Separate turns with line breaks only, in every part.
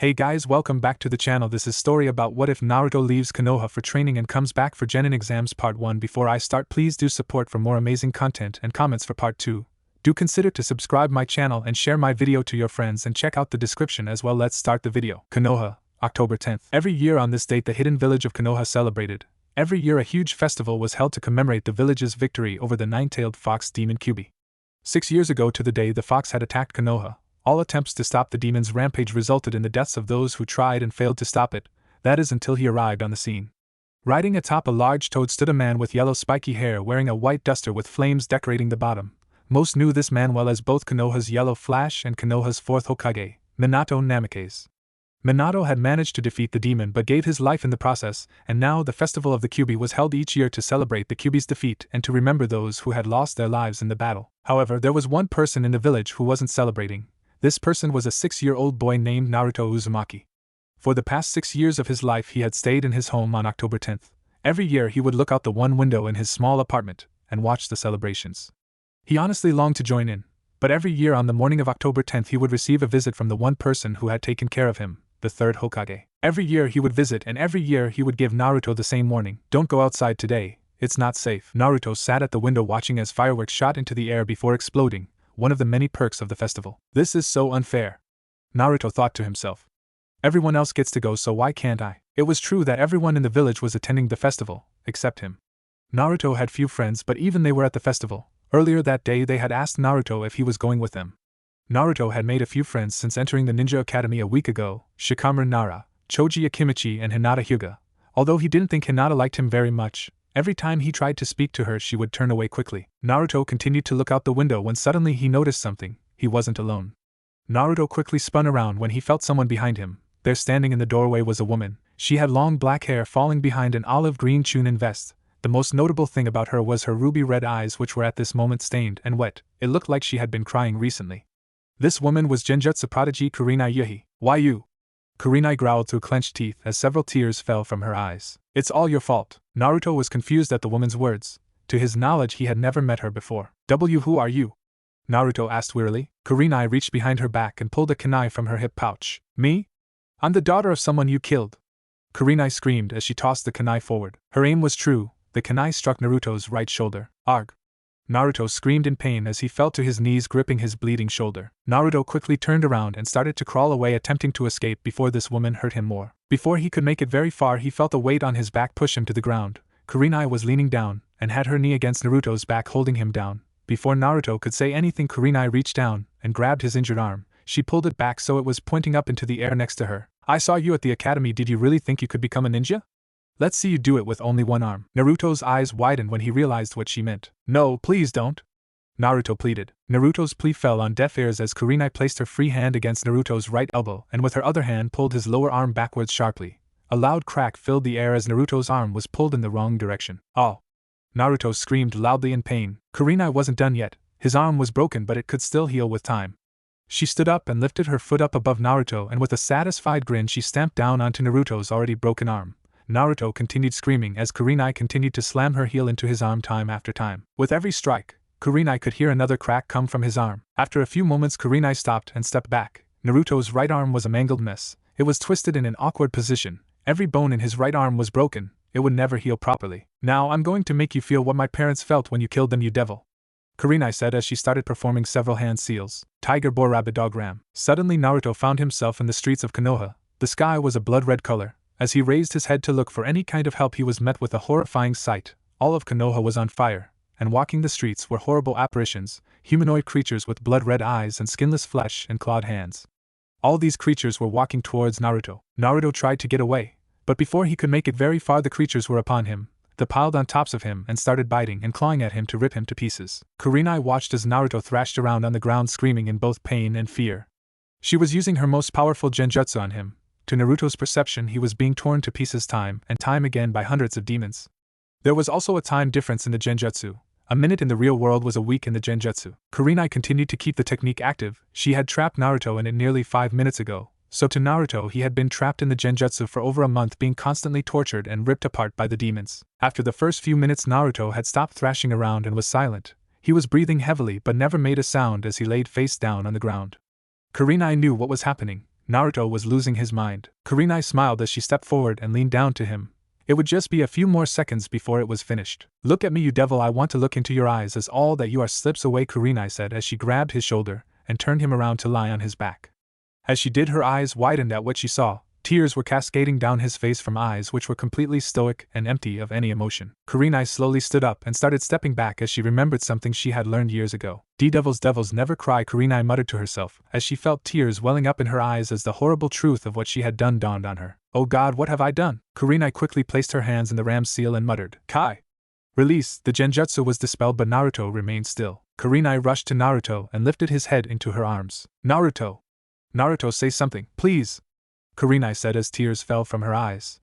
Hey guys, welcome back to the channel. This is story about what if Naruto leaves Konoha for training and comes back for Genin exams part 1. Before I start, please do support for more amazing content and comments for part 2. Do consider to subscribe my channel and share my video to your friends and check out the description as well. Let's start the video. Konoha, October 10th. Every year on this date the hidden village of Konoha celebrated. Every year a huge festival was held to commemorate the village's victory over the nine-tailed fox demon Kyubi. 6 years ago to the day the fox had attacked Konoha, all attempts to stop the demon's rampage resulted in the deaths of those who tried and failed to stop it, that is until he arrived on the scene. Riding atop a large toad stood a man with yellow spiky hair wearing a white duster with flames decorating the bottom. Most knew this man well as both Konoha's Yellow Flash and Konoha's fourth Hokage, Minato Namikaze. Minato had managed to defeat the demon but gave his life in the process, and now the festival of the Kyubi was held each year to celebrate the Kyubi's defeat and to remember those who had lost their lives in the battle. However, there was one person in the village who wasn't celebrating. This person was a 6-year-old boy named Naruto Uzumaki. For the past 6 years of his life he had stayed in his home on October 10th. Every year he would look out the one window in his small apartment and watch the celebrations. He honestly longed to join in, but every year on the morning of October 10th he would receive a visit from the one person who had taken care of him, the third Hokage. Every year he would visit and every year he would give Naruto the same warning: "Don't go outside today, it's not safe." Naruto sat at the window watching as fireworks shot into the air before exploding, one of the many perks of the festival. This is so unfair, Naruto thought to himself. Everyone else gets to go, so why can't I? It was true that everyone in the village was attending the festival, except him. Naruto had few friends, but even they were at the festival. Earlier that day they had asked Naruto if he was going with them. Naruto had made a few friends since entering the ninja academy a week ago: Shikamaru Nara, Choji Akimichi and Hinata Hyuga. Although he didn't think Hinata liked him very much, every time he tried to speak to her she would turn away quickly. Naruto continued to look out the window when suddenly he noticed something: he wasn't alone. Naruto quickly spun around when he felt someone behind him. There standing in the doorway was a woman. She had long black hair falling behind an olive-green chunin vest. The most notable thing about her was her ruby-red eyes, which were at this moment stained and wet. It looked like she had been crying recently. This woman was Genjutsu prodigy Kurenai Yuhi. "Why you?" Kurenai growled through clenched teeth as several tears fell from her eyes. "It's all your fault." Naruto was confused at the woman's words. To his knowledge he had never met her before. Who are you?" Naruto asked wearily. Kurenai reached behind her back and pulled a kunai from her hip pouch. "Me? I'm the daughter of someone you killed," Kurenai screamed as she tossed the kunai forward. Her aim was true. The kunai struck Naruto's right shoulder. "Arg!" Naruto screamed in pain as he fell to his knees, gripping his bleeding shoulder. Naruto quickly turned around and started to crawl away, attempting to escape before this woman hurt him more. Before he could make it very far he felt a weight on his back push him to the ground. Kurenai was leaning down and had her knee against Naruto's back, holding him down. Before Naruto could say anything, Kurenai reached down and grabbed his injured arm. She pulled it back so it was pointing up into the air next to her. "I saw you at the academy. Did you really think you could become a ninja? Let's see you do it with only one arm." Naruto's eyes widened when he realized what she meant. "No, please don't," Naruto pleaded. Naruto's plea fell on deaf ears as Kurenai placed her free hand against Naruto's right elbow and with her other hand pulled his lower arm backwards sharply. A loud crack filled the air as Naruto's arm was pulled in the wrong direction. "Oh!" Naruto screamed loudly in pain. Kurenai wasn't done yet. His arm was broken, but it could still heal with time. She stood up and lifted her foot up above Naruto, and with a satisfied grin she stamped down onto Naruto's already broken arm. Naruto continued screaming as Kurenai continued to slam her heel into his arm time after time. With every strike, Kurenai could hear another crack come from his arm. After a few moments Kurenai stopped and stepped back. Naruto's right arm was a mangled mess. It was twisted in an awkward position. Every bone in his right arm was broken. It would never heal properly. "Now I'm going to make you feel what my parents felt when you killed them, you devil," Kurenai said as she started performing several hand seals. Tiger, boar, rabbit, dog, ram. Suddenly Naruto found himself in the streets of Konoha. The sky was a blood-red color. As he raised his head to look for any kind of help he was met with a horrifying sight. All of Konoha was on fire, and walking the streets were horrible apparitions, humanoid creatures with blood-red eyes and skinless flesh and clawed hands. All these creatures were walking towards Naruto. Naruto tried to get away, but before he could make it very far the creatures were upon him. They piled on tops of him and started biting and clawing at him to rip him to pieces. Kurenai watched as Naruto thrashed around on the ground screaming in both pain and fear. She was using her most powerful genjutsu on him. To Naruto's perception he was being torn to pieces time and time again by hundreds of demons. There was also a time difference in the genjutsu. A minute in the real world was a week in the genjutsu. Kurenai continued to keep the technique active. She had trapped Naruto in it nearly 5 minutes ago. So to Naruto he had been trapped in the genjutsu for over a month, being constantly tortured and ripped apart by the demons. After the first few minutes Naruto had stopped thrashing around and was silent. He was breathing heavily but never made a sound as he laid face down on the ground. Kurenai knew what was happening. Naruto was losing his mind. Kurenai smiled as she stepped forward and leaned down to him. It would just be a few more seconds before it was finished. Look at me, you devil, I want to look into your eyes as all that you are slips away, Kurenai said as she grabbed his shoulder and turned him around to lie on his back. As she did, her eyes widened at what she saw. Tears were cascading down his face from eyes which were completely stoic and empty of any emotion. Kurenai slowly stood up and started stepping back as she remembered something she had learned years ago. Devils never cry, Kurenai muttered to herself as she felt tears welling up in her eyes as the horrible truth of what she had done dawned on her. Oh God, what have I done? Kurenai quickly placed her hands in the ram's seal and muttered, Kai! Release! The genjutsu was dispelled, but Naruto remained still. Kurenai rushed to Naruto and lifted his head into her arms. Naruto! Naruto, say something, please! Kurenai said as tears fell from her eyes.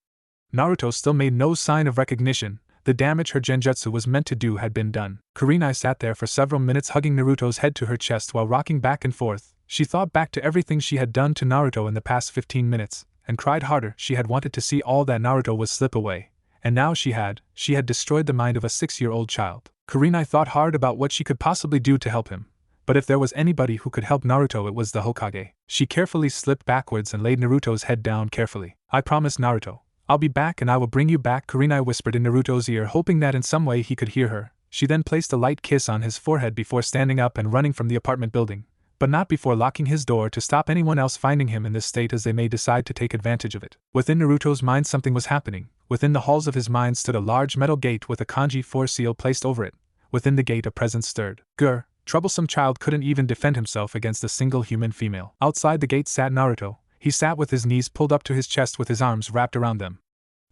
Naruto still made no sign of recognition. The damage her genjutsu was meant to do had been done. Kurenai sat there for several minutes, hugging Naruto's head to her chest while rocking back and forth. She thought back to everything she had done to Naruto in the past 15 minutes, and cried harder. She had wanted to see all that Naruto was slip away, and now she had destroyed the mind of a 6-year-old child. Kurenai thought hard about what she could possibly do to help him. But if there was anybody who could help Naruto, it was the Hokage. She carefully slipped backwards and laid Naruto's head down carefully. I promise, Naruto. I'll be back and I will bring you back, Kurenai whispered in Naruto's ear, hoping that in some way he could hear her. She then placed a light kiss on his forehead before standing up and running from the apartment building, but not before locking his door to stop anyone else finding him in this state, as they may decide to take advantage of it. Within Naruto's mind something was happening. Within the halls of his mind stood a large metal gate with a kanji 4 seal placed over it. Within the gate a presence stirred. Grr. Troublesome child couldn't even defend himself against a single human female. Outside the gate sat Naruto. He sat with his knees pulled up to his chest with his arms wrapped around them.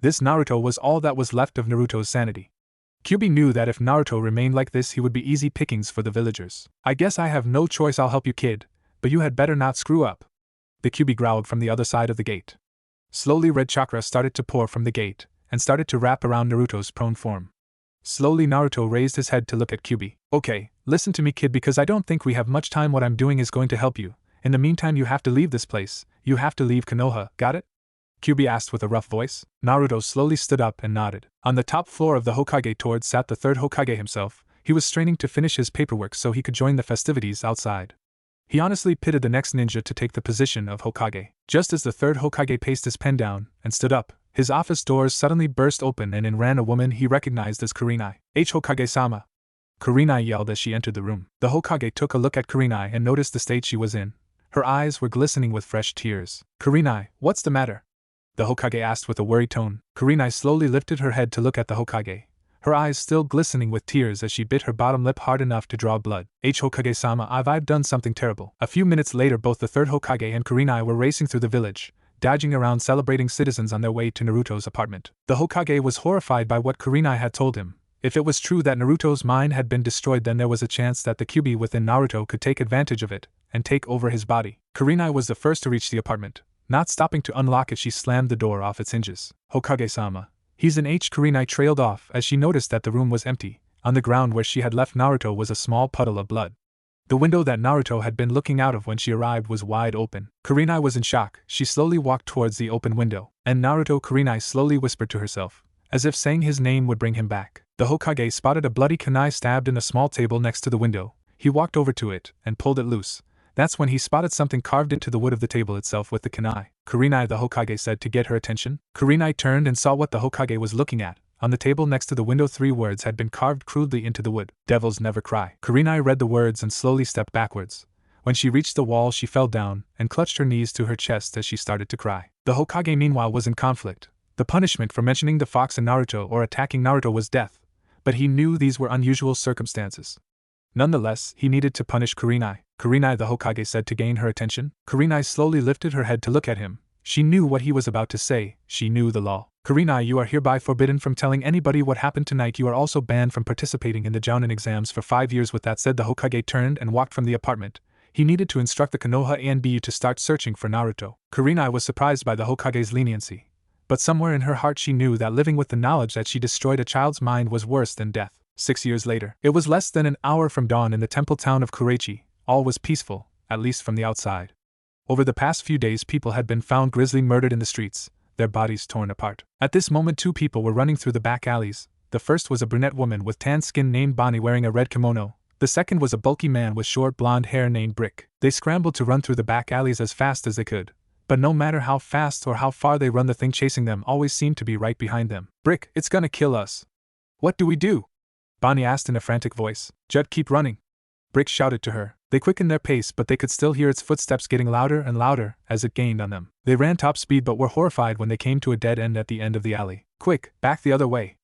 This Naruto was all that was left of Naruto's sanity. Kyuubi knew that if Naruto remained like this, he would be easy pickings for the villagers. I guess I have no choice, I'll help you, kid, but you had better not screw up. The Kyuubi growled from the other side of the gate. Slowly red chakra started to pour from the gate, and started to wrap around Naruto's prone form. Slowly Naruto raised his head to look at Kyuubi. Okay, listen to me, kid, because I don't think we have much time. What I'm doing is going to help you. In the meantime, you have to leave this place. You have to leave Konoha, got it? Kyuubi asked with a rough voice. Naruto slowly stood up and nodded. On the top floor of the Hokage towards sat the third Hokage himself. He was straining to finish his paperwork so he could join the festivities outside. He honestly pitied the next ninja to take the position of Hokage. Just as the third Hokage paced his pen down and stood up, his office doors suddenly burst open and in ran a woman he recognized as Kurenai. Hokage-sama! Kurenai yelled as she entered the room. The Hokage took a look at Kurenai and noticed the state she was in. Her eyes were glistening with fresh tears. Kurenai, what's the matter? The Hokage asked with a worried tone. Kurenai slowly lifted her head to look at the Hokage, her eyes still glistening with tears as she bit her bottom lip hard enough to draw blood. Hokage-sama, I've done something terrible. A few minutes later, both the third Hokage and Kurenai were racing through the village, dodging around celebrating citizens on their way to Naruto's apartment. The Hokage was horrified by what Kurenai had told him. If it was true that Naruto's mind had been destroyed, then there was a chance that the Kyuubi within Naruto could take advantage of it and take over his body. Kurenai was the first to reach the apartment. Not stopping to unlock it, she slammed the door off its hinges. Hokage-sama, he's an H. Kurenai trailed off as she noticed that the room was empty. On the ground where she had left Naruto was a small puddle of blood. The window that Naruto had been looking out of when she arrived was wide open. Kurenai was in shock. She slowly walked towards the open window. And Naruto, Kurenai slowly whispered to herself, as if saying his name would bring him back. The Hokage spotted a bloody kunai stabbed in a small table next to the window. He walked over to it and pulled it loose. That's when he spotted something carved into the wood of the table itself with the kunai. Kurenai, the Hokage said to get her attention. Kurenai turned and saw what the Hokage was looking at. On the table next to the window, 3 words had been carved crudely into the wood. Devils never cry. Kurenai read the words and slowly stepped backwards. When she reached the wall, she fell down and clutched her knees to her chest as she started to cry. The Hokage meanwhile was in conflict. The punishment for mentioning the fox in Naruto or attacking Naruto was death, but he knew these were unusual circumstances. Nonetheless, he needed to punish Kurenai. Kurenai, the Hokage said to gain her attention. Kurenai slowly lifted her head to look at him. She knew what he was about to say. She knew the law. Kurenai, you are hereby forbidden from telling anybody what happened tonight. You are also banned from participating in the Jounin exams for 5 years. With that said, the Hokage turned and walked from the apartment. He needed to instruct the Konoha ANBU to start searching for Naruto. Kurenai was surprised by the Hokage's leniency, but somewhere in her heart she knew that living with the knowledge that she destroyed a child's mind was worse than death. 6 years later, it was less than an hour from dawn in the temple town of Kureichi. All was peaceful, at least from the outside. Over the past few days, people had been found grisly murdered in the streets, their bodies torn apart. At this moment, 2 people were running through the back alleys. The first was a brunette woman with tan skin named Bonnie wearing a red kimono. The second was a bulky man with short blonde hair named Brick. They scrambled to run through the back alleys as fast as they could, but no matter how fast or how far they run, the thing chasing them always seemed to be right behind them. "Brick, it's gonna kill us. What do we do?" Bonnie asked in a frantic voice. "Judd, keep running," Brick shouted to her. They quickened their pace, but they could still hear its footsteps getting louder and louder as it gained on them. They ran top speed but were horrified when they came to a dead end at the end of the alley. "Quick, back the other way,"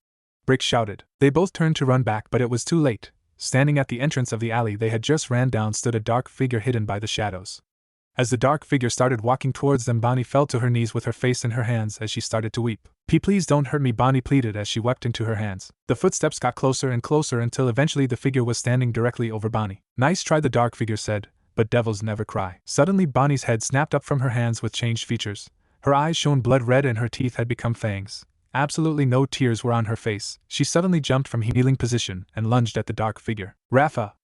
Brick shouted. They both turned to run back, but it was too late. Standing at the entrance of the alley they had just ran down stood a dark figure hidden by the shadows. As the dark figure started walking towards them, Bonnie fell to her knees with her face in her hands as she started to weep. Please don't hurt me," Bonnie pleaded as she wept into her hands. The footsteps got closer and closer until eventually the figure was standing directly over Bonnie. "Nice try," the dark figure said, "but devils never cry." Suddenly Bonnie's head snapped up from her hands with changed features. Her eyes shone blood red and her teeth had become fangs. Absolutely no tears were on her face. She suddenly jumped from her kneeling position and lunged at the dark figure. "Rafa!"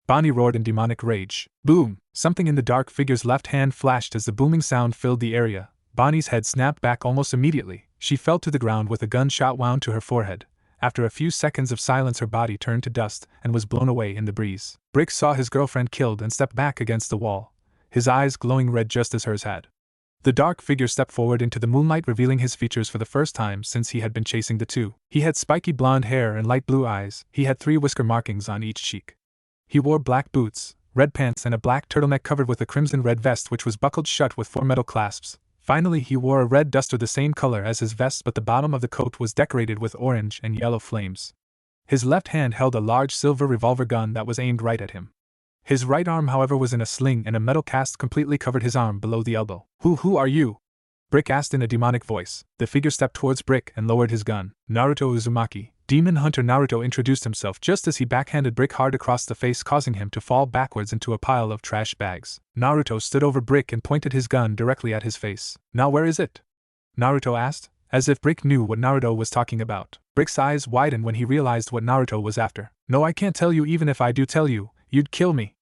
Bonnie roared in demonic rage. Boom! Something in the dark figure's left hand flashed as the booming sound filled the area. Bonnie's head snapped back almost immediately. She fell to the ground with a gunshot wound to her forehead. After a few seconds of silence, her body turned to dust and was blown away in the breeze. Brick saw his girlfriend killed and stepped back against the wall, his eyes glowing red just as hers had. The dark figure stepped forward into the moonlight, revealing his features for the first time since he had been chasing the two. He had spiky blonde hair and light blue eyes. He had 3 whisker markings on each cheek. He wore black boots, red pants, and a black turtleneck covered with a crimson-red vest which was buckled shut with 4 metal clasps. Finally, he wore a red duster the same color as his vest, but the bottom of the coat was decorated with orange and yellow flames. His left hand held a large silver revolver gun that was aimed right at him. His right arm, however, was in a sling, and a metal cast completely covered his arm below the elbow. Who are you?" Brick asked in a demonic voice. The figure stepped towards Brick and lowered his gun. "Naruto Uzumaki, Demon Hunter." Naruto introduced himself just as he backhanded Brick hard across the face, causing him to fall backwards into a pile of trash bags. Naruto stood over Brick and pointed his gun directly at his face. "Now where is it?" Naruto asked, as if Brick knew what Naruto was talking about. Brick's eyes widened when he realized what Naruto was after. "No, I can't tell you. Even if I do tell you, you'd kill me,"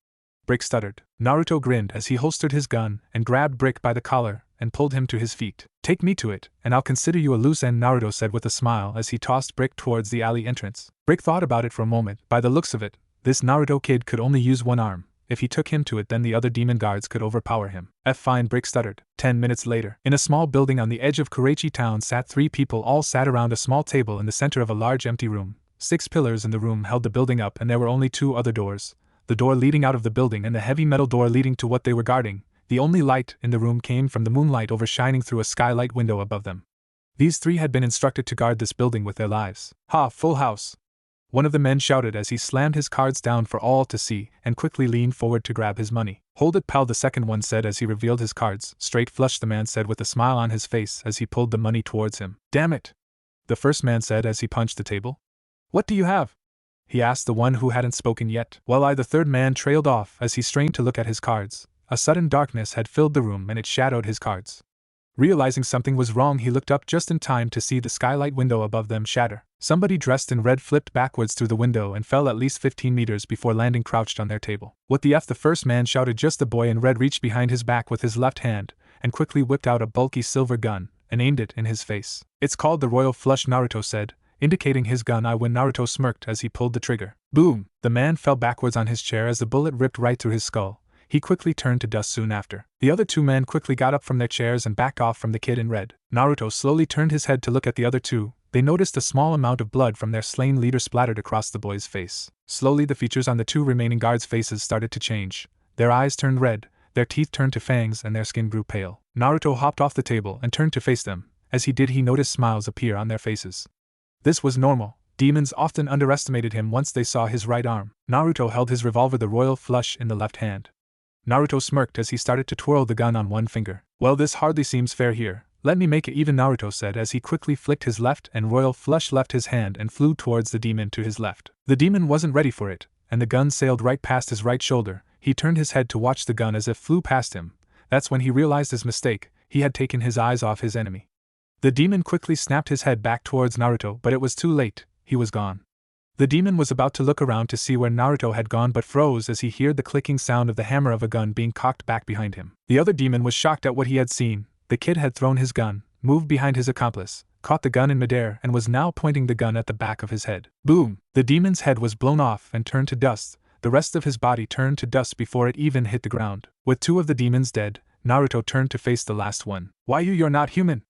Brick stuttered. Naruto grinned as he holstered his gun and grabbed Brick by the collar and pulled him to his feet. "Take me to it, and I'll consider you a loose end," Naruto said with a smile as he tossed Brick towards the alley entrance. Brick thought about it for a moment. By the looks of it, this Naruto kid could only use one arm. If he took him to it, then the other demon guards could overpower him. Fine, Brick stuttered. 10 minutes later, in a small building on the edge of Kureichi town sat 3 people, all sat around a small table in the center of a large empty room. 6 pillars in the room held the building up, and there were only 2 other doors. The door leading out of the building and the heavy metal door leading to what they were guarding. The only light in the room came from the moonlight overshining through a skylight window above them. These 3 had been instructed to guard this building with their lives. "Ha, full house!" one of the men shouted as he slammed his cards down for all to see and quickly leaned forward to grab his money. "Hold it, pal," the second one said as he revealed his cards. "Straight flush," the man said with a smile on his face as he pulled the money towards him. "Damn it," the first man said as he punched the table. "What do you have?" he asked the one who hadn't spoken yet. "Well, the third man trailed off as he strained to look at his cards. A sudden darkness had filled the room and it shadowed his cards. Realizing something was wrong, he looked up just in time to see the skylight window above them shatter. Somebody dressed in red flipped backwards through the window and fell at least 15 meters before landing crouched on their table. "What the F?" the first man shouted. Just the boy in red reached behind his back with his left hand and quickly whipped out a bulky silver gun and aimed it in his face. "It's called the Royal Flush," Naruto said, indicating his gun. When Naruto smirked as he pulled the trigger. Boom! The man fell backwards on his chair as the bullet ripped right through his skull. He quickly turned to dust soon after. The other 2 men quickly got up from their chairs and backed off from the kid in red. Naruto slowly turned his head to look at the other 2. They noticed a small amount of blood from their slain leader splattered across the boy's face. Slowly the features on the 2 remaining guards' faces started to change. Their eyes turned red, their teeth turned to fangs, and their skin grew pale. Naruto hopped off the table and turned to face them. As he did, he noticed smiles appear on their faces. This was normal. Demons often underestimated him once they saw his right arm. Naruto held his revolver, the Royal Flush, in the left hand. Naruto smirked as he started to twirl the gun on one finger. "Well, this hardly seems fair here. Let me make it even," Naruto said as he quickly flicked his left and Royal Flush left his hand and flew towards the demon to his left. The demon wasn't ready for it, and the gun sailed right past his right shoulder. He turned his head to watch the gun as it flew past him. That's when he realized his mistake. He had taken his eyes off his enemy. The demon quickly snapped his head back towards Naruto, but it was too late. He was gone. The demon was about to look around to see where Naruto had gone but froze as he heard the clicking sound of the hammer of a gun being cocked back behind him. The other demon was shocked at what he had seen. The kid had thrown his gun, moved behind his accomplice, caught the gun in midair, and was now pointing the gun at the back of his head. Boom! The demon's head was blown off and turned to dust. The rest of his body turned to dust before it even hit the ground. With 2 of the demons dead, Naruto turned to face the last one. Why you're not human?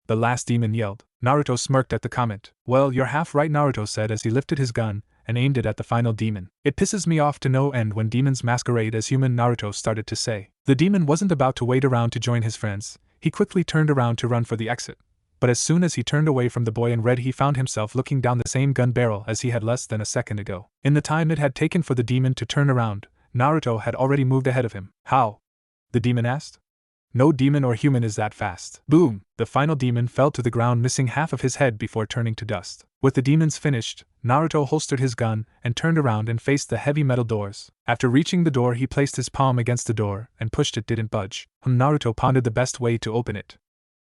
The last demon yelled. Naruto smirked at the comment. Well, you're half right, Naruto said as he lifted his gun and aimed it at the final demon. It pisses me off to no end when demons masquerade as human, Naruto started to say. The demon wasn't about to wait around to join his friends. He quickly turned around to run for the exit. But as soon as he turned away from the boy in red, he found himself looking down the same gun barrel as he had less than a second ago. In the time it had taken for the demon to turn around, Naruto had already moved ahead of him. How? The demon asked. No demon or human is that fast. Boom! The final demon fell to the ground, missing half of his head before turning to dust. With the demons finished, Naruto holstered his gun and turned around and faced the heavy metal doors. After reaching the door, he placed his palm against the door and pushed it. Didn't budge. Naruto pondered the best way to open it.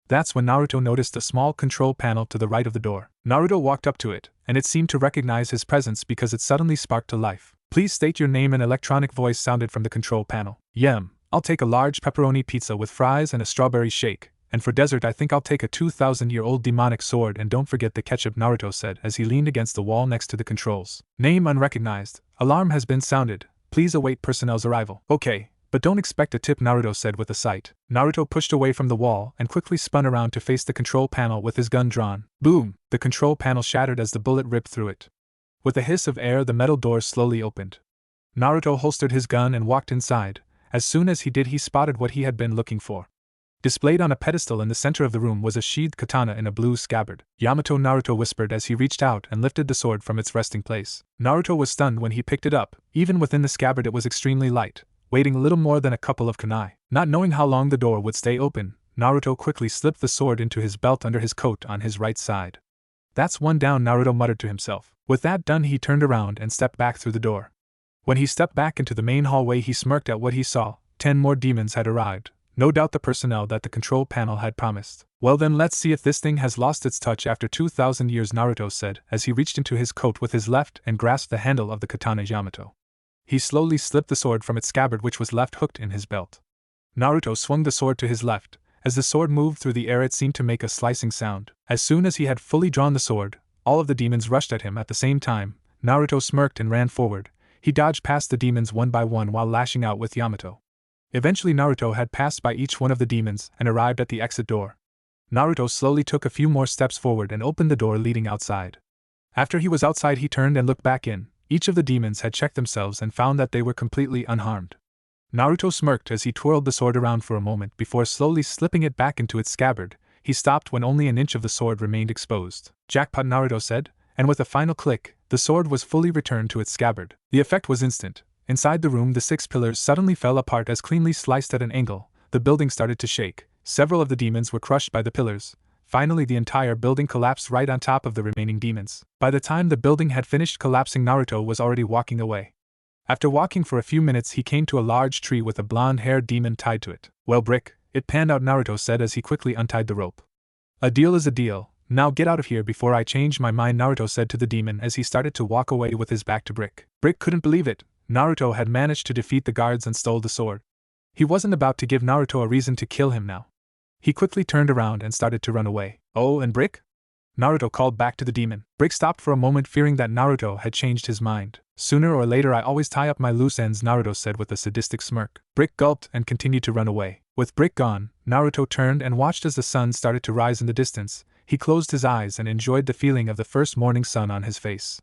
That's when Naruto noticed a small control panel to the right of the door. Naruto walked up to it, and it seemed to recognize his presence because it suddenly sparked to life. Please state your name. An electronic voice sounded from the control panel. Yum. I'll take a large pepperoni pizza with fries and a strawberry shake, and for dessert I think I'll take a 2,000-year-old demonic sword, and don't forget the ketchup, Naruto said as he leaned against the wall next to the controls. Name unrecognized. Alarm has been sounded. Please await personnel's arrival. Okay, but don't expect a tip, Naruto said with a sigh. Naruto pushed away from the wall and quickly spun around to face the control panel with his gun drawn. Boom! The control panel shattered as the bullet ripped through it. With a hiss of air, the metal doors slowly opened. Naruto holstered his gun and walked inside. As soon as he did, he spotted what he had been looking for. Displayed on a pedestal in the center of the room was a sheathed katana in a blue scabbard. Yamato, Naruto whispered as he reached out and lifted the sword from its resting place. Naruto was stunned when he picked it up. Even within the scabbard it was extremely light, weighing little more than a couple of kunai. Not knowing how long the door would stay open, Naruto quickly slipped the sword into his belt under his coat on his right side. That's one down, Naruto muttered to himself. With that done, he turned around and stepped back through the door. When he stepped back into the main hallway, he smirked at what he saw. 10 more demons had arrived. No doubt the personnel that the control panel had promised. Well then, let's see if this thing has lost its touch after 2,000 years, Naruto said as he reached into his coat with his left and grasped the handle of the katana. Yamato. He slowly slipped the sword from its scabbard, which was left hooked in his belt. Naruto swung the sword to his left. As the sword moved through the air, it seemed to make a slicing sound. As soon as he had fully drawn the sword, all of the demons rushed at him at the same time. Naruto smirked and ran forward. He dodged past the demons one by one while lashing out with Yamato. Eventually Naruto had passed by each one of the demons and arrived at the exit door. Naruto slowly took a few more steps forward and opened the door leading outside. After he was outside, he turned and looked back in. Each of the demons had checked themselves and found that they were completely unharmed. Naruto smirked as he twirled the sword around for a moment before slowly slipping it back into its scabbard. He stopped when only an inch of the sword remained exposed. Jackpot, Naruto said, and with a final click, the sword was fully returned to its scabbard. The effect was instant. Inside the room, the 6 pillars suddenly fell apart as cleanly sliced at an angle. The building started to shake. Several of the demons were crushed by the pillars. Finally, the entire building collapsed right on top of the remaining demons. By the time the building had finished collapsing, Naruto was already walking away. After walking for a few minutes, he came to a large tree with a blonde-haired demon tied to it. Well, Brick, it panned out, Naruto said as he quickly untied the rope. A deal is a deal. Now get out of here before I change my mind, Naruto said to the demon as he started to walk away with his back to Brick. Brick couldn't believe it. Naruto had managed to defeat the guards and stole the sword. He wasn't about to give Naruto a reason to kill him now. He quickly turned around and started to run away. Oh, and Brick? Naruto called back to the demon. Brick stopped for a moment, fearing that Naruto had changed his mind. Sooner or later I always tie up my loose ends, Naruto said with a sadistic smirk. Brick gulped and continued to run away. With Brick gone, Naruto turned and watched as the sun started to rise in the distance. He closed his eyes and enjoyed the feeling of the first morning sun on his face.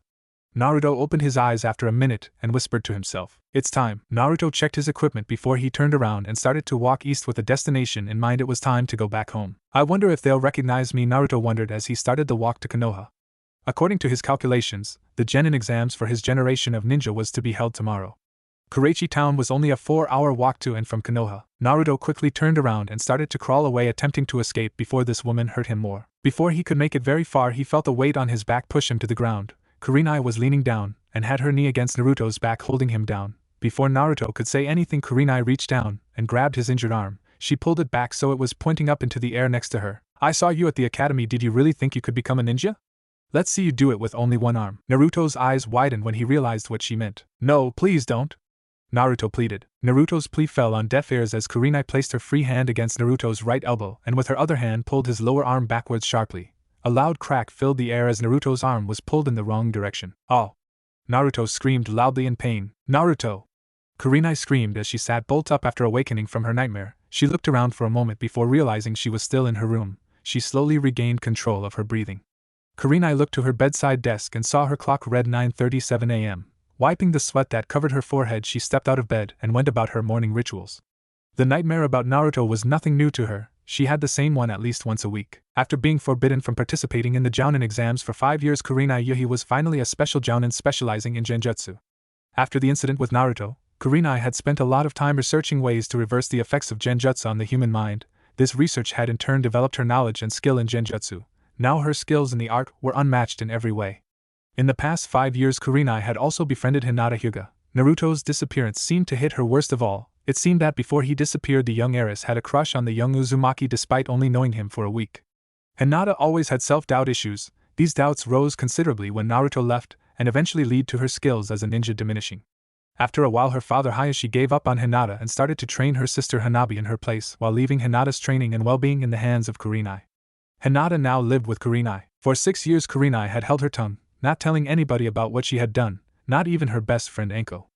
Naruto opened his eyes after a minute and whispered to himself, "It's time." Naruto checked his equipment before he turned around and started to walk east with a destination in mind. It was time to go back home. I wonder if they'll recognize me, Naruto wondered as he started the walk to Konoha. According to his calculations, the genin exams for his generation of ninja was to be held tomorrow. Karachi town was only a 4-hour walk to and from Konoha. Naruto quickly turned around and started to crawl away, attempting to escape before this woman hurt him more. Before he could make it very far, he felt a weight on his back push him to the ground. Kurenai was leaning down and had her knee against Naruto's back, holding him down. Before Naruto could say anything, Kurenai reached down and grabbed his injured arm. She pulled it back so it was pointing up into the air next to her. "I saw you at the academy. Did you really think you could become a ninja? Let's see you do it with only one arm." Naruto's eyes widened when he realized what she meant. "No, please don't," Naruto pleaded. Naruto's plea fell on deaf ears as Kurenai placed her free hand against Naruto's right elbow and with her other hand pulled his lower arm backwards sharply. A loud crack filled the air as Naruto's arm was pulled in the wrong direction. "Oh!" Naruto screamed loudly in pain. "Naruto!" Kurenai screamed as she sat bolt up after awakening from her nightmare. She looked around for a moment before realizing she was still in her room. She slowly regained control of her breathing. Kurenai looked to her bedside desk and saw her clock read 9:37 a.m. Wiping the sweat that covered her forehead, she stepped out of bed and went about her morning rituals. The nightmare about Naruto was nothing new to her. She had the same one at least once a week. After being forbidden from participating in the Jounin exams for 5 years, Kurenai Yuhi was finally a special Jounin specializing in genjutsu. After the incident with Naruto, Kurenai had spent a lot of time researching ways to reverse the effects of genjutsu on the human mind. This research had in turn developed her knowledge and skill in genjutsu. Now her skills in the art were unmatched in every way. In the past 5 years, Kurenai had also befriended Hinata Hyuga. Naruto's disappearance seemed to hit her worst of all. It seemed that before he disappeared, the young heiress had a crush on the young Uzumaki despite only knowing him for a week. Hinata always had self-doubt issues. These doubts rose considerably when Naruto left, and eventually led to her skills as a ninja diminishing. After a while, her father Hayashi gave up on Hinata and started to train her sister Hanabi in her place, while leaving Hinata's training and well-being in the hands of Kurenai. Hinata now lived with Kurenai. For 6 years, Kurenai had held her tongue, not telling anybody about what she had done, not even her best friend Enko.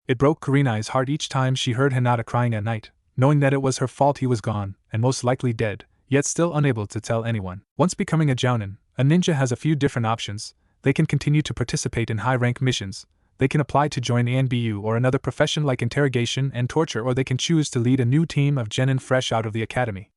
It broke Kurenai's heart each time she heard Hinata crying at night, knowing that it was her fault he was gone, and most likely dead, yet still unable to tell anyone. Once becoming a Jounin, a ninja has a few different options. They can continue to participate in high-rank missions, they can apply to join ANBU or another profession like interrogation and torture, or they can choose to lead a new team of genin fresh out of the academy.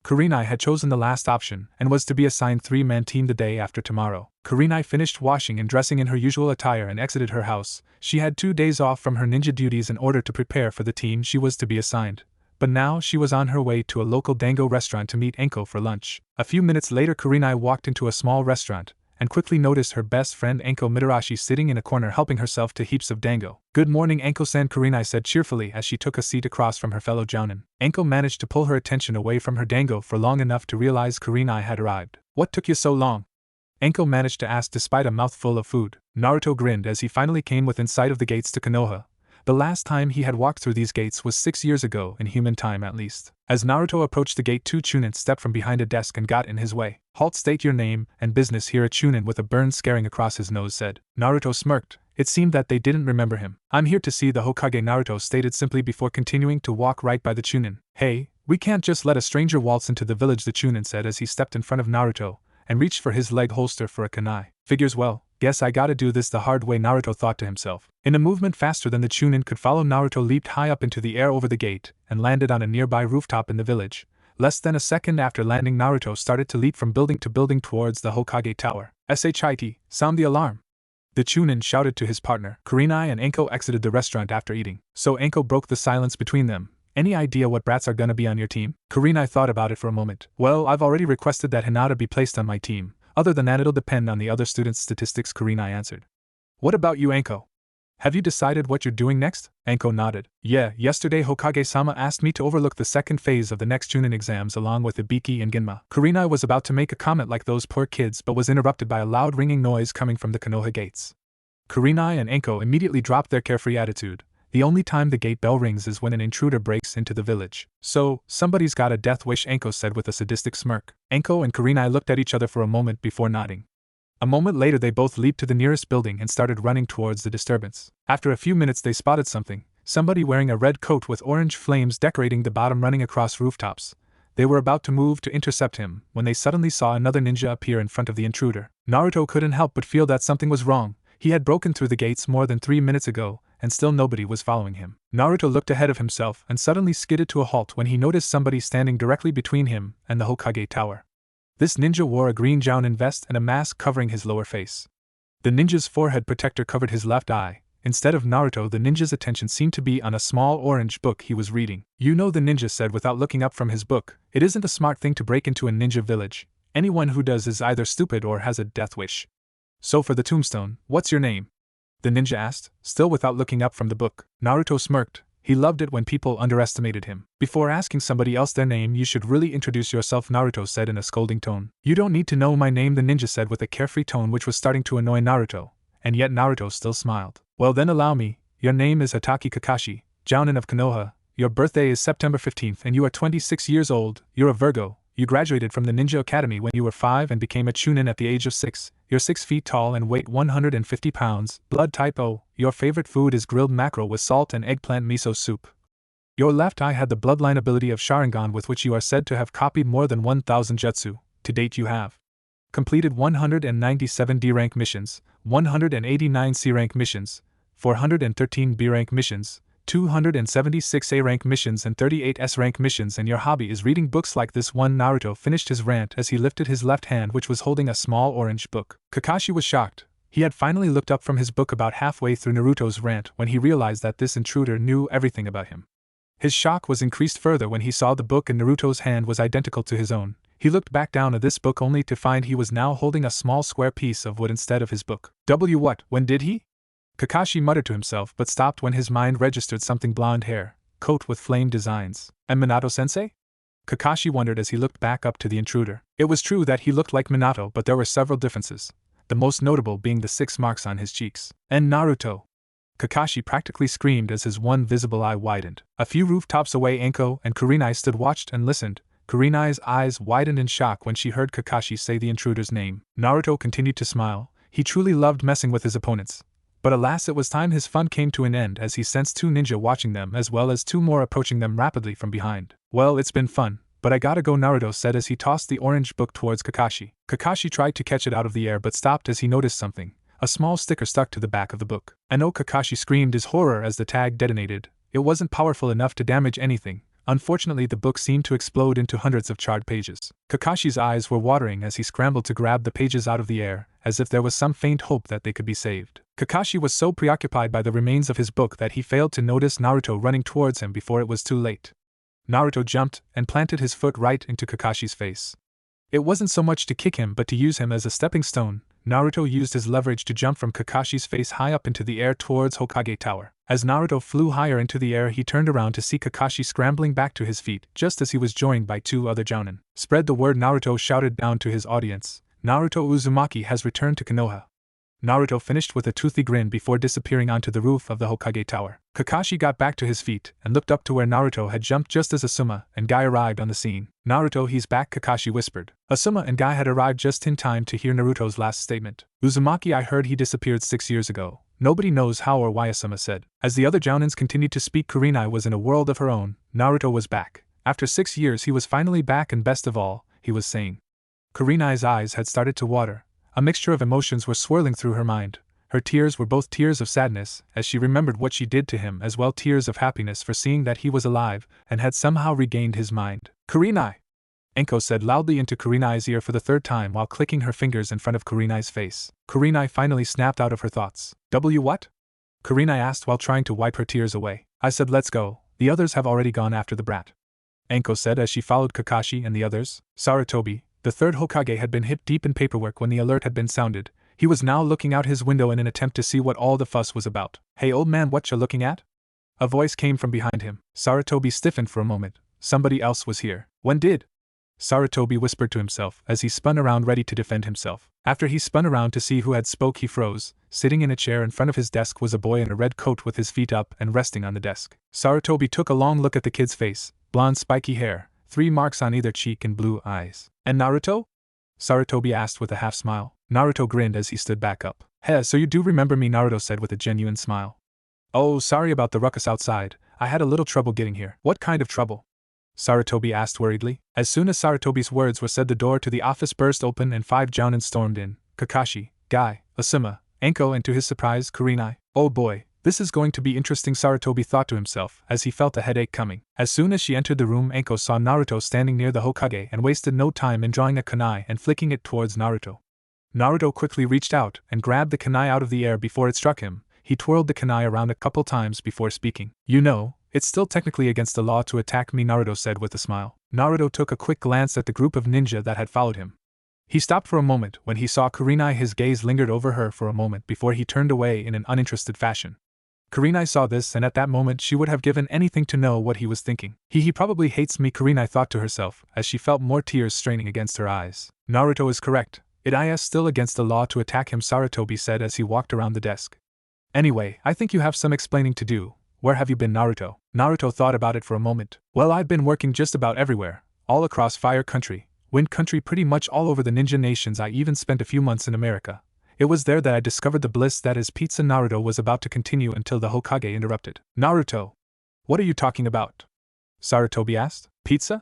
Kurenai had chosen the last option and was to be assigned 3-man team the day after tomorrow. Kurenai finished washing and dressing in her usual attire and exited her house. She had 2 days off from her ninja duties in order to prepare for the team she was to be assigned. But now she was on her way to a local dango restaurant to meet Enko for lunch. A few minutes later, Kurenai walked into a small restaurant and quickly noticed her best friend Enko Mitarashi sitting in a corner helping herself to heaps of dango. "Good morning, Enko-san," Kurenai said cheerfully as she took a seat across from her fellow Jounin. Enko managed to pull her attention away from her dango for long enough to realize Kurenai had arrived. "What took you so long?" Enko managed to ask despite a mouthful of food. Naruto grinned as he finally came within sight of the gates to Konoha. The last time he had walked through these gates was 6 years ago, in human time at least. As Naruto approached the gate, 2 Chunin stepped from behind a desk and got in his way. "Halt, state your name and business here," a Chunin with a burn scaring across his nose said. Naruto smirked. It seemed that they didn't remember him. "I'm here to see the Hokage," Naruto stated simply before continuing to walk right by the Chunin. "Hey, we can't just let a stranger waltz into the village," the Chunin said as he stepped in front of Naruto and reached for his leg holster for a kunai. "Figures well. Guess I gotta do this the hard way," Naruto thought to himself. In a movement faster than the Chunin could follow, Naruto leaped high up into the air over the gate and landed on a nearby rooftop in the village. Less than a second after landing, Naruto started to leap from building to building towards the Hokage Tower. "Shit, sound the alarm!" the Chunin shouted to his partner. Kurenai and Enko exited the restaurant after eating, so Enko broke the silence between them. "Any idea what brats are gonna be on your team?" Kurenai thought about it for a moment. "Well, I've already requested that Hinata be placed on my team. Other than that, it'll depend on the other students' statistics," Kurenai answered. "What about you, Enko? Have you decided what you're doing next?" Enko nodded. "Yeah, yesterday Hokage-sama asked me to overlook the second phase of the next Chunin exams along with Ibiki and Ginma." Kurenai was about to make a comment like "those poor kids," but was interrupted by a loud ringing noise coming from the Konoha gates. Kurenai and Enko immediately dropped their carefree attitude. The only time the gate bell rings is when an intruder breaks into the village. "So, somebody's got a death wish," Enko said with a sadistic smirk. Enko and Kurenai looked at each other for a moment before nodding. A moment later, they both leaped to the nearest building and started running towards the disturbance. After a few minutes, they spotted somebody wearing a red coat with orange flames decorating the bottom running across rooftops. They were about to move to intercept him when they suddenly saw another ninja appear in front of the intruder. Naruto couldn't help but feel that something was wrong. He had broken through the gates more than 3 minutes ago, and still nobody was following him. Naruto looked ahead of himself and suddenly skidded to a halt when he noticed somebody standing directly between him and the Hokage Tower. This ninja wore a green Jounin vest and a mask covering his lower face. The ninja's forehead protector covered his left eye. Instead of Naruto, the ninja's attention seemed to be on a small orange book he was reading. "You know," the ninja said without looking up from his book, "it isn't a smart thing to break into a ninja village. Anyone who does is either stupid or has a death wish. So for the tombstone, what's your name?" the ninja asked, still without looking up from the book. Naruto smirked. He loved it when people underestimated him. "Before asking somebody else their name, you should really introduce yourself," Naruto said in a scolding tone. "You don't need to know my name," the ninja said with a carefree tone which was starting to annoy Naruto, and yet Naruto still smiled. "Well then, allow me. Your name is Hataki Kakashi, Jounin of Konoha. Your birthday is September 15th and you are 26 years old. You're a Virgo. You graduated from the Ninja Academy when you were 5 and became a Chunin at the age of 6. You're 6 feet tall and weight 150 pounds. Blood type O. Your favorite food is grilled mackerel with salt and eggplant miso soup. Your left eye had the bloodline ability of Sharingan, with which you are said to have copied more than 1,000 jutsu. To date you have completed 197 D-rank missions, 189 C-rank missions, 413 B-rank missions, 276 A-rank missions and 38 S-rank missions, and your hobby is reading books like this one. Naruto finished his rant as he lifted his left hand, which was holding a small orange book. Kakashi was shocked. He had finally looked up from his book about halfway through Naruto's rant when he realized that this intruder knew everything about him. His shock was increased further when he saw the book in Naruto's hand was identical to his own. He looked back down at this book only to find he was now holding a small square piece of wood instead of his book. What? When did he? Kakashi muttered to himself but stopped when his mind registered something: blonde hair, coat with flame designs. And Minato-sensei? Kakashi wondered as he looked back up to the intruder. It was true that he looked like Minato, but there were several differences, the most notable being the 6 marks on his cheeks. And Naruto! Kakashi practically screamed as his one visible eye widened. A few rooftops away, Anko and Kurenai stood watched and listened. Kurenai's eyes widened in shock when she heard Kakashi say the intruder's name. Naruto continued to smile. He truly loved messing with his opponents. But alas, it was time his fun came to an end as he sensed 2 ninja watching them as well as 2 more approaching them rapidly from behind. Well, it's been fun, but I gotta go, Naruto said as he tossed the orange book towards Kakashi. Kakashi tried to catch it out of the air but stopped as he noticed something. A small sticker stuck to the back of the book. And oh, Kakashi screamed his horror as the tag detonated. It wasn't powerful enough to damage anything. Unfortunately, the book seemed to explode into hundreds of charred pages. Kakashi's eyes were watering as he scrambled to grab the pages out of the air, as if there was some faint hope that they could be saved. Kakashi was so preoccupied by the remains of his book that he failed to notice Naruto running towards him before it was too late. Naruto jumped and planted his foot right into Kakashi's face. It wasn't so much to kick him but to use him as a stepping stone. Naruto used his leverage to jump from Kakashi's face high up into the air towards Hokage Tower. As Naruto flew higher into the air, he turned around to see Kakashi scrambling back to his feet just as he was joined by 2 other jounin. Spread the word, Naruto shouted down to his audience. Naruto Uzumaki has returned to Konoha. Naruto finished with a toothy grin before disappearing onto the roof of the Hokage Tower. Kakashi got back to his feet and looked up to where Naruto had jumped just as Asuma and Guy arrived on the scene. Naruto, he's back, Kakashi whispered. Asuma and Guy had arrived just in time to hear Naruto's last statement. Uzumaki, I heard he disappeared 6 years ago. Nobody knows how or why, Asuma said. As the other jounins continued to speak, Kurenai was in a world of her own. Naruto was back. After 6 years he was finally back, and best of all, he was sane. Kurenai's eyes had started to water. A mixture of emotions were swirling through her mind. Her tears were both tears of sadness, as she remembered what she did to him, as well tears of happiness for seeing that he was alive, and had somehow regained his mind. Kurenai! Anko said loudly into Kurenai's ear for the 3rd time while clicking her fingers in front of Kurenai's face. Kurenai finally snapped out of her thoughts. What? Kurenai asked while trying to wipe her tears away. I said let's go, the others have already gone after the brat. Anko said as she followed Kakashi and the others. Sarutobi, the 3rd Hokage, had been hip deep in paperwork when the alert had been sounded. He was now looking out his window in an attempt to see what all the fuss was about. Hey old man, what you looking at? A voice came from behind him. Sarutobi stiffened for a moment. Somebody else was here. When did? Sarutobi whispered to himself as he spun around ready to defend himself. After he spun around to see who had spoke, he froze. Sitting in a chair in front of his desk was a boy in a red coat with his feet up and resting on the desk. Sarutobi took a long look at the kid's face. Blonde spiky hair, 3 marks on either cheek and blue eyes. And Naruto? Sarutobi asked with a half smile. Naruto grinned as he stood back up. Heh, so you do remember me, Naruto said with a genuine smile. Oh, sorry about the ruckus outside. I had a little trouble getting here. What kind of trouble? Sarutobi asked worriedly. As soon as Sarutobi's words were said, the door to the office burst open and 5 jounin stormed in. Kakashi, Guy, Asuma, Anko, and to his surprise, Kurenai. Oh boy, this is going to be interesting, Sarutobi thought to himself as he felt a headache coming. As soon as she entered the room, Anko saw Naruto standing near the Hokage and wasted no time in drawing a kunai and flicking it towards Naruto. Naruto quickly reached out and grabbed the kunai out of the air before it struck him. He twirled the kunai around a couple times before speaking. You know, it's still technically against the law to attack me, Naruto said with a smile. Naruto took a quick glance at the group of ninja that had followed him. He stopped for a moment when he saw Kurenai. His gaze lingered over her for a moment before he turned away in an uninterested fashion. Kurenai saw this, and at that moment she would have given anything to know what he was thinking. He probably hates me, Kurenai thought to herself as she felt more tears straining against her eyes. Naruto is correct. It is still against the law to attack him, Sarutobi said as he walked around the desk. Anyway, I think you have some explaining to do. Where have you been, Naruto? Naruto thought about it for a moment. Well, I've been working just about everywhere, all across Fire Country, Wind Country, pretty much all over the ninja nations. I even spent a few months in America. It was there that I discovered the bliss that is pizza. Naruto was about to continue until the Hokage interrupted. Naruto! What are you talking about? Sarutobi asked. Pizza?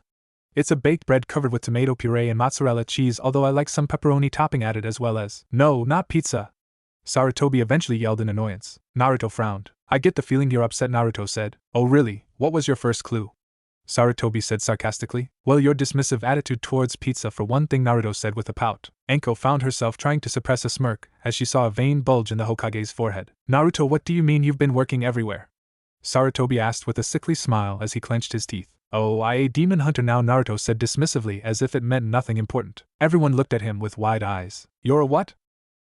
It's a baked bread covered with tomato puree and mozzarella cheese, although I like some pepperoni topping added as well as. No, not pizza! Sarutobi eventually yelled in annoyance. Naruto frowned. I get the feeling you're upset, Naruto said. Oh really? What was your first clue? Sarutobi said sarcastically. Well, your dismissive attitude towards pizza for one thing, Naruto said with a pout. Enko found herself trying to suppress a smirk as she saw a vein bulge in the Hokage's forehead. Naruto, what do you mean you've been working everywhere? Sarutobi asked with a sickly smile as he clenched his teeth. Oh, I a demon hunter now, Naruto said dismissively as if it meant nothing important. Everyone looked at him with wide eyes. You're a what?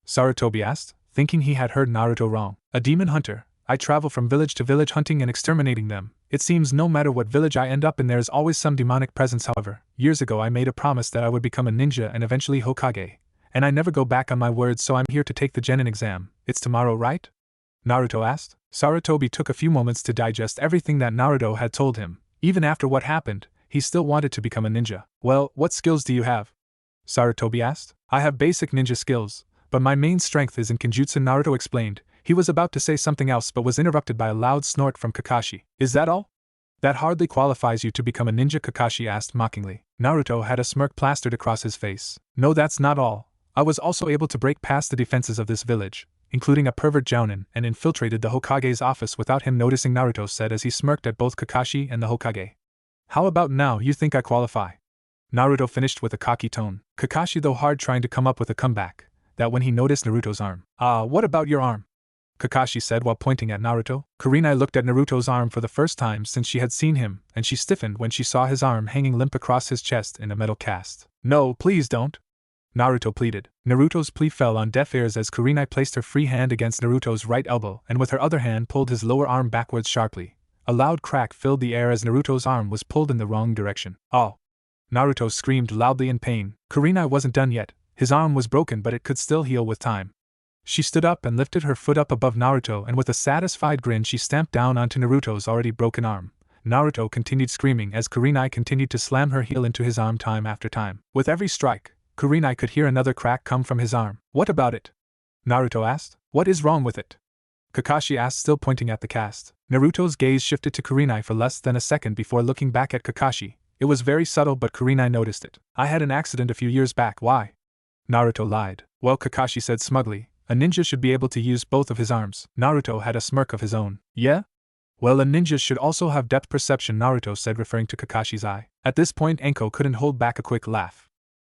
Sarutobi asked, thinking he had heard Naruto wrong. A demon hunter. I travel from village to village hunting and exterminating them. It seems no matter what village I end up in, there is always some demonic presence. However, years ago I made a promise that I would become a ninja and eventually Hokage, and I never go back on my word, so I'm here to take the genin exam. It's tomorrow, right? Naruto asked. Sarutobi took a few moments to digest everything that Naruto had told him. Even after what happened, he still wanted to become a ninja. Well, what skills do you have? Sarutobi asked. I have basic ninja skills, but my main strength is in Kenjutsu, Naruto explained. He was about to say something else but was interrupted by a loud snort from Kakashi. Is that all? That hardly qualifies you to become a ninja, Kakashi asked mockingly. Naruto had a smirk plastered across his face. No, that's not all. I was also able to break past the defenses of this village, including a pervert jounin, and infiltrated the Hokage's office without him noticing, Naruto said as he smirked at both Kakashi and the Hokage. How about now, you think I qualify? Naruto finished with a cocky tone. Kakashi though hard trying to come up with a comeback, that when he noticed Naruto's arm. What about your arm? Kakashi said while pointing at Naruto. Kurenai looked at Naruto's arm for the first time since she had seen him, and she stiffened when she saw his arm hanging limp across his chest in a metal cast. No, please don't, Naruto pleaded. Naruto's plea fell on deaf ears as Kurenai placed her free hand against Naruto's right elbow and with her other hand pulled his lower arm backwards sharply. A loud crack filled the air as Naruto's arm was pulled in the wrong direction. Oh! Naruto screamed loudly in pain. Kurenai wasn't done yet. His arm was broken, but it could still heal with time. She stood up and lifted her foot up above Naruto, and with a satisfied grin she stamped down onto Naruto's already broken arm. Naruto continued screaming as Kurenai continued to slam her heel into his arm time after time. With every strike, Kurenai could hear another crack come from his arm. What about it? Naruto asked. What is wrong with it? Kakashi asked, still pointing at the cast. Naruto's gaze shifted to Kurenai for less than a second before looking back at Kakashi. It was very subtle, but Kurenai noticed it. I had an accident a few years back. Why? Naruto lied. Well, Kakashi said smugly, a ninja should be able to use both of his arms. Naruto had a smirk of his own. Yeah? Well, a ninja should also have depth perception, Naruto said, referring to Kakashi's eye. At this point, Enko couldn't hold back a quick laugh.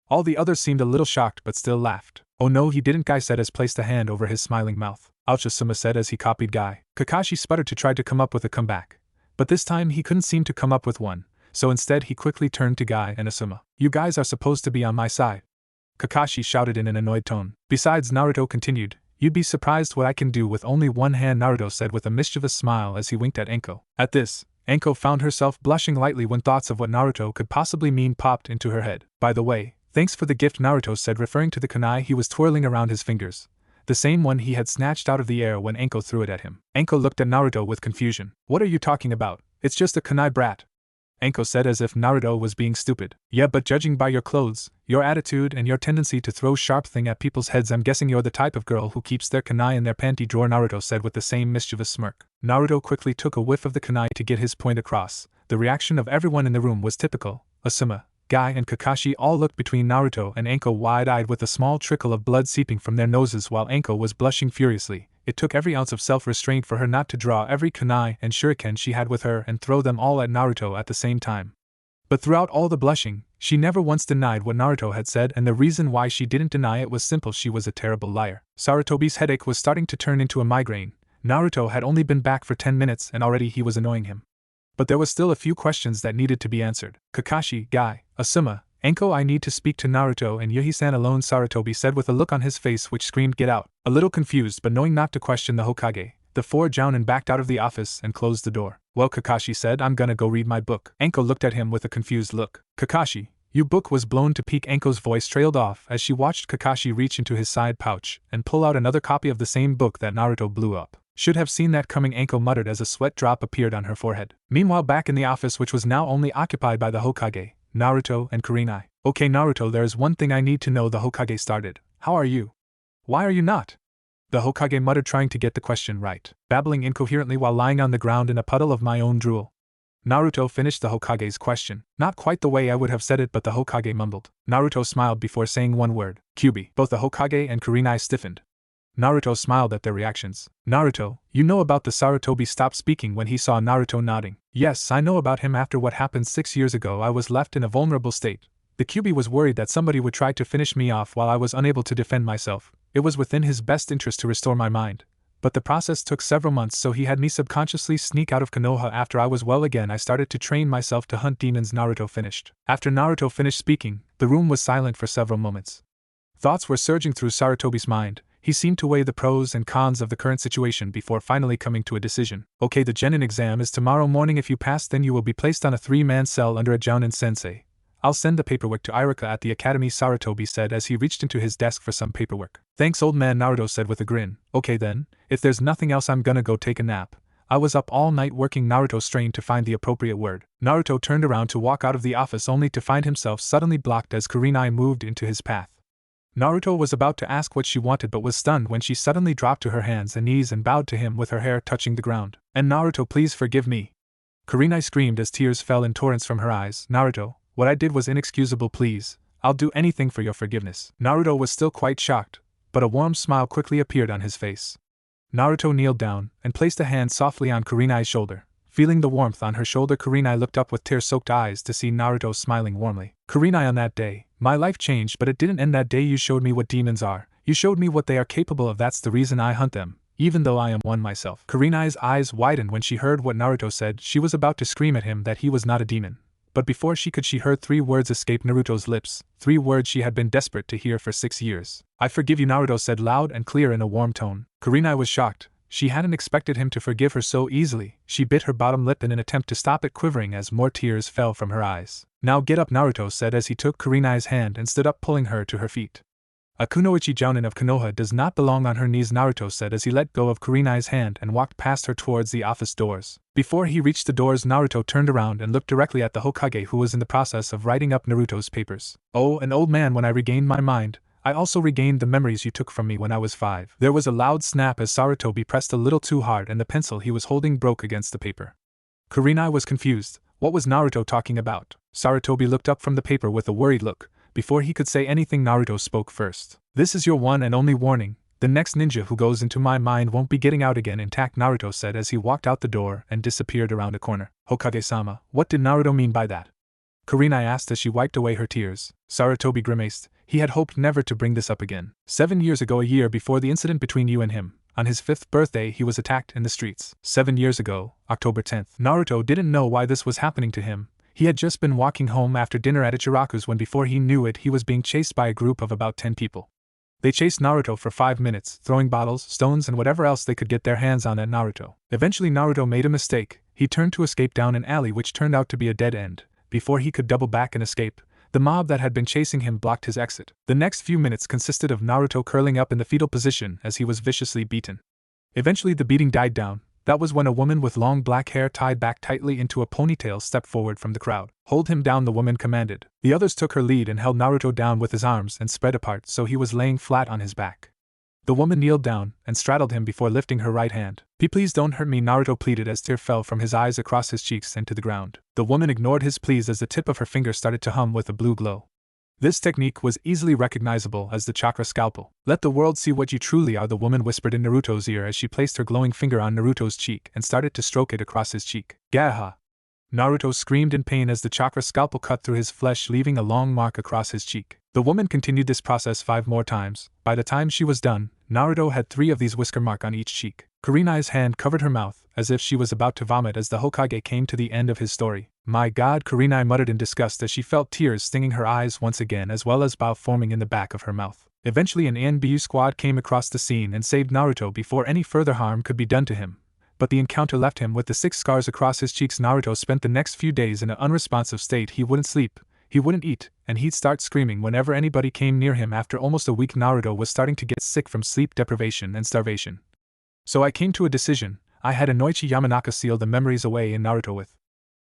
All the others seemed a little shocked but still laughed. Oh no, he didn't, Guy said as placed a hand over his smiling mouth. Ouch, Asuma said as he copied Guy. Kakashi sputtered to try to come up with a comeback, but this time he couldn't seem to come up with one, so instead he quickly turned to Guy and Asuma. You guys are supposed to be on my side, Kakashi shouted in an annoyed tone. Besides, Naruto continued, you'd be surprised what I can do with only one hand, Naruto said with a mischievous smile as he winked at Enko. At this, Enko found herself blushing lightly when thoughts of what Naruto could possibly mean popped into her head. By the way, thanks for the gift, Naruto said, referring to the kunai he was twirling around his fingers, the same one he had snatched out of the air when Enko threw it at him. Enko looked at Naruto with confusion. What are you talking about? It's just a kunai, brat, Enko said as if Naruto was being stupid. Yeah, but judging by your clothes, your attitude, and your tendency to throw sharp thing at people's heads, I'm guessing you're the type of girl who keeps their kunai in their panty drawer, Naruto said with the same mischievous smirk. Naruto quickly took a whiff of the kunai to get his point across. The reaction of everyone in the room was typical. Asuma, Guy, and Kakashi all looked between Naruto and Enko wide-eyed with a small trickle of blood seeping from their noses while Enko was blushing furiously. It took every ounce of self-restraint for her not to draw every kunai and shuriken she had with her and throw them all at Naruto at the same time. But throughout all the blushing, she never once denied what Naruto had said, and the reason why she didn't deny it was simple: she was a terrible liar. Sarutobi's headache was starting to turn into a migraine. Naruto had only been back for 10 minutes and already he was annoying him. But there was still a few questions that needed to be answered. Kakashi, Guy, Asuma, Enko, I need to speak to Naruto and Yuhi-san alone, Sarutobi said with a look on his face which screamed get out. A little confused but knowing not to question the Hokage, the four jounin backed out of the office and closed the door. Well, Kakashi said, I'm gonna go read my book. Enko looked at him with a confused look. Kakashi, your book was blown to peak. Enko's voice trailed off as she watched Kakashi reach into his side pouch and pull out another copy of the same book that Naruto blew up. Should have seen that coming, Enko muttered as a sweat drop appeared on her forehead. Meanwhile, back in the office, which was now only occupied by the Hokage, Naruto, and Kurenai. Okay, Naruto, there's one thing I need to know, the Hokage started. How are you? Why are you not? The Hokage muttered, trying to get the question right, babbling incoherently while lying on the ground in a puddle of my own drool. Naruto finished the Hokage's question. Not quite the way I would have said it, but the Hokage mumbled. Naruto smiled before saying one word. Kyuubi. Both the Hokage and Kurenai stiffened. Naruto smiled at their reactions. Naruto, you know about the Sarutobi stopped speaking when he saw Naruto nodding. Yes, I know about him. After what happened 6 years ago, I was left in a vulnerable state. The Kyuubi was worried that somebody would try to finish me off while I was unable to defend myself. It was within his best interest to restore my mind. But the process took several months, so he had me subconsciously sneak out of Konoha. After I was well again, I started to train myself to hunt demons. Naruto finished. After Naruto finished speaking, the room was silent for several moments. Thoughts were surging through Sarutobi's mind. He seemed to weigh the pros and cons of the current situation before finally coming to a decision. Okay, the Genin exam is tomorrow morning. If you pass, then you will be placed on a 3-man cell under a Jounin sensei. I'll send the paperwork to Irika at the academy, Sarutobi said as he reached into his desk for some paperwork. Thanks, old man, Naruto said with a grin. Okay then, if there's nothing else, I'm gonna go take a nap. I was up all night working. Naruto strained to find the appropriate word. Naruto turned around to walk out of the office only to find himself suddenly blocked as Kurenai moved into his path. Naruto was about to ask what she wanted but was stunned when she suddenly dropped to her hands and knees and bowed to him with her hair touching the ground. And Naruto, please forgive me. Kurenai screamed as tears fell in torrents from her eyes. Naruto, what I did was inexcusable. Please, I'll do anything for your forgiveness. Naruto was still quite shocked, but a warm smile quickly appeared on his face. Naruto kneeled down and placed a hand softly on Kurenai's shoulder. Feeling the warmth on her shoulder, Kurenai looked up with tear-soaked eyes to see Naruto smiling warmly. Kurenai, on that day, my life changed, but it didn't end that day. You showed me what demons are. You showed me what they are capable of. That's the reason I hunt them, even though I am one myself. Kurenai's eyes widened when she heard what Naruto said. She was about to scream at him that he was not a demon. But before she could, she heard 3 words escape Naruto's lips, 3 words she had been desperate to hear for 6 years. I forgive you, Naruto said loud and clear in a warm tone. Kurenai was shocked. She hadn't expected him to forgive her so easily. She bit her bottom lip in an attempt to stop it quivering as more tears fell from her eyes. Now get up, Naruto said as he took Kurenai's hand and stood up, pulling her to her feet. A kunoichi Jounin of Konoha does not belong on her knees, Naruto said as he let go of Kurenai's hand and walked past her towards the office doors. Before he reached the doors, Naruto turned around and looked directly at the Hokage, who was in the process of writing up Naruto's papers. Oh, an old man, when I regained my mind, I also regained the memories you took from me when I was 5. There was a loud snap as Sarutobi pressed a little too hard and the pencil he was holding broke against the paper. Kurenai was confused. What was Naruto talking about? Sarutobi looked up from the paper with a worried look. Before he could say anything, Naruto spoke first. This is your one and only warning. The next ninja who goes into my mind won't be getting out again intact, Naruto said as he walked out the door and disappeared around a corner. Hokage-sama, what did Naruto mean by that? Kurenai asked as she wiped away her tears. Sarutobi grimaced. He had hoped never to bring this up again. 7 years ago, a year before the incident between you and him, on his 5th birthday, he was attacked in the streets. 7 years ago, October 10th. Naruto didn't know why this was happening to him. He had just been walking home after dinner at Ichiraku's when before he knew it, he was being chased by a group of about 10 people. They chased Naruto for 5 minutes, throwing bottles, stones and whatever else they could get their hands on at Naruto. Eventually Naruto made a mistake. He turned to escape down an alley which turned out to be a dead end. Before he could double back and escape, the mob that had been chasing him blocked his exit. The next few minutes consisted of Naruto curling up in the fetal position as he was viciously beaten. Eventually the beating died down. That was when a woman with long black hair tied back tightly into a ponytail stepped forward from the crowd. Hold him down, the woman commanded. The others took her lead and held Naruto down with his arms and spread apart so he was laying flat on his back. The woman kneeled down and straddled him before lifting her right hand. Please don't hurt me, Naruto pleaded as tears fell from his eyes across his cheeks and to the ground. The woman ignored his pleas as the tip of her finger started to hum with a blue glow. This technique was easily recognizable as the chakra scalpel. Let the world see what you truly are, the woman whispered in Naruto's ear as she placed her glowing finger on Naruto's cheek and started to stroke it across his cheek. Gaha! Naruto screamed in pain as the chakra scalpel cut through his flesh, leaving a long mark across his cheek. The woman continued this process 5 more times. By the time she was done, Naruto had 3 of these whisker marks on each cheek. Kurenai's hand covered her mouth, as if she was about to vomit as the Hokage came to the end of his story. My God, Kurenai muttered in disgust as she felt tears stinging her eyes once again, as well as bile forming in the back of her mouth. Eventually an ANBU squad came across the scene and saved Naruto before any further harm could be done to him. But the encounter left him with the 6 scars across his cheeks. Naruto spent the next few days in an unresponsive state. He wouldn't sleep, he wouldn't eat, and he'd start screaming whenever anybody came near him. After almost a week, Naruto was starting to get sick from sleep deprivation and starvation. So I came to a decision. I had Inoichi Yamanaka seal the memories away in Naruto with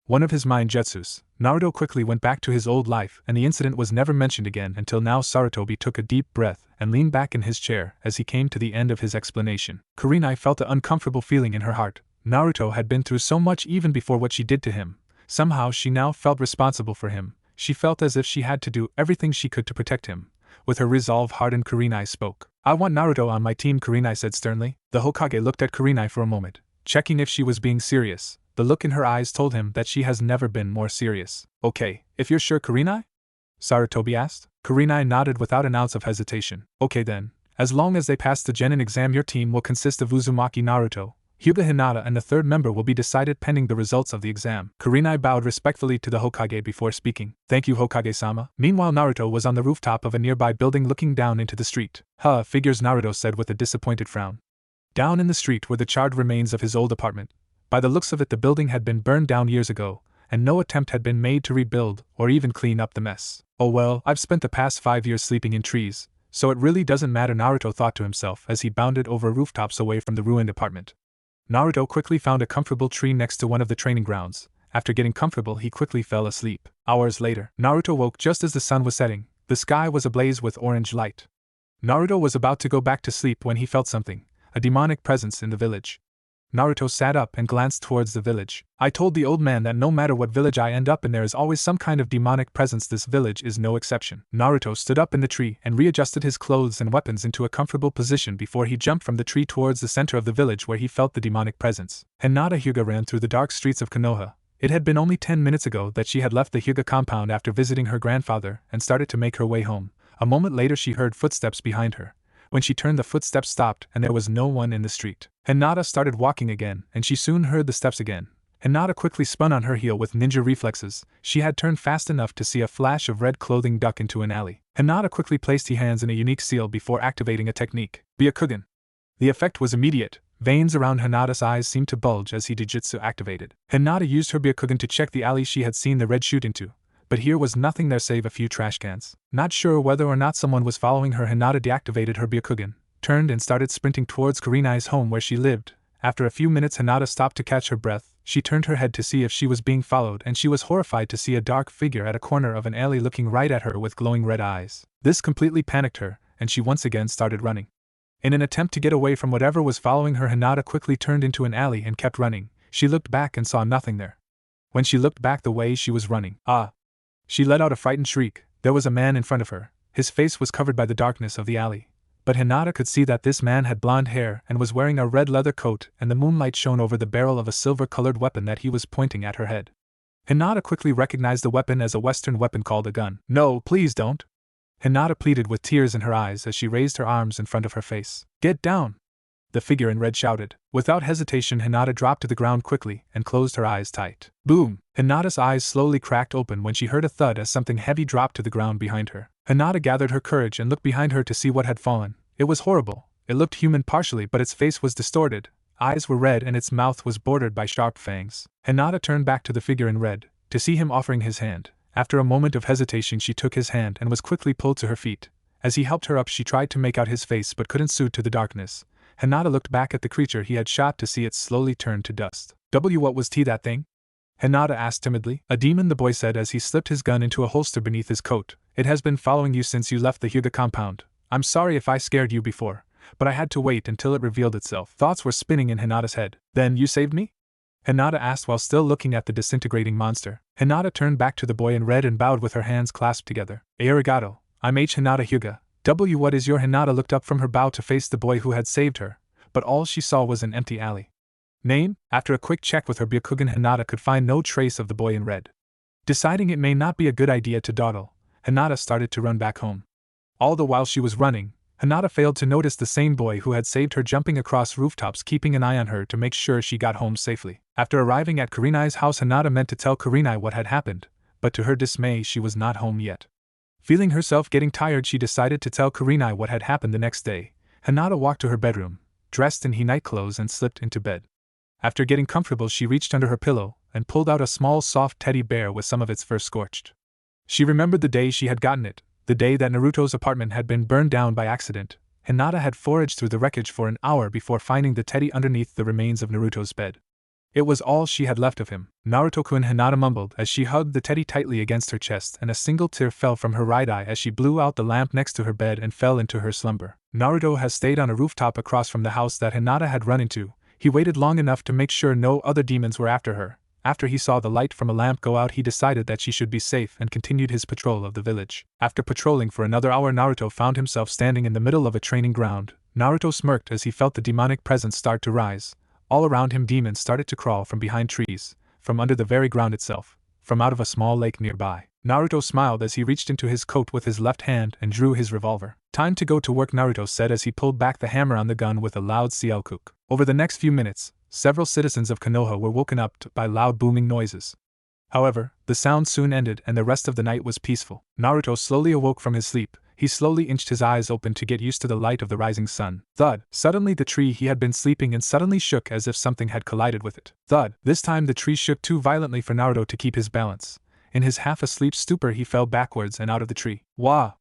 one of his mind jutsus. Naruto quickly went back to his old life, and the incident was never mentioned again until now. Sarutobi took a deep breath and leaned back in his chair as he came to the end of his explanation. Kurenai felt an uncomfortable feeling in her heart. Naruto had been through so much even before what she did to him, Somehow she now felt responsible for him. She felt as if she had to do everything she could to protect him. With her resolve hardened, Kurenai spoke. I want Naruto on my team, Kurenai said sternly. The Hokage looked at Kurenai for a moment, checking if she was being serious. The look in her eyes told him that she has never been more serious. Okay, if you're sure, Kurenai? Sarutobi asked. Kurenai nodded without an ounce of hesitation. Okay then, as long as they pass the Genin exam, your team will consist of Uzumaki Naruto, Hyuga Hinata, and the third member will be decided pending the results of the exam. Kurenai bowed respectfully to the Hokage before speaking. Thank you, Hokage-sama. Meanwhile, Naruto was on the rooftop of a nearby building looking down into the street. Figures, Naruto said with a disappointed frown. Down in the street were the charred remains of his old apartment. By the looks of it, the building had been burned down years ago, and no attempt had been made to rebuild or even clean up the mess. Oh well, I've spent the past 5 years sleeping in trees, so it really doesn't matter, Naruto thought to himself as he bounded over rooftops away from the ruined apartment. Naruto quickly found a comfortable tree next to one of the training grounds. After getting comfortable, he quickly fell asleep. Hours later, Naruto woke just as the sun was setting. The sky was ablaze with orange light. Naruto was about to go back to sleep when he felt something, a demonic presence in the village. Naruto sat up and glanced towards the village. I told the old man that no matter what village I end up in, there is always some kind of demonic presence. This village is no exception. Naruto stood up in the tree and readjusted his clothes and weapons into a comfortable position before he jumped from the tree towards the center of the village where he felt the demonic presence. Hinata Hyuga ran through the dark streets of Konoha. It had been only 10 minutes ago that she had left the Hyuga compound after visiting her grandfather and started to make her way home. A moment later she heard footsteps behind her. When she turned, the footsteps stopped and there was no one in the street. Hinata started walking again, and she soon heard the steps again. Hinata quickly spun on her heel with ninja reflexes. She had turned fast enough to see a flash of red clothing duck into an alley. Hinata quickly placed her hands in a unique seal before activating a technique, Byakugan. The effect was immediate. Veins around Hinata's eyes seemed to bulge as he Jujutsu activated. Hinata used her Byakugan to check the alley she had seen the red shoot into. But here was nothing there save a few trash cans. Not sure whether or not someone was following her, Hinata deactivated her Byakugan, turned and started sprinting towards Kurenai's home where she lived. After a few minutes, Hinata stopped to catch her breath. She turned her head to see if she was being followed, and she was horrified to see a dark figure at a corner of an alley looking right at her with glowing red eyes. This completely panicked her, and she once again started running. In an attempt to get away from whatever was following her, Hinata quickly turned into an alley and kept running. She looked back and saw nothing there. When she looked back the way she was running, she let out a frightened shriek. There was a man in front of her. His face was covered by the darkness of the alley. But Hinata could see that this man had blonde hair and was wearing a red leather coat, and the moonlight shone over the barrel of a silver-colored weapon that he was pointing at her head. Hinata quickly recognized the weapon as a Western weapon called a gun. No, please don't! Hinata pleaded with tears in her eyes as she raised her arms in front of her face. Get down! The figure in red shouted. Without hesitation, Hinata dropped to the ground quickly and closed her eyes tight. Boom! Hinata's eyes slowly cracked open when she heard a thud as something heavy dropped to the ground behind her. Hinata gathered her courage and looked behind her to see what had fallen. It was horrible. It looked human partially, but its face was distorted, eyes were red, and its mouth was bordered by sharp fangs. Hinata turned back to the figure in red, to see him offering his hand. After a moment of hesitation, she took his hand and was quickly pulled to her feet. As he helped her up, she tried to make out his face but couldn't suit to the darkness. Hinata looked back at the creature he had shot to see it slowly turn to dust. What was that thing? Hinata asked timidly. A demon, the boy said as he slipped his gun into a holster beneath his coat. It has been following you since you left the Hyuga compound. I'm sorry if I scared you before, but I had to wait until it revealed itself. Thoughts were spinning in Hinata's head. Then you saved me? Hinata asked while still looking at the disintegrating monster. Hinata turned back to the boy in red and bowed with her hands clasped together. Arigato. I'm Hinata Hyuga. What is your? Hinata looked up from her bow to face the boy who had saved her, but all she saw was an empty alley. Name? After a quick check with her Byakugan, Hinata could find no trace of the boy in red. Deciding it may not be a good idea to dawdle, Hinata started to run back home. All the while she was running, Hinata failed to notice the same boy who had saved her jumping across rooftops, keeping an eye on her to make sure she got home safely. After arriving at Kurenai's house, Hinata meant to tell Kurenai what had happened, but to her dismay she was not home yet. Feeling herself getting tired, she decided to tell Kurenai what had happened the next day. Hinata walked to her bedroom, dressed in night clothes, and slipped into bed. After getting comfortable, she reached under her pillow and pulled out a small soft teddy bear with some of its fur scorched. She remembered the day she had gotten it, the day that Naruto's apartment had been burned down by accident. Hinata had foraged through the wreckage for an hour before finding the teddy underneath the remains of Naruto's bed. It was all she had left of him. Naruto-kun, Hinata mumbled as she hugged the teddy tightly against her chest, and a single tear fell from her right eye as she blew out the lamp next to her bed and fell into her slumber. Naruto has stayed on a rooftop across from the house that Hinata had run into. He waited long enough to make sure no other demons were after her. After he saw the light from a lamp go out, he decided that she should be safe and continued his patrol of the village. After patrolling for another hour, Naruto found himself standing in the middle of a training ground. Naruto smirked as he felt the demonic presence start to rise. All around him, demons started to crawl from behind trees, from under the very ground itself, from out of a small lake nearby. Naruto smiled as he reached into his coat with his left hand and drew his revolver. "Time to go to work," Naruto said as he pulled back the hammer on the gun with a loud sielkuk. Over the next few minutes, several citizens of Konoha were woken up by loud booming noises. However, the sound soon ended and the rest of the night was peaceful. Naruto slowly awoke from his sleep. He slowly inched his eyes open to get used to the light of the rising sun. Thud! Suddenly the tree he had been sleeping in suddenly shook as if something had collided with it. Thud! This time the tree shook too violently for Naruto to keep his balance. In his half-asleep stupor he fell backwards and out of the tree. "Wah!"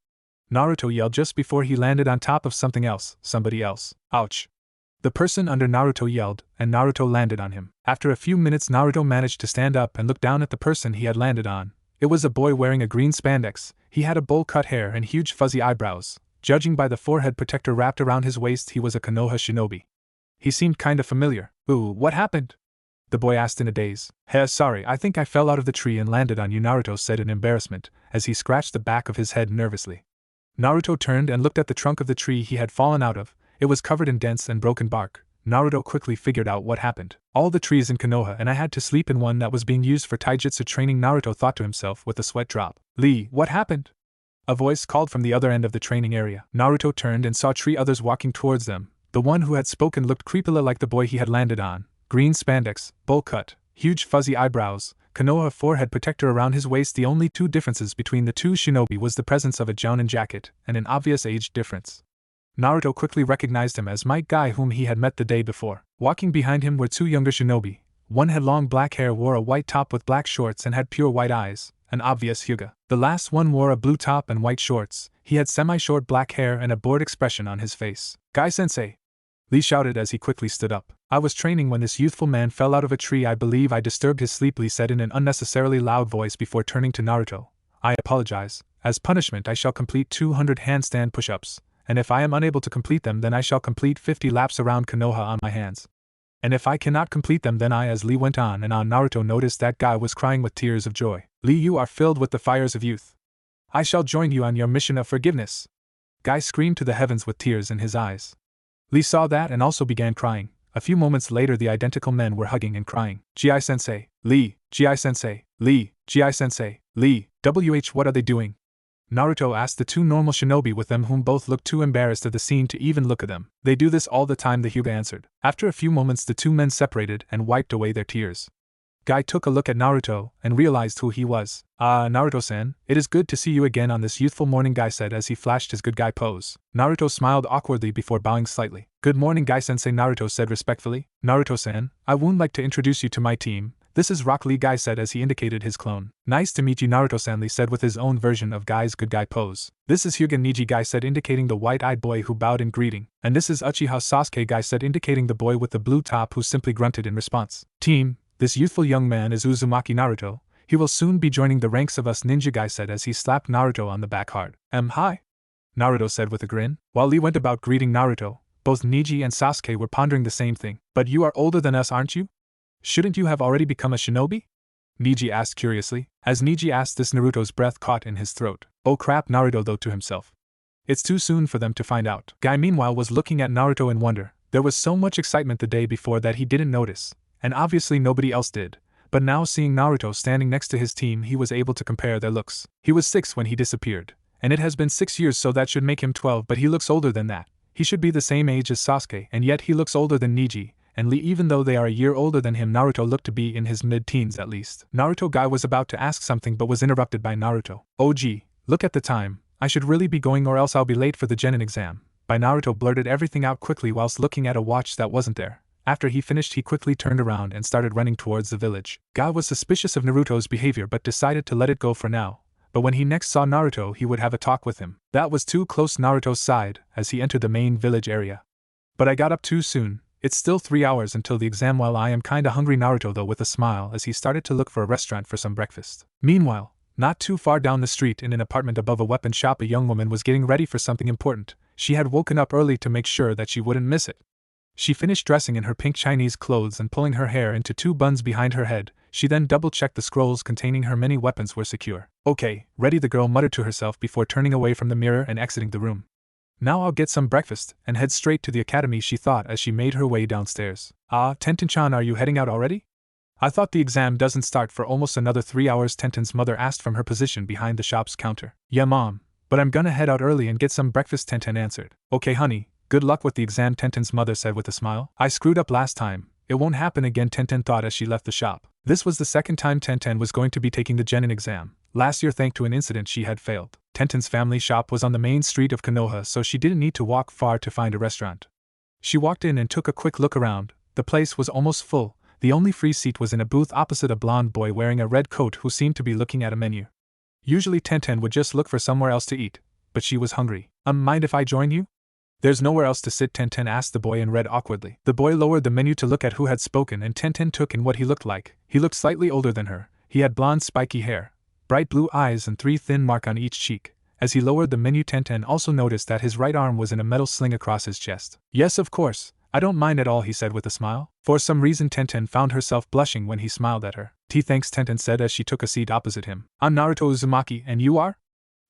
Naruto yelled just before he landed on top of something else, somebody else. "Ouch!" The person under Naruto yelled, and Naruto landed on him. After a few minutes, Naruto managed to stand up and look down at the person he had landed on. It was a boy wearing a green spandex. He had a bowl-cut hair and huge fuzzy eyebrows. Judging by the forehead protector wrapped around his waist, he was a Konoha shinobi. He seemed kinda familiar. "Ooh, what happened?" the boy asked in a daze. Sorry, I think I fell out of the tree and landed on you," Naruto said in embarrassment, as he scratched the back of his head nervously. Naruto turned and looked at the trunk of the tree he had fallen out of. It was covered in dense and broken bark. Naruto quickly figured out what happened. "All the trees in Konoha, and I had to sleep in one that was being used for taijutsu training," Naruto thought to himself with a sweat drop. "Lee, what happened?" a voice called from the other end of the training area. Naruto turned and saw three others walking towards them. The one who had spoken looked creepily like the boy he had landed on. Green spandex, bowl cut, huge fuzzy eyebrows, Konoha forehead protector around his waist. The only two differences between the two shinobi was the presence of a jounin jacket and an obvious age difference. Naruto quickly recognized him as Might Guy, whom he had met the day before. Walking behind him were two younger shinobi. One had long black hair, wore a white top with black shorts, and had pure white eyes, an obvious Hyuga. The last one wore a blue top and white shorts. He had semi-short black hair and a bored expression on his face. "Guy-sensei!" Lee shouted as he quickly stood up. "I was training when this youthful man fell out of a tree. I believe I disturbed his sleep," Lee said in an unnecessarily loud voice before turning to Naruto. "I apologize. As punishment I shall complete 200 handstand push-ups, and if I am unable to complete them then I shall complete 50 laps around Konoha on my hands. And if I cannot complete them then I," as Lee went on and on, Naruto noticed that Guy was crying with tears of joy. "Lee, you are filled with the fires of youth. I shall join you on your mission of forgiveness." Guy screamed to the heavens with tears in his eyes. Lee saw that and also began crying. A few moments later the identical men were hugging and crying. "Gi-sensei, Lee, Gi-sensei, Lee, Gi-sensei, Lee, what are they doing?" Naruto asked the two normal shinobi with them, whom both looked too embarrassed of the scene to even look at them. "They do this all the time," the Hyuga answered. After a few moments the two men separated and wiped away their tears. Guy took a look at Naruto and realized who he was. "Ah, Naruto-san, it is good to see you again on this youthful morning," Guy said as he flashed his good guy pose. Naruto smiled awkwardly before bowing slightly. "Good morning, Guy-sensei," Naruto said respectfully. "Naruto-san, I would like to introduce you to my team. This is Rock Lee," Guy said as he indicated his clone. "Nice to meet you, Naruto-san," Lee said with his own version of Guy's good guy pose. "This is Hyuga Niji," Guy said, indicating the white-eyed boy who bowed in greeting. "And this is Uchiha Sasuke," Guy said, indicating the boy with the blue top who simply grunted in response. "Team, this youthful young man is Uzumaki Naruto. He will soon be joining the ranks of us ninja," Guy said as he slapped Naruto on the back hard. Hi," Naruto said with a grin. While Lee went about greeting Naruto, both Niji and Sasuke were pondering the same thing. "But you are older than us, aren't you? Shouldn't you have already become a shinobi?" Niji asked curiously. As Niji asked this, Naruto's breath caught in his throat. "Oh crap," Naruto thought to himself. "It's too soon for them to find out." Guy meanwhile was looking at Naruto in wonder. There was so much excitement the day before that he didn't notice, and obviously nobody else did. But now seeing Naruto standing next to his team he was able to compare their looks. He was 6 when he disappeared, and it has been 6 years, so that should make him 12, but he looks older than that. He should be the same age as Sasuke, and yet he looks older than Niji and Lee. Even though they are a year older than him, Naruto looked to be in his mid-teens at least. Guy was about to ask something but was interrupted by Naruto. "Oh gee, look at the time. I should really be going or else I'll be late for the genin exam." Naruto blurted everything out quickly whilst looking at a watch that wasn't there. After he finished he quickly turned around and started running towards the village. Guy was suspicious of Naruto's behavior but decided to let it go for now. But when he next saw Naruto he would have a talk with him. That was too close, Naruto sighed as he entered the main village area. "But I got up too soon. It's still 3 hours until the exam. While I am kinda hungry," Naruto though with a smile as he started to look for a restaurant for some breakfast. Meanwhile, not too far down the street in an apartment above a weapon shop a young woman was getting ready for something important. She had woken up early to make sure that she wouldn't miss it. She finished dressing in her pink Chinese clothes and pulling her hair into 2 buns behind her head. She then double-checked the scrolls containing her many weapons were secure. Okay, ready, the girl muttered to herself before turning away from the mirror and exiting the room. Now I'll get some breakfast and head straight to the academy, she thought as she made her way downstairs. Ah, Tenten-chan, are you heading out already? I thought the exam doesn't start for almost another 3 hours, Tenten's mother asked from her position behind the shop's counter. Yeah, Mom, but I'm gonna head out early and get some breakfast, Tenten answered. Okay, honey, good luck with the exam, Tenten's mother said with a smile. I screwed up last time. It won't happen again, Tenten thought as she left the shop. This was the second time Tenten was going to be taking the genin exam. Last year, thanks to an incident, she had failed. Tenten's family shop was on the main street of Konoha, so she didn't need to walk far to find a restaurant. She walked in and took a quick look around. The place was almost full. The only free seat was in a booth opposite a blonde boy wearing a red coat who seemed to be looking at a menu. Usually Tenten would just look for somewhere else to eat, but she was hungry. Mind if I join you? There's nowhere else to sit, Tenten asked the boy in red awkwardly. The boy lowered the menu to look at who had spoken, and Tenten took in what he looked like. He looked slightly older than her. He had blonde spiky hair, bright blue eyes and 3 thin marks on each cheek. As he lowered the menu, Tenten also noticed that his right arm was in a metal sling across his chest. Yes, of course, I don't mind at all, he said with a smile. For some reason Tenten found herself blushing when he smiled at her. Thanks, Tenten said as she took a seat opposite him. I'm Naruto Uzumaki, and you are?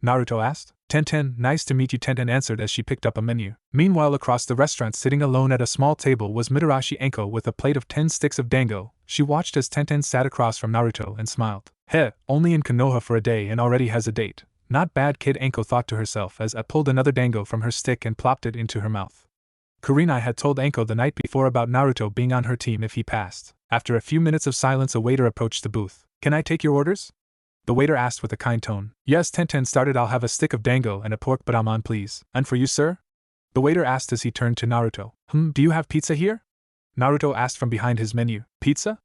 Naruto asked. Tenten, nice to meet you, Tenten answered as she picked up a menu. Meanwhile, across the restaurant, sitting alone at a small table, was Mitarashi Enko with a plate of 10 sticks of dango. She watched as Tenten sat across from Naruto and smiled. Heh, only in Konoha for a day and already has a date. Not bad, kid, Enko thought to herself as I pulled another dango from her stick and plopped it into her mouth. Kurenai had told Enko the night before about Naruto being on her team if he passed. After a few minutes of silence, a waiter approached the booth. Can I take your orders? The waiter asked with a kind tone. Yes, Tenten started. I'll have a stick of dango and a pork badamon, please. And for you, sir? The waiter asked as he turned to Naruto. Do you have pizza here? Naruto asked from behind his menu. Pizza?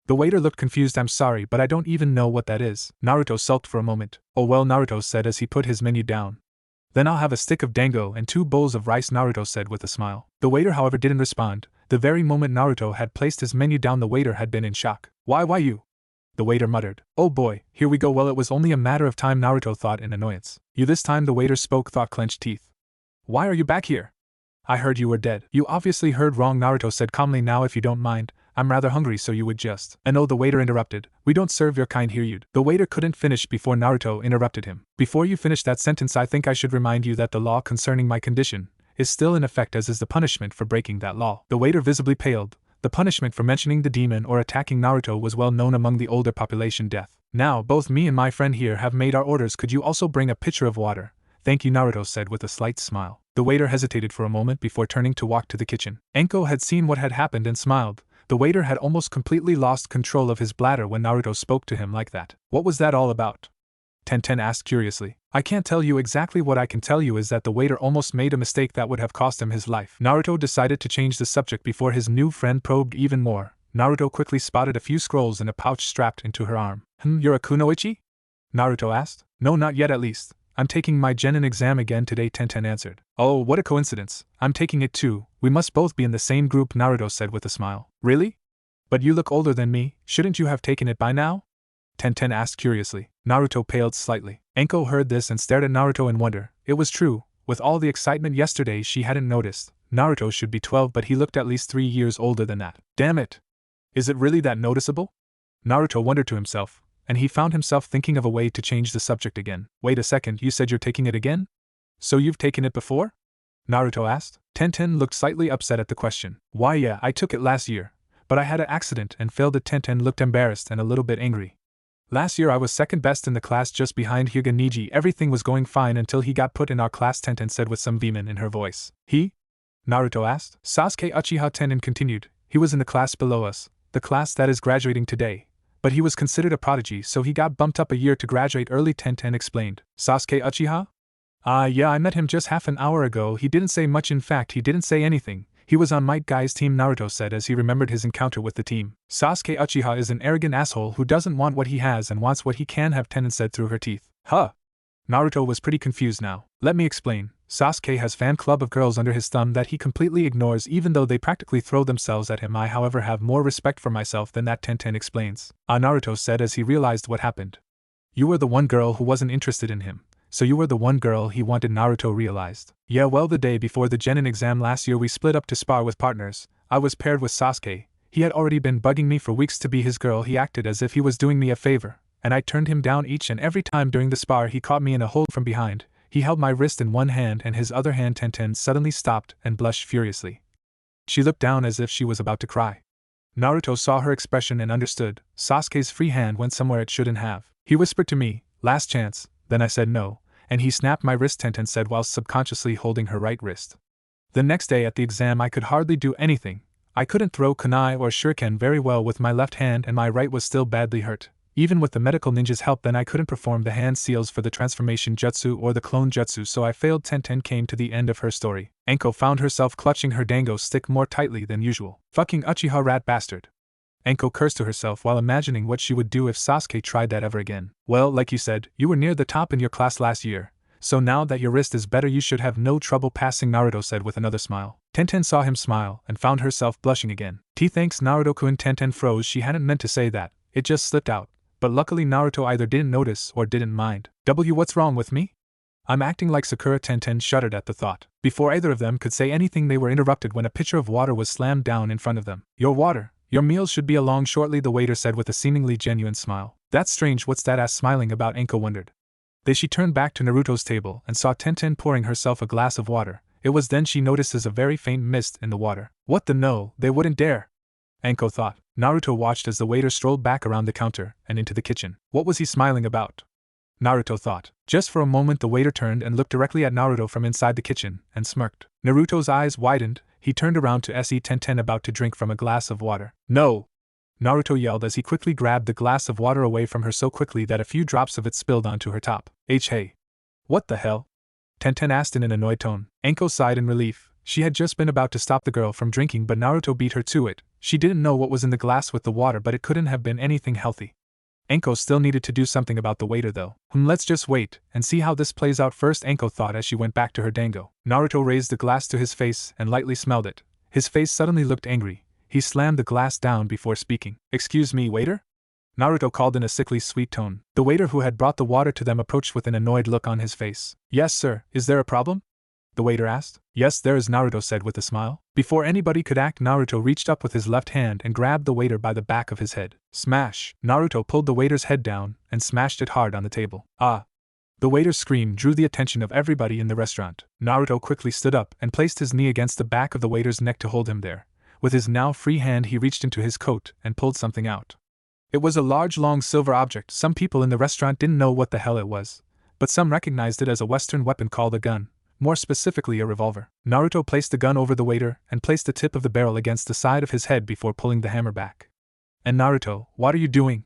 The waiter looked confused. I'm sorry, but I don't even know what that is. Naruto sulked for a moment. Oh well, Naruto said as he put his menu down. Then I'll have a stick of dango and 2 bowls of rice, Naruto said with a smile. The waiter, however, didn't respond. The very moment Naruto had placed his menu down, the waiter had been in shock. Why you? The waiter muttered. Oh boy, here we go. Well, it was only a matter of time, Naruto thought in annoyance. You this time, the waiter spoke, thought clenched teeth. Why are you back here? I heard you were dead. You obviously heard wrong, Naruto said calmly. Now if you don't mind, I'm rather hungry, so you would just. And oh, the waiter interrupted. We don't serve your kind here, you'd. The waiter couldn't finish before Naruto interrupted him. Before you finish that sentence, I think I should remind you that the law concerning my condition is still in effect, as is the punishment for breaking that law. The waiter visibly paled. The punishment for mentioning the demon or attacking Naruto was well known among the older population: death. Now, both me and my friend here have made our orders. Could you also bring a pitcher of water? Thank you, Naruto said with a slight smile. The waiter hesitated for a moment before turning to walk to the kitchen. Enko had seen what had happened and smiled. The waiter had almost completely lost control of his bladder when Naruto spoke to him like that. What was that all about? Tenten asked curiously. I can't tell you exactly. What I can tell you is that the waiter almost made a mistake that would have cost him his life. Naruto decided to change the subject before his new friend probed even more. Naruto quickly spotted a few scrolls in a pouch strapped into her arm. You're a kunoichi? Naruto asked. No, not yet at least. I'm taking my genin exam again today, Tenten answered. Oh, what a coincidence. I'm taking it too. We must both be in the same group, Naruto said with a smile. Really? But you look older than me. Shouldn't you have taken it by now? Tenten asked curiously. Naruto paled slightly. Enko heard this and stared at Naruto in wonder. It was true. With all the excitement yesterday, she hadn't noticed. Naruto should be 12, but he looked at least 3 years older than that. Damn it! Is it really that noticeable? Naruto wondered to himself, and he found himself thinking of a way to change the subject again. Wait a second, you said you're taking it again? So you've taken it before? Naruto asked. Tenten looked slightly upset at the question. Why yeah, I took it last year, but I had an accident and failed it. Tenten looked embarrassed and a little bit angry. Last year I was second best in the class just behind Hyuga Niji. Everything was going fine until he got put in our class, Tenten said with some vehement in her voice. He? Naruto asked. Sasuke Uchiha. Tenten continued. He was in the class below us, the class that is graduating today. But he was considered a prodigy, so he got bumped up a year to graduate early, Tenten explained. Sasuke Uchiha? Yeah, I met him just half an hour ago. He didn't say much. In fact, he didn't say anything. He was on Might Guy's team, Naruto said as he remembered his encounter with the team. Sasuke Uchiha is an arrogant asshole who doesn't want what he has and wants what he can have, Tenten said through her teeth. Huh? Naruto was pretty confused now. Let me explain. Sasuke has fan club of girls under his thumb that he completely ignores even though they practically throw themselves at him. I however have more respect for myself than that, Tenten explains. Naruto said as he realized what happened. You were the one girl who wasn't interested in him. So you were the one girl he wanted, Naruto realized. Yeah, well, the day before the genin exam last year we split up to spar with partners. I was paired with Sasuke. He had already been bugging me for weeks to be his girl. He acted as if he was doing me a favor, and I turned him down each and every time during the spar. He caught me in a hold from behind. He held my wrist in one hand and his other hand. Tenten suddenly stopped and blushed furiously. She looked down as if she was about to cry. Naruto saw her expression and understood. Sasuke's free hand went somewhere it shouldn't have. He whispered to me, "Last chance," then I said no, and he snapped my wrist, Tenten said whilst subconsciously holding her right wrist. The next day at the exam I could hardly do anything. I couldn't throw kunai or shuriken very well with my left hand and my right was still badly hurt. Even with the medical ninja's help then I couldn't perform the hand seals for the transformation jutsu or the clone jutsu, so I failed. Tenten came to the end of her story. Anko found herself clutching her dango stick more tightly than usual. Fucking Uchiha rat bastard. Anko cursed to herself while imagining what she would do if Sasuke tried that ever again. Well, like you said, you were near the top in your class last year, so now that your wrist is better you should have no trouble passing, Naruto said with another smile. Tenten saw him smile and found herself blushing again. Thanks Naruto-kun. Tenten froze. She hadn't meant to say that, it just slipped out. But luckily Naruto either didn't notice or didn't mind. What's wrong with me? I'm acting like Sakura. Tenten shuddered at the thought. Before either of them could say anything they were interrupted when a pitcher of water was slammed down in front of them. Your water. Your meals should be along shortly, the waiter said with a seemingly genuine smile. That's strange, what's that? Smiling about, Anko wondered. She turned back to Naruto's table and saw Tenten pouring herself a glass of water. It was then she notices a very faint mist in the water. What the no, they wouldn't dare, Anko thought. Naruto watched as the waiter strolled back around the counter and into the kitchen. What was he smiling about? Naruto thought. Just for a moment the waiter turned and looked directly at Naruto from inside the kitchen and smirked. Naruto's eyes widened. He turned around to see Tenten about to drink from a glass of water. No! Naruto yelled as he quickly grabbed the glass of water away from her so quickly that a few drops of it spilled onto her top. Hey! What the hell? Tenten asked in an annoyed tone. Anko sighed in relief. She had just been about to stop the girl from drinking, but Naruto beat her to it. She didn't know what was in the glass with the water, but it couldn't have been anything healthy. Anko still needed to do something about the waiter though. Let's just wait and see how this plays out first, Anko thought as she went back to her dango. Naruto raised the glass to his face and lightly smelled it. His face suddenly looked angry. He slammed the glass down before speaking. Excuse me, waiter? Naruto called in a sickly sweet tone. The waiter who had brought the water to them approached with an annoyed look on his face. Yes, sir, is there a problem? The waiter asked. Yes, there is, Naruto said with a smile. Before anybody could act, Naruto reached up with his left hand and grabbed the waiter by the back of his head. Smash! Naruto pulled the waiter's head down and smashed it hard on the table. Ah! The waiter's scream drew the attention of everybody in the restaurant. Naruto quickly stood up and placed his knee against the back of the waiter's neck to hold him there. With his now free hand he reached into his coat and pulled something out. It was a large long silver object. Some people in the restaurant didn't know what the hell it was, but some recognized it as a Western weapon called a gun. More specifically a revolver. Naruto placed the gun over the waiter and placed the tip of the barrel against the side of his head before pulling the hammer back. And Naruto, what are you doing?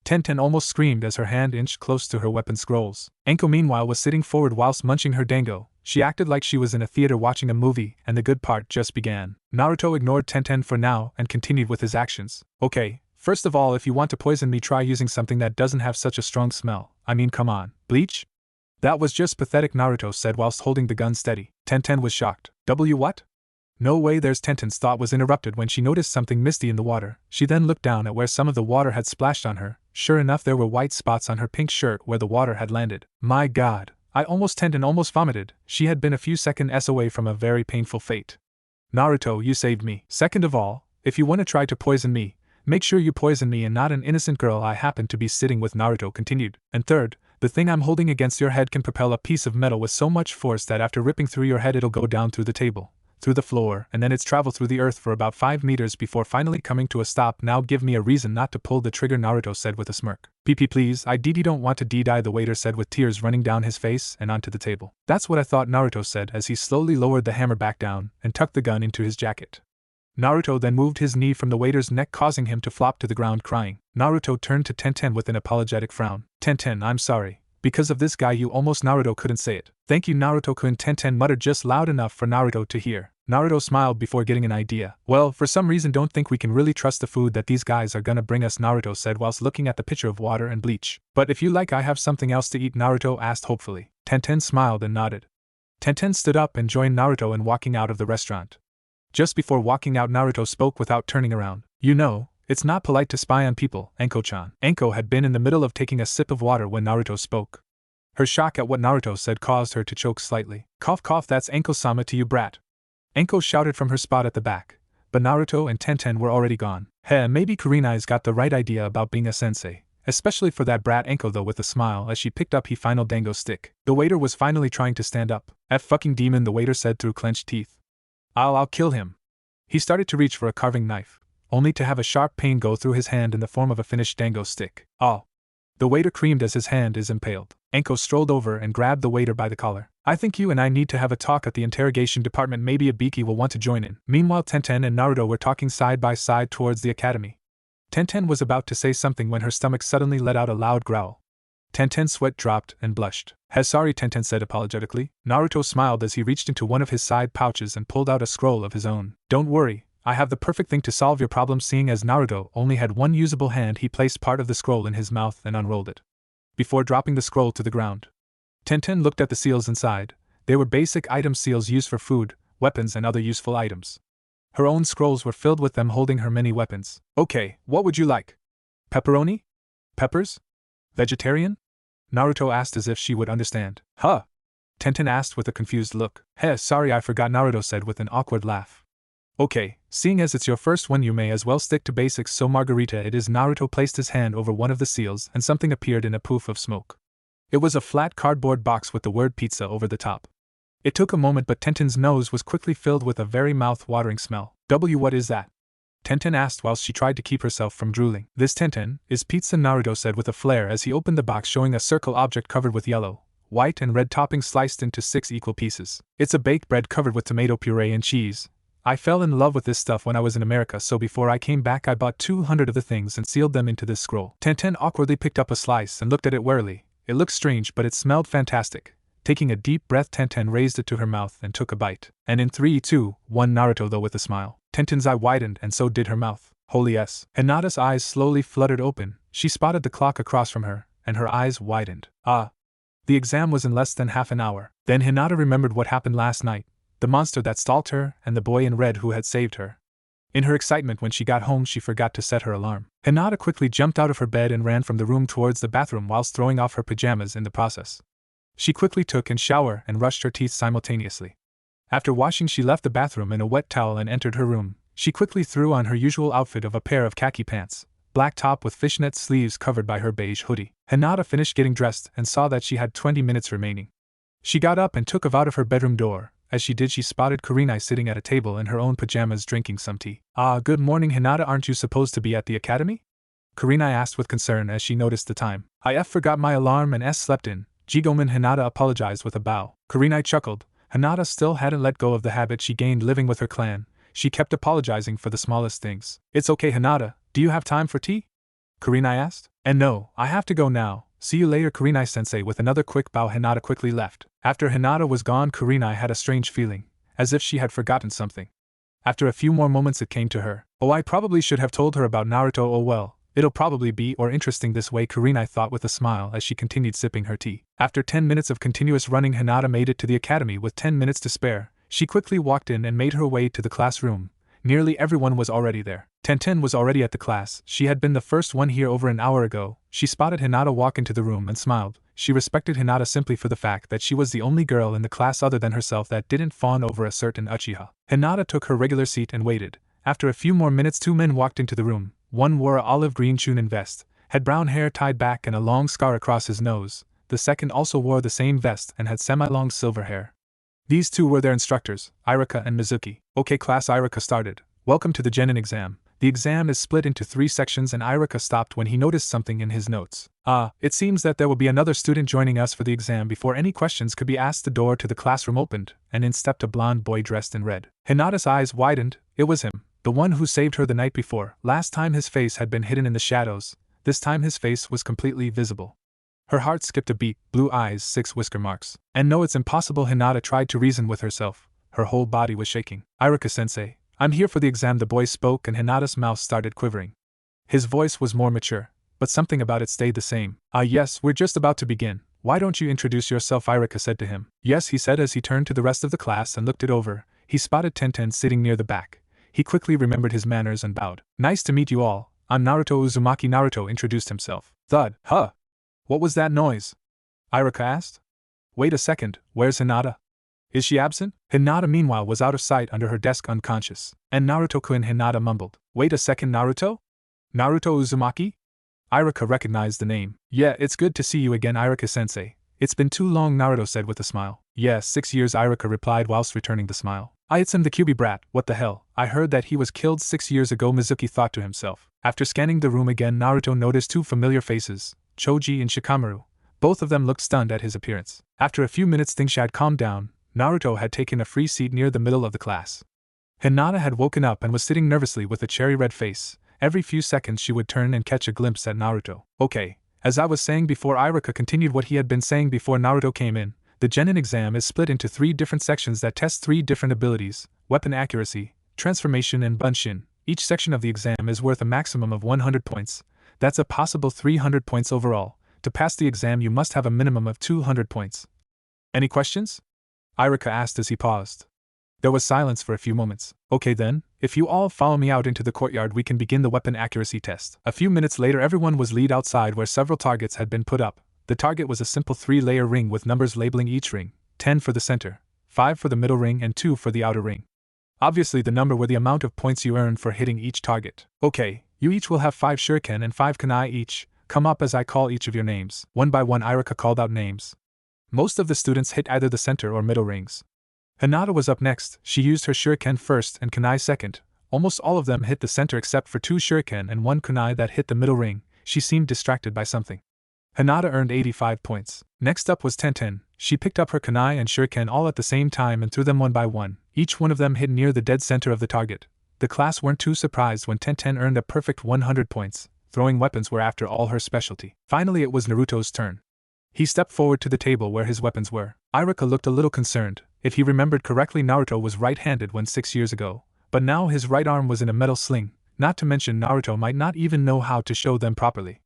Tenten almost screamed as her hand inched close to her weapon scrolls. Anko meanwhile was sitting forward whilst munching her dango. She acted like she was in a theater watching a movie and the good part just began. Naruto ignored Tenten for now and continued with his actions. Okay, first of all, if you want to poison me, try using something that doesn't have such a strong smell. I mean, come on, bleach? That was just pathetic, Naruto said whilst holding the gun steady. Tenten was shocked. What? No way. Tenten's thought was interrupted when she noticed something misty in the water. She then looked down at where some of the water had splashed on her. Sure enough, there were white spots on her pink shirt where the water had landed. My god. Tenten almost vomited. She had been a few seconds away from a very painful fate. Naruto, you saved me. Second of all, if you want to try to poison me, make sure you poison me and not an innocent girl I happen to be sitting with, Naruto continued. And third, the thing I'm holding against your head can propel a piece of metal with so much force that after ripping through your head it'll go down through the table, through the floor, and then it's travel through the earth for about 5 meters before finally coming to a stop. Now give me a reason not to pull the trigger, Naruto said with a smirk. PP please, I don't want to die, the waiter said with tears running down his face and onto the table. That's what I thought, Naruto said as he slowly lowered the hammer back down and tucked the gun into his jacket. Naruto then moved his knee from the waiter's neck, causing him to flop to the ground crying. Naruto turned to Tenten with an apologetic frown. Tenten, I'm sorry. Because of this guy you almost, Naruto couldn't say it. Thank you, Naruto-kun, Tenten muttered just loud enough for Naruto to hear. Naruto smiled before getting an idea. Well, for some reason don't think we can really trust the food that these guys are gonna bring us, Naruto said whilst looking at the pitcher of water and bleach. But if you like, I have something else to eat, Naruto asked hopefully. Tenten smiled and nodded. Tenten stood up and joined Naruto in walking out of the restaurant. Just before walking out, Naruto spoke without turning around. You know, it's not polite to spy on people, Anko-chan. Anko had been in the middle of taking a sip of water when Naruto spoke. Her shock at what Naruto said caused her to choke slightly. Cough cough, that's Anko-sama to you, brat. Anko shouted from her spot at the back. but Naruto and Tenten were already gone. Maybe Kurenai's got the right idea about being a sensei. Especially for that brat Anko though, with a smile as she picked up his final dango stick. The waiter was finally trying to stand up. "That fucking demon," the waiter said through clenched teeth. I'll kill him." He started to reach for a carving knife, only to have a sharp pain go through his hand in the form of a finished dango stick. "Oh." The waiter screamed as his hand is impaled. Anko strolled over and grabbed the waiter by the collar. "I think you and I need to have a talk at the interrogation department. Maybe Ibiki will want to join in." Meanwhile, Tenten and Naruto were talking side by side towards the academy. Tenten was about to say something when her stomach suddenly let out a loud growl. Tenten's sweat dropped and blushed. "Sorry," Tenten said apologetically. Naruto smiled as he reached into one of his side pouches and pulled out a scroll of his own. "Don't worry, I have the perfect thing to solve your problem." Seeing as Naruto only had one usable hand, he placed part of the scroll in his mouth and unrolled it, before dropping the scroll to the ground. Tenten looked at the seals inside. They were basic item seals used for food, weapons and other useful items. Her own scrolls were filled with them, holding her many weapons. "Okay, what would you like? Pepperoni? Peppers? Vegetarian?" Naruto asked as if she would understand. "Huh?" Tenten asked with a confused look. Sorry, I forgot," Naruto said with an awkward laugh. "Okay, seeing as it's your first one you may as well stick to basics, so margarita it is." Naruto placed his hand over one of the seals and something appeared in a poof of smoke. It was a flat cardboard box with the word pizza over the top. It took a moment, but Tenten's nose was quickly filled with a very mouth-watering smell. What is that?" Tenten asked whilst she tried to keep herself from drooling. "This, Tenten, is pizza," Naruto said with a flair as he opened the box, showing a circle object covered with yellow, white and red toppings sliced into 6 equal pieces. "It's a baked bread covered with tomato puree and cheese. I fell in love with this stuff when I was in America, so before I came back I bought 200 of the things and sealed them into this scroll." Tenten awkwardly picked up a slice and looked at it warily. It looked strange, but it smelled fantastic. Taking a deep breath, Tenten raised it to her mouth and took a bite. "And in 3, 2, 1, Naruto," though with a smile. Tenten's eye widened and so did her mouth. "Holy yes." Hinata's eyes slowly fluttered open. She spotted the clock across from her, and her eyes widened. The exam was in less than half an hour. Then Hinata remembered what happened last night, the monster that stalked her and the boy in red who had saved her. In her excitement when she got home she forgot to set her alarm. Hinata quickly jumped out of her bed and ran from the room towards the bathroom whilst throwing off her pajamas in the process. She quickly took a shower and brushed her teeth simultaneously. After washing, she left the bathroom in a wet towel and entered her room. She quickly threw on her usual outfit of a pair of khaki pants, black top with fishnet sleeves covered by her beige hoodie. Hinata finished getting dressed and saw that she had 20 minutes remaining. She got up and took out of her bedroom door. As she did, she spotted Kurenai sitting at a table in her own pajamas drinking some tea. "Good morning, Hinata. Aren't you supposed to be at the academy?" Kurenai asked with concern as she noticed the time. "I forgot my alarm and slept in." Jigomen, Hinata apologized with a bow. Kurenai chuckled. Hinata still hadn't let go of the habit she gained living with her clan. She kept apologizing for the smallest things. "It's okay, Hinata. Do you have time for tea?" Kurenai asked. "And no, I have to go now. See you later, Kurenai-sensei." With another quick bow, Hinata quickly left. After Hinata was gone, Kurenai had a strange feeling, as if she had forgotten something. After a few more moments it came to her. I probably should have told her about Naruto. Well, it'll probably be more interesting this way, Kurenai thought with a smile as she continued sipping her tea. After 10 minutes of continuous running, Hinata made it to the academy with 10 minutes to spare. She quickly walked in and made her way to the classroom. Nearly everyone was already there. Tenten was already at the class. She had been the first one here over an hour ago. She spotted Hinata walk into the room and smiled. She respected Hinata simply for the fact that she was the only girl in the class other than herself that didn't fawn over a certain Uchiha. Hinata took her regular seat and waited. After a few more minutes, 2 men walked into the room. One wore a olive green chunin vest, had brown hair tied back and a long scar across his nose. The second also wore the same vest and had semi-long silver hair. These two were their instructors, Irika and Mizuki. "Okay class," Irika started. "Welcome to the Genin exam. The exam is split into 3 sections," and Irika stopped when he noticed something in his notes. It seems that there will be another student joining us for the exam." Before any questions could be asked, the door to the classroom opened, and in stepped a blonde boy dressed in red. Hinata's eyes widened. It was him, the one who saved her the night before. Last time his face had been hidden in the shadows. This time his face was completely visible. Her heart skipped a beat. Blue eyes, 6 whisker marks. "And no, it's impossible," Hinata tried to reason with herself. Her whole body was shaking. "Irika-sensei, I'm here for the exam," the boy spoke, and Hinata's mouth started quivering. His voice was more mature, but something about it stayed the same. Yes, we're just about to begin. Why don't you introduce yourself?" Irika said to him. "Yes," he said as he turned to the rest of the class and looked it over. He spotted Tenten sitting near the back. He quickly remembered his manners and bowed. "Nice to meet you all. I'm Naruto Uzumaki." Naruto introduced himself. Thud. What was that noise?" Irika asked. "Wait a second, where's Hinata?" Is she absent? Hinata meanwhile was out of sight under her desk unconscious. And Naruto-kun, Hinata mumbled. Wait a second, Naruto? Naruto Uzumaki? Iruka recognized the name. Yeah, it's good to see you again, Iruka-sensei. It's been too long, Naruto said with a smile. Yes, 6 years, Iruka replied whilst returning the smile. It's him, the Kyuubi brat, what the hell, I heard that he was killed 6 years ago, Mizuki thought to himself. After scanning the room again, Naruto noticed 2 familiar faces, Choji and Shikamaru. Both of them looked stunned at his appearance. After a few minutes things had calmed down, Naruto had taken a free seat near the middle of the class. Hinata had woken up and was sitting nervously with a cherry-red face. Every few seconds she would turn and catch a glimpse at Naruto. Okay, as I was saying before, Iruka continued what he had been saying before Naruto came in. The Genin exam is split into 3 different sections that test 3 different abilities: weapon accuracy, transformation, and bunshin. Each section of the exam is worth a maximum of 100 points. That's a possible 300 points overall. To pass the exam you must have a minimum of 200 points. Any questions? Iruka asked as he paused. There was silence for a few moments. Okay then, if you all follow me out into the courtyard we can begin the weapon accuracy test. A few minutes later everyone was led outside where several targets had been put up. The target was a simple 3-layer ring with numbers labeling each ring, 10 for the center, 5 for the middle ring and 2 for the outer ring. Obviously the number were the amount of points you earn for hitting each target. Okay, you each will have 5 shuriken and 5 kunai each. Come up as I call each of your names. One by one Iruka called out names. Most of the students hit either the center or middle rings. Hinata was up next. She used her shuriken first and kunai second. Almost all of them hit the center except for 2 shuriken and 1 kunai that hit the middle ring. She seemed distracted by something. Hinata earned 85 points. Next up was Tenten. She picked up her kunai and shuriken all at the same time and threw them one by one. Each one of them hit near the dead center of the target. The class weren't too surprised when Tenten earned a perfect 100 points. Throwing weapons were after all her specialty. Finally it was Naruto's turn. He stepped forward to the table where his weapons were. Iruka looked a little concerned. If he remembered correctly, Naruto was right-handed when 6 years ago, but now his right arm was in a metal sling, not to mention Naruto might not even know how to show them properly.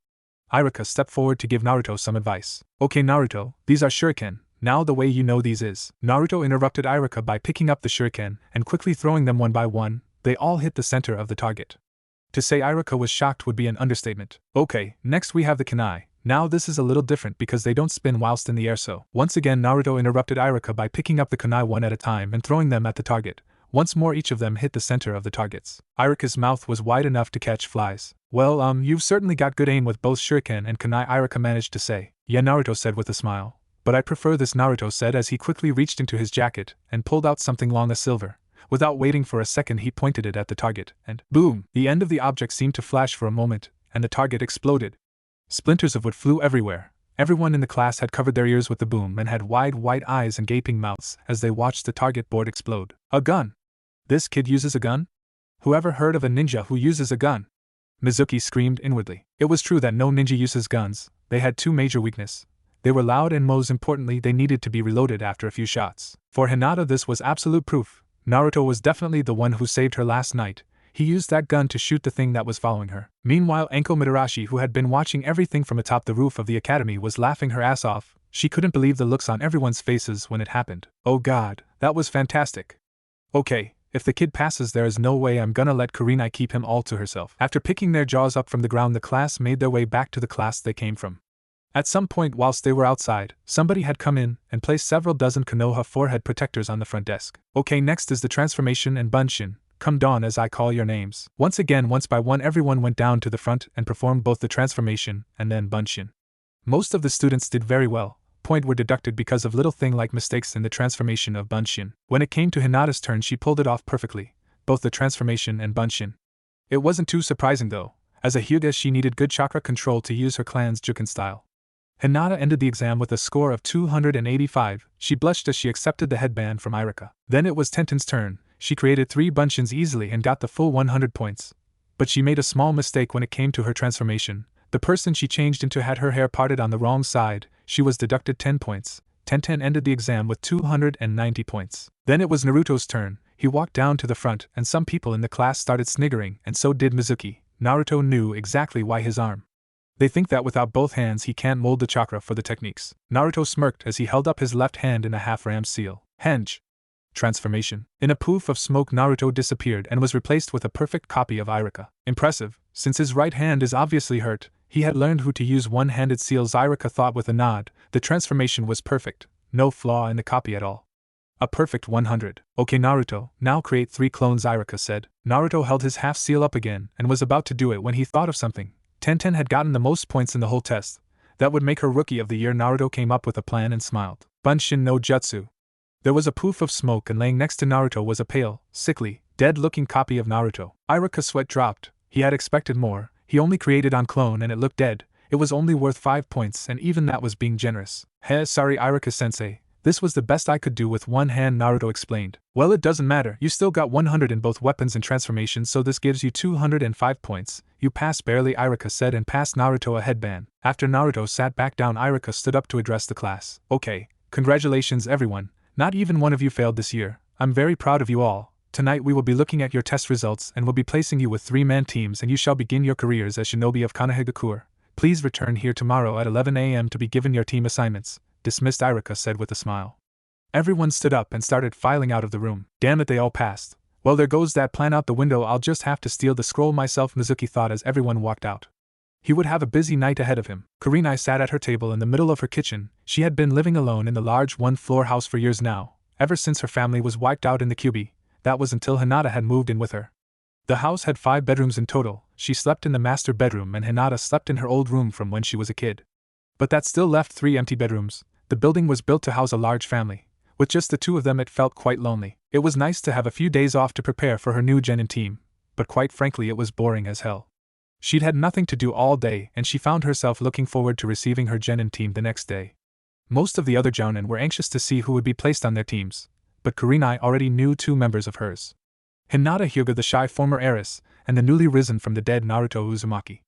Iruka stepped forward to give Naruto some advice. Okay Naruto, these are shuriken, now the way you know these is. Naruto interrupted Iruka by picking up the shuriken and quickly throwing them one by one. They all hit the center of the target. To say Iruka was shocked would be an understatement. Okay, next we have the kunai. Now this is a little different because they don't spin whilst in the air, so. Once again Naruto interrupted Iruka by picking up the kunai one at a time and throwing them at the target. Once more each of them hit the center of the targets. Iruka's mouth was wide enough to catch flies. Well, you've certainly got good aim with both shuriken and kunai, Iruka managed to say. Yeah, Naruto said with a smile. But I prefer this, Naruto said as he quickly reached into his jacket and pulled out something long as silver. Without waiting for a second he pointed it at the target, and boom! The end of the object seemed to flash for a moment, and the target exploded. Splinters of wood flew everywhere. Everyone in the class had covered their ears with the boom and had wide, white eyes and gaping mouths as they watched the target board explode. A gun! This kid uses a gun? Whoever heard of a ninja who uses a gun? Mizuki screamed inwardly. It was true that no ninja uses guns. They had 2 major weaknesses. They were loud and most importantly they needed to be reloaded after a few shots. For Hinata this was absolute proof. Naruto was definitely the one who saved her last night. He used that gun to shoot the thing that was following her. Meanwhile Enko Midarashi, who had been watching everything from atop the roof of the academy, was laughing her ass off. She couldn't believe the looks on everyone's faces when it happened. Oh god, that was fantastic. Okay, if the kid passes there is no way I'm gonna let Kurenai keep him all to herself. After picking their jaws up from the ground the class made their way back to the class they came from. At some point whilst they were outside, somebody had come in and placed several dozen Konoha forehead protectors on the front desk. Okay, next is the transformation and bunshin. Come down as I call your names. Once again, once by one everyone went down to the front and performed both the transformation and then bunshin. Most of the students did very well. Points were deducted because of little thing like mistakes in the transformation of bunshin. When it came to Hinata's turn she pulled it off perfectly, both the transformation and bunshin. It wasn't too surprising though. As a Hyuga she needed good chakra control to use her clan's Juken style. Hinata ended the exam with a score of 285. She blushed as she accepted the headband from Iruka. Then it was Tenten's turn. She created 3 bunshins easily and got the full 100 points. But she made a small mistake when it came to her transformation. The person she changed into had her hair parted on the wrong side. She was deducted 10 points. Tenten ended the exam with 290 points. Then it was Naruto's turn. He walked down to the front and some people in the class started sniggering, and so did Mizuki. Naruto knew exactly why. His arm. They think that without both hands he can't mold the chakra for the techniques. Naruto smirked as he held up his left hand in a half-ram seal. Henge. Transformation. In a poof of smoke Naruto disappeared and was replaced with a perfect copy of Iruka. Impressive. Since his right hand is obviously hurt, he had learned how to use one-handed seals. Iruka thought with a nod. The transformation was perfect. No flaw in the copy at all. A perfect 100. Okay Naruto, now create 3 clones, Iruka said. Naruto held his half seal up again and was about to do it when he thought of something. Tenten had gotten the most points in the whole test. That would make her Rookie of the Year. Naruto came up with a plan and smiled. Bunshin no Jutsu. There was a poof of smoke and laying next to Naruto was a pale, sickly, dead-looking copy of Naruto. Iruka's sweat dropped. He had expected more. He only created on clone and it looked dead. It was only worth 5 points and even that was being generous. Sorry Iruka-sensei. This was the best I could do with one hand, Naruto explained. Well, it doesn't matter, you still got 100 in both weapons and transformations, so this gives you 205 points. You passed barely, Iruka said and passed Naruto a headband. After Naruto sat back down, Iruka stood up to address the class. Okay, congratulations everyone, not even one of you failed this year. I'm very proud of you all. Tonight we will be looking at your test results and will be placing you with 3-man teams and you shall begin your careers as shinobi of Konoha. Please return here tomorrow at 11 a.m. to be given your team assignments. Dismissed, Iruka said with a smile. Everyone stood up and started filing out of the room. Damn it, they all passed. Well, there goes that plan out the window. I'll just have to steal the scroll myself, Mizuki thought as everyone walked out. He would have a busy night ahead of him. Kurenai sat at her table in the middle of her kitchen. She had been living alone in the large one-floor house for years now, ever since her family was wiped out in the Kyubi. That was until Hinata had moved in with her. The house had 5 bedrooms in total. She slept in the master bedroom and Hinata slept in her old room from when she was a kid. But that still left 3 empty bedrooms. The building was built to house a large family. With just the 2 of them it felt quite lonely. It was nice to have a few days off to prepare for her new genin team, but quite frankly it was boring as hell. She'd had nothing to do all day and she found herself looking forward to receiving her genin team the next day. Most of the other jounin were anxious to see who would be placed on their teams, but Kurenai already knew 2 members of hers. Hinata Hyuga, the shy former heiress, and the newly risen from the dead Naruto Uzumaki.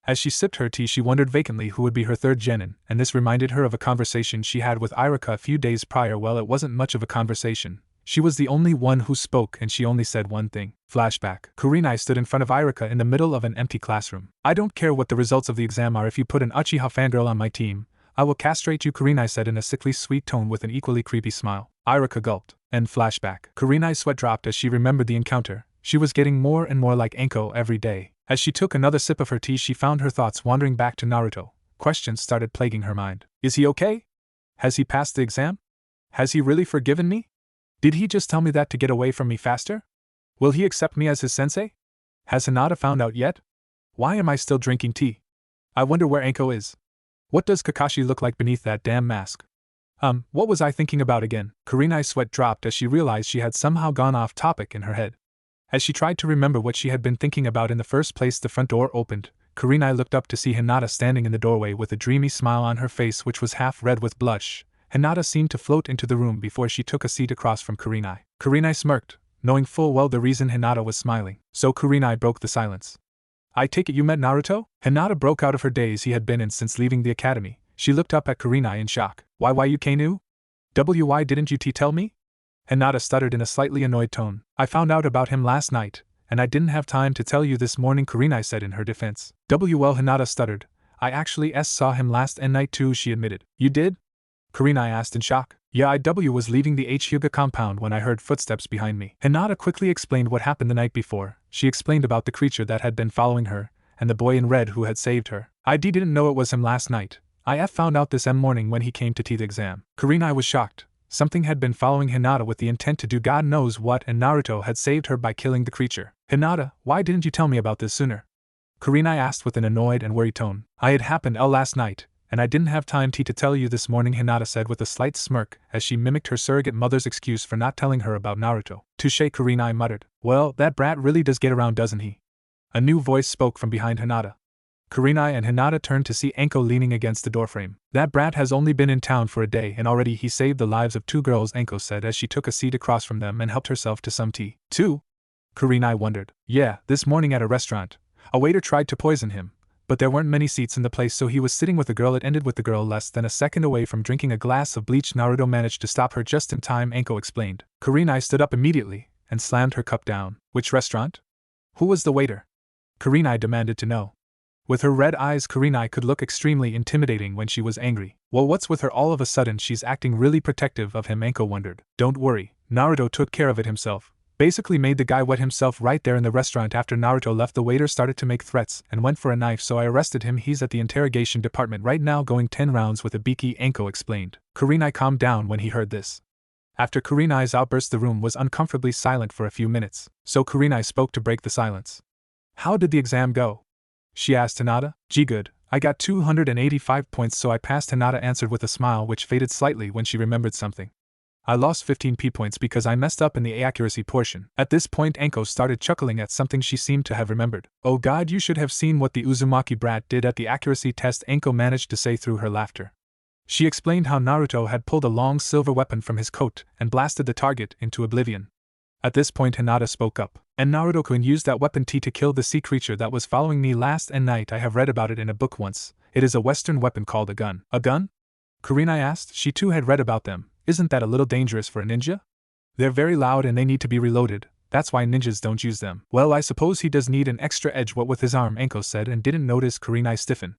As she sipped her tea she wondered vacantly who would be her 3rd genin, and this reminded her of a conversation she had with Iruka a few days prior. Well, it wasn't much of a conversation. She was the only one who spoke and she only said one thing. Flashback. Kurenai stood in front of Iruka in the middle of an empty classroom. I don't care what the results of the exam are. If you put an Uchiha fangirl on my team, I will castrate you, Kurenai said in a sickly sweet tone with an equally creepy smile. Iruka gulped. And flashback. Kurenai's sweat dropped as she remembered the encounter. She was getting more and more like Anko every day. As she took another sip of her tea she found her thoughts wandering back to Naruto. Questions started plaguing her mind. Is he okay? Has he passed the exam? Has he really forgiven me? Did he just tell me that to get away from me faster? Will he accept me as his sensei? Has Hinata found out yet? Why am I still drinking tea? I wonder where Anko is. What does Kakashi look like beneath that damn mask? What was I thinking about again? Kurenai's sweat dropped as she realized she had somehow gone off topic in her head. As she tried to remember what she had been thinking about in the first place, the front door opened. Kurenai looked up to see Hinata standing in the doorway with a dreamy smile on her face which was half red with blush. Hinata seemed to float into the room before she took a seat across from Kurenai. Kurenai smirked, knowing full well the reason Hinata was smiling. So Kurenai broke the silence. I take it you met Naruto? Hinata broke out of her daze he had been in since leaving the academy. She looked up at Kurenai in shock. Why you knew? Why didn't you tell me? Hinata stuttered in a slightly annoyed tone. I found out about him last night, and I didn't have time to tell you this morning, Kurenai said in her defense. Well, Hinata stuttered. I actually saw him last night too, she admitted. You did? Kurenai asked in shock. Yeah, I was leaving the Hyuga compound when I heard footsteps behind me. Hinata quickly explained what happened the night before. She explained about the creature that had been following her, and the boy in red who had saved her. I didn't know it was him last night. I found out this morning when he came to the exam. Kurenai was shocked. Something had been following Hinata with the intent to do God knows what, and Naruto had saved her by killing the creature. Hinata, why didn't you tell me about this sooner? Kurenai asked with an annoyed and worried tone. It happened last night, and I didn't have time to tell you this morning, Hinata said with a slight smirk as she mimicked her surrogate mother's excuse for not telling her about Naruto. Touché, Kurenai muttered. Well, that brat really does get around, doesn't he? A new voice spoke from behind Hinata. Kurenai and Hinata turned to see Anko leaning against the doorframe. That brat has only been in town for a day and already he saved the lives of 2 girls, Anko said as she took a seat across from them and helped herself to some tea. 2? Kurenai wondered. Yeah, this morning at a restaurant. A waiter tried to poison him, but there weren't many seats in the place so he was sitting with a girl. It ended with the girl less than a second away from drinking a glass of bleach. Naruto managed to stop her just in time, Anko explained. Kurenai stood up immediately and slammed her cup down. Which restaurant? Who was the waiter? Kurenai demanded to know. With her red eyes, Kurenai could look extremely intimidating when she was angry. Well, what's with her all of a sudden? She's acting really protective of him, Anko wondered. Don't worry, Naruto took care of it himself. Basically made the guy wet himself right there in the restaurant. After Naruto left, the waiter started to make threats and went for a knife, so I arrested him. He's at the interrogation department right now going 10 rounds with a beaky, Anko explained. Kurenai calmed down when he heard this. After Kurenai's outburst, the room was uncomfortably silent for a few minutes, so Kurenai spoke to break the silence. How did the exam go? She asked Hinata. Good. I got 285 points, so I passed, Hinata answered with a smile which faded slightly when she remembered something. I lost 15 P-points because I messed up in the accuracy portion. At this point, Anko started chuckling at something she seemed to have remembered. Oh god, you should have seen what the Uzumaki brat did at the accuracy test, Anko managed to say through her laughter. She explained how Naruto had pulled a long silver weapon from his coat and blasted the target into oblivion. At this point, Hinata spoke up. And Naruto-kun used that weapon to kill the sea creature that was following me last night. I have read about it in a book once. It is a Western weapon called a gun. A gun? Kurenai asked. She too had read about them. Isn't that a little dangerous for a ninja? They're very loud and they need to be reloaded. That's why ninjas don't use them. Well, I suppose he does need an extra edge. What with his arm, Anko said, and didn't notice Kurenai stiffen.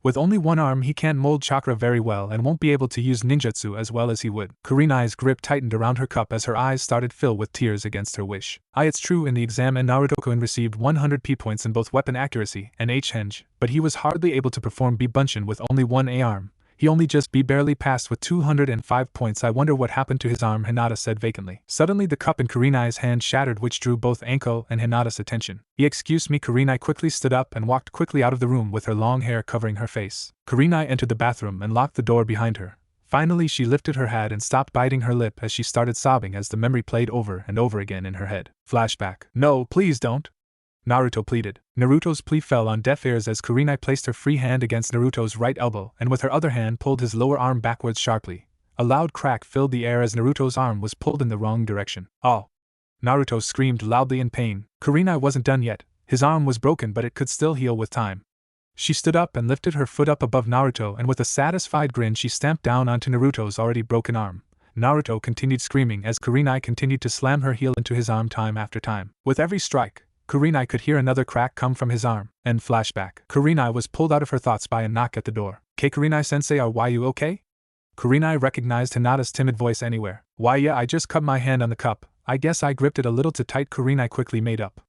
With only one arm he can't mold chakra very well and won't be able to use ninjutsu as well as he would. Kurenai's grip tightened around her cup as her eyes started fill with tears against her wish. It's true, in the exam and Naruto-kun received 100 P-points in both weapon accuracy and H-henge, but he was hardly able to perform B-bunshin with only one A-arm. He only just barely passed with 205 points. I wonder what happened to his arm, Hinata said vacantly. Suddenly the cup in Kurenai's hand shattered, which drew both Anko and Hinata's attention. Excuse me. Kurenai quickly stood up and walked quickly out of the room with her long hair covering her face. Kurenai entered the bathroom and locked the door behind her. Finally she lifted her head and stopped biting her lip as she started sobbing as the memory played over and over again in her head. Flashback. No, please don't, Naruto pleaded. Naruto's plea fell on deaf ears as Kurenai placed her free hand against Naruto's right elbow and with her other hand pulled his lower arm backwards sharply. A loud crack filled the air as Naruto's arm was pulled in the wrong direction. Oh! Naruto screamed loudly in pain. Kurenai wasn't done yet. His arm was broken, but it could still heal with time. She stood up and lifted her foot up above Naruto, and with a satisfied grin she stamped down onto Naruto's already broken arm. Naruto continued screaming as Kurenai continued to slam her heel into his arm time after time. With every strike, Kurenai could hear another crack come from his arm. And flashback. Kurenai was pulled out of her thoughts by a knock at the door. Kurenai-sensei, are you okay? Kurenai recognized Hinata's timid voice anywhere. Why yeah, I just cut my hand on the cup. I guess I gripped it a little too tight, Kurenai quickly made up.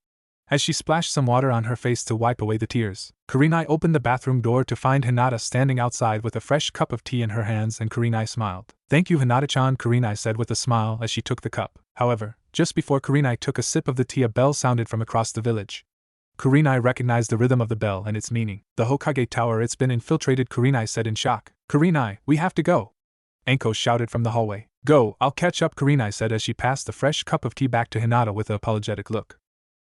As she splashed some water on her face to wipe away the tears, Kurenai opened the bathroom door to find Hinata standing outside with a fresh cup of tea in her hands, and Kurenai smiled. Thank you, Hinata-chan, Kurenai said with a smile as she took the cup. However, just before Kurenai took a sip of the tea, a bell sounded from across the village. Kurenai recognized the rhythm of the bell and its meaning. The Hokage Tower, it's been infiltrated, Kurenai said in shock. Kurenai, we have to go, Anko shouted from the hallway. Go, I'll catch up, Kurenai said as she passed the fresh cup of tea back to Hinata with an apologetic look.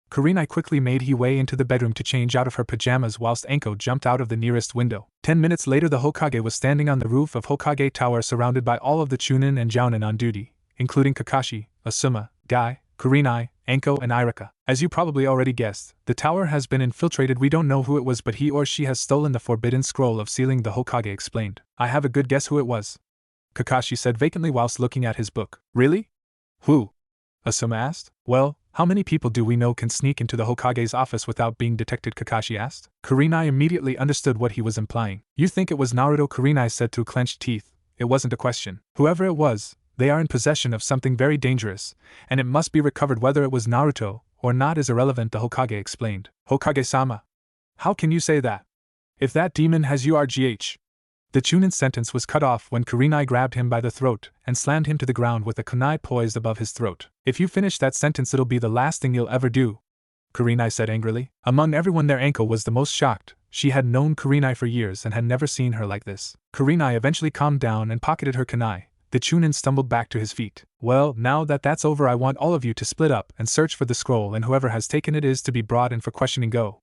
Kurenai quickly made her way into the bedroom to change out of her pajamas whilst Anko jumped out of the nearest window. 10 minutes later the Hokage was standing on the roof of Hokage Tower surrounded by all of the Chunin and Jounin on duty, including Kakashi, Asuma, Guy, Kurenai, Anko and Irika. As you probably already guessed, the tower has been infiltrated. We don't know who it was, but he or she has stolen the forbidden scroll of sealing, the Hokage explained. I have a good guess who it was, Kakashi said vacantly whilst looking at his book. Really? Who? Asuma asked. Well, how many people do we know can sneak into the Hokage's office without being detected, Kakashi asked. Kurenai immediately understood what he was implying. You think it was Naruto, Kurenai said through clenched teeth. It wasn't a question. Whoever it was, they are in possession of something very dangerous, and it must be recovered. Whether it was Naruto or not is irrelevant, the Hokage explained. Hokage-sama? How can you say that? If that demon has URGH. The Chunin sentence was cut off when Kurenai grabbed him by the throat and slammed him to the ground with a kunai poised above his throat. If you finish that sentence, it'll be the last thing you'll ever do, Kurenai said angrily. Among everyone there, Anko was the most shocked. She had known Kurenai for years and had never seen her like this. Kurenai eventually calmed down and pocketed her kunai. The Chunin stumbled back to his feet. Well, now that that's over, I want all of you to split up and search for the scroll, and whoever has taken it is to be brought in for questioning. Go.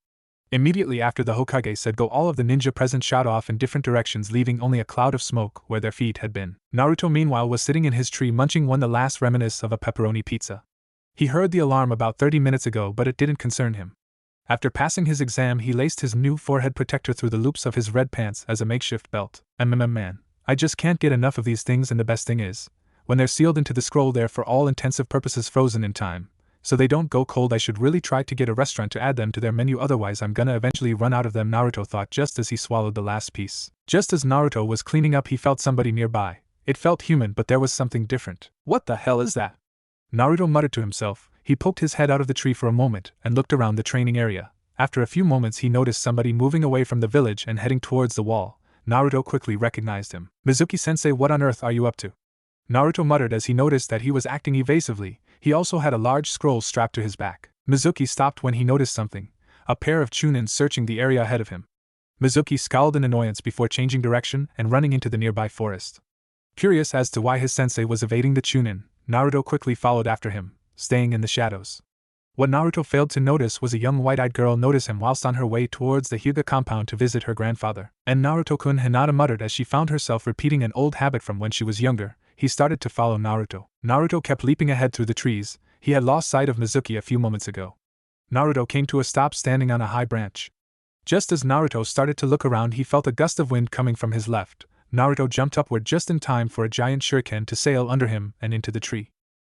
Immediately after the Hokage said go, all of the ninja present shot off in different directions, leaving only a cloud of smoke where their feet had been. Naruto meanwhile was sitting in his tree munching the last remnants of a pepperoni pizza. He heard the alarm about 30 minutes ago, but it didn't concern him. After passing his exam, he laced his new forehead protector through the loops of his red pants as a makeshift belt. Man, I just can't get enough of these things, and the best thing is, when they're sealed into the scroll, they're for all intensive purposes frozen in time, so they don't go cold. I should really try to get a restaurant to add them to their menu, otherwise I'm gonna eventually run out of them, Naruto thought just as he swallowed the last piece. Just as Naruto was cleaning up, he felt somebody nearby. It felt human, but there was something different. What the hell is that? Naruto muttered to himself. He poked his head out of the tree for a moment and looked around the training area. After a few moments he noticed somebody moving away from the village and heading towards the wall. Naruto quickly recognized him. Mizuki-sensei, what on earth are you up to? Naruto muttered as he noticed that he was acting evasively. He also had a large scroll strapped to his back. Mizuki stopped when he noticed something, a pair of Chunins searching the area ahead of him. Mizuki scowled in annoyance before changing direction and running into the nearby forest. Curious as to why his sensei was evading the Chunin, Naruto quickly followed after him, staying in the shadows. What Naruto failed to notice was a young white-eyed girl notice him whilst on her way towards the Hyuga compound to visit her grandfather. And Naruto-kun, Hinata muttered as she found herself repeating an old habit from when she was younger. He started to follow Naruto. Naruto kept leaping ahead through the trees. He had lost sight of Mizuki a few moments ago. Naruto came to a stop standing on a high branch. Just as Naruto started to look around, he felt a gust of wind coming from his left. Naruto jumped upward just in time for a giant shuriken to sail under him and into the tree.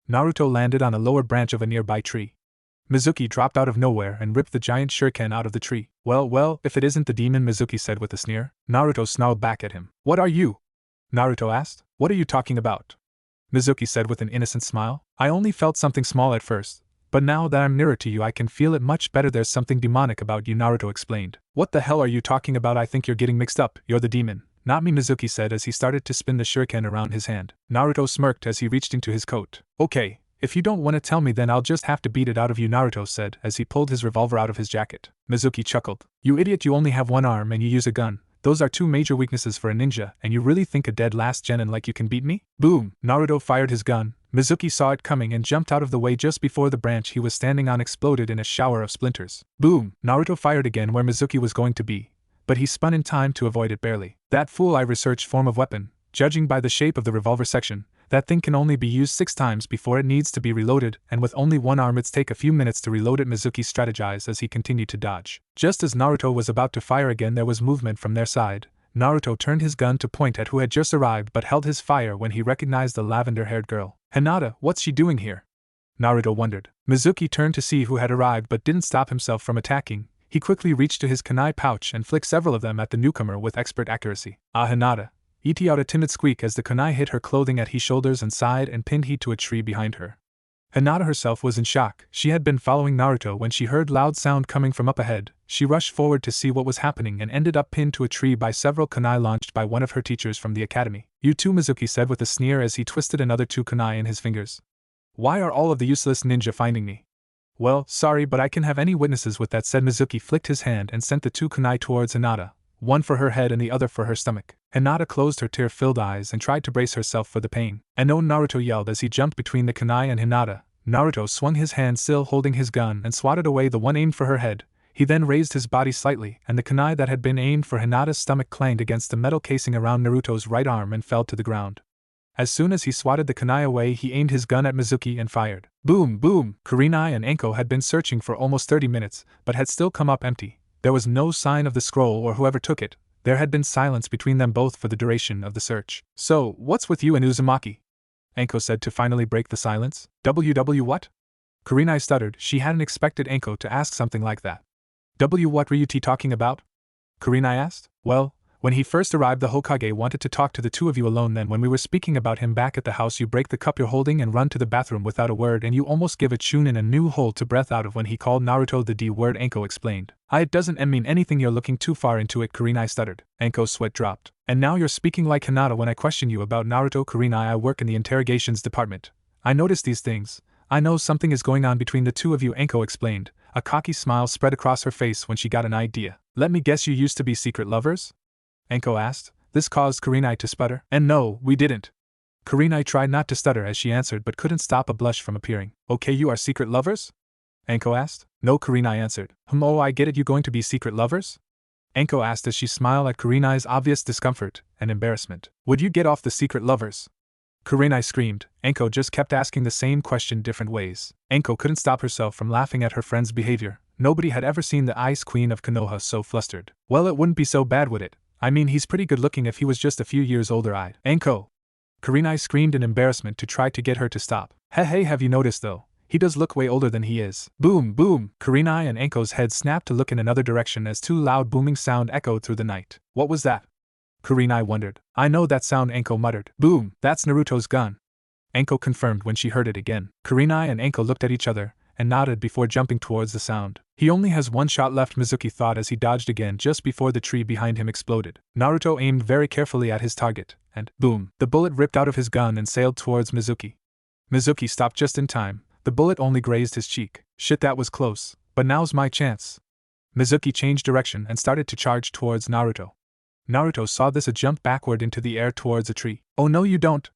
Naruto landed on a lower branch of a nearby tree. Mizuki dropped out of nowhere and ripped the giant shuriken out of the tree. Well, if it isn't the demon, Mizuki said with a sneer. Naruto snarled back at him. What are you? Naruto asked. What are you talking about? Mizuki said with an innocent smile. I only felt something small at first, but now that I'm nearer to you I can feel it much better. There's something demonic about you, Naruto explained. What the hell are you talking about? I think you're getting mixed up. You're the demon. Not me, Mizuki said as he started to spin the shuriken around his hand. Naruto smirked as he reached into his coat. Okay, if you don't want to tell me then I'll just have to beat it out of you, Naruto said as he pulled his revolver out of his jacket. Mizuki chuckled. You idiot, you only have one arm and you use a gun. Those are two major weaknesses for a ninja, and you really think a dead last genin like you can beat me? Boom! Naruto fired his gun. Mizuki saw it coming and jumped out of the way just before the branch he was standing on exploded in a shower of splinters. Boom! Naruto fired again where Mizuki was going to be, but he spun in time to avoid it barely. That fool, I researched form of weapon. Judging by the shape of the revolver section, that thing can only be used 6 times before it needs to be reloaded, and with only one arm it's take a few minutes to reload it, Mizuki strategized as he continued to dodge. Just as Naruto was about to fire again, there was movement from their side. Naruto turned his gun to point at who had just arrived but held his fire when he recognized the lavender-haired girl. Hinata, what's she doing here? Naruto wondered. Mizuki turned to see who had arrived but didn't stop himself from attacking. He quickly reached to his kunai pouch and flicked several of them at the newcomer with expert accuracy. Ah, Hinata! It out a timid squeak as the kunai hit her clothing at his shoulders and side and pinned he to a tree behind her. Hinata herself was in shock. She had been following Naruto when she heard loud sound coming from up ahead. She rushed forward to see what was happening and ended up pinned to a tree by several kunai launched by one of her teachers from the academy. You too, Mizuki said with a sneer as he twisted another 2 kunai in his fingers. Why are all of the useless ninja finding me? Well, sorry, but I can have any witnesses with that, said Mizuki flicked his hand and sent the 2 kunai towards Hinata, one for her head and the other for her stomach. Hinata closed her tear-filled eyes and tried to brace herself for the pain. And no, Naruto yelled as he jumped between the kunai and Hinata. Naruto swung his hand still holding his gun and swatted away the one aimed for her head. He then raised his body slightly and the kunai that had been aimed for Hinata's stomach clanged against the metal casing around Naruto's right arm and fell to the ground. As soon as he swatted the kunai away, he aimed his gun at Mizuki and fired. Boom, boom! Kurenai and Anko had been searching for almost 30 minutes, but had still come up empty. There was no sign of the scroll or whoever took it. There had been silence between them both for the duration of the search. So, what's with you and Uzumaki? Anko said to finally break the silence. What? Kurenai stuttered. She hadn't expected Anko to ask something like that. What were you talking about? Kurenai asked. Well, when he first arrived the Hokage wanted to talk to the two of you alone. Then when we were speaking about him back at the house, you break the cup you're holding and run to the bathroom without a word, and you almost give a Chunin a new hole to breath out of when he called Naruto the D word, Anko explained. It doesn't mean anything, you're looking too far into it, Kurenai stuttered. Anko's sweat dropped. And now you're speaking like Hinata when I question you about Naruto. Kurenai, I work in the interrogations department. I notice these things. I know something is going on between the two of you, Anko explained. A cocky smile spread across her face when she got an idea. Let me guess, you used to be secret lovers? Anko asked. This caused Kurenai to sputter. And no, we didn't. Kurenai tried not to stutter as she answered but couldn't stop a blush from appearing. Okay, you are secret lovers? Anko asked. No, Kurenai answered. Oh, I get it, you going to be secret lovers? Anko asked as she smiled at Kurenai's obvious discomfort and embarrassment. Would you get off the secret lovers? Kurenai screamed. Anko just kept asking the same question different ways. Anko couldn't stop herself from laughing at her friend's behavior. Nobody had ever seen the Ice Queen of Konoha so flustered. Well, it wouldn't be so bad, would it? I mean, he's pretty good looking if he was just a few years older. Anko! Kurenai screamed in embarrassment to try to get her to stop. Hey, have you noticed though? He does look way older than he is. Boom, boom! Kurenai and Anko's heads snapped to look in another direction as 2 loud booming sound echoed through the night. What was that? Kurenai wondered. I know that sound, Anko muttered. Boom! That's Naruto's gun. Anko confirmed when she heard it again. Kurenai and Anko looked at each other and nodded before jumping towards the sound. He only has one shot left, Mizuki thought as he dodged again just before the tree behind him exploded. Naruto aimed very carefully at his target, and boom! The bullet ripped out of his gun and sailed towards Mizuki. Mizuki stopped just in time. The bullet only grazed his cheek. Shit, that was close, but now's my chance. Mizuki changed direction and started to charge towards Naruto. Naruto saw this and jumped backward into the air towards a tree. Oh no, you don't!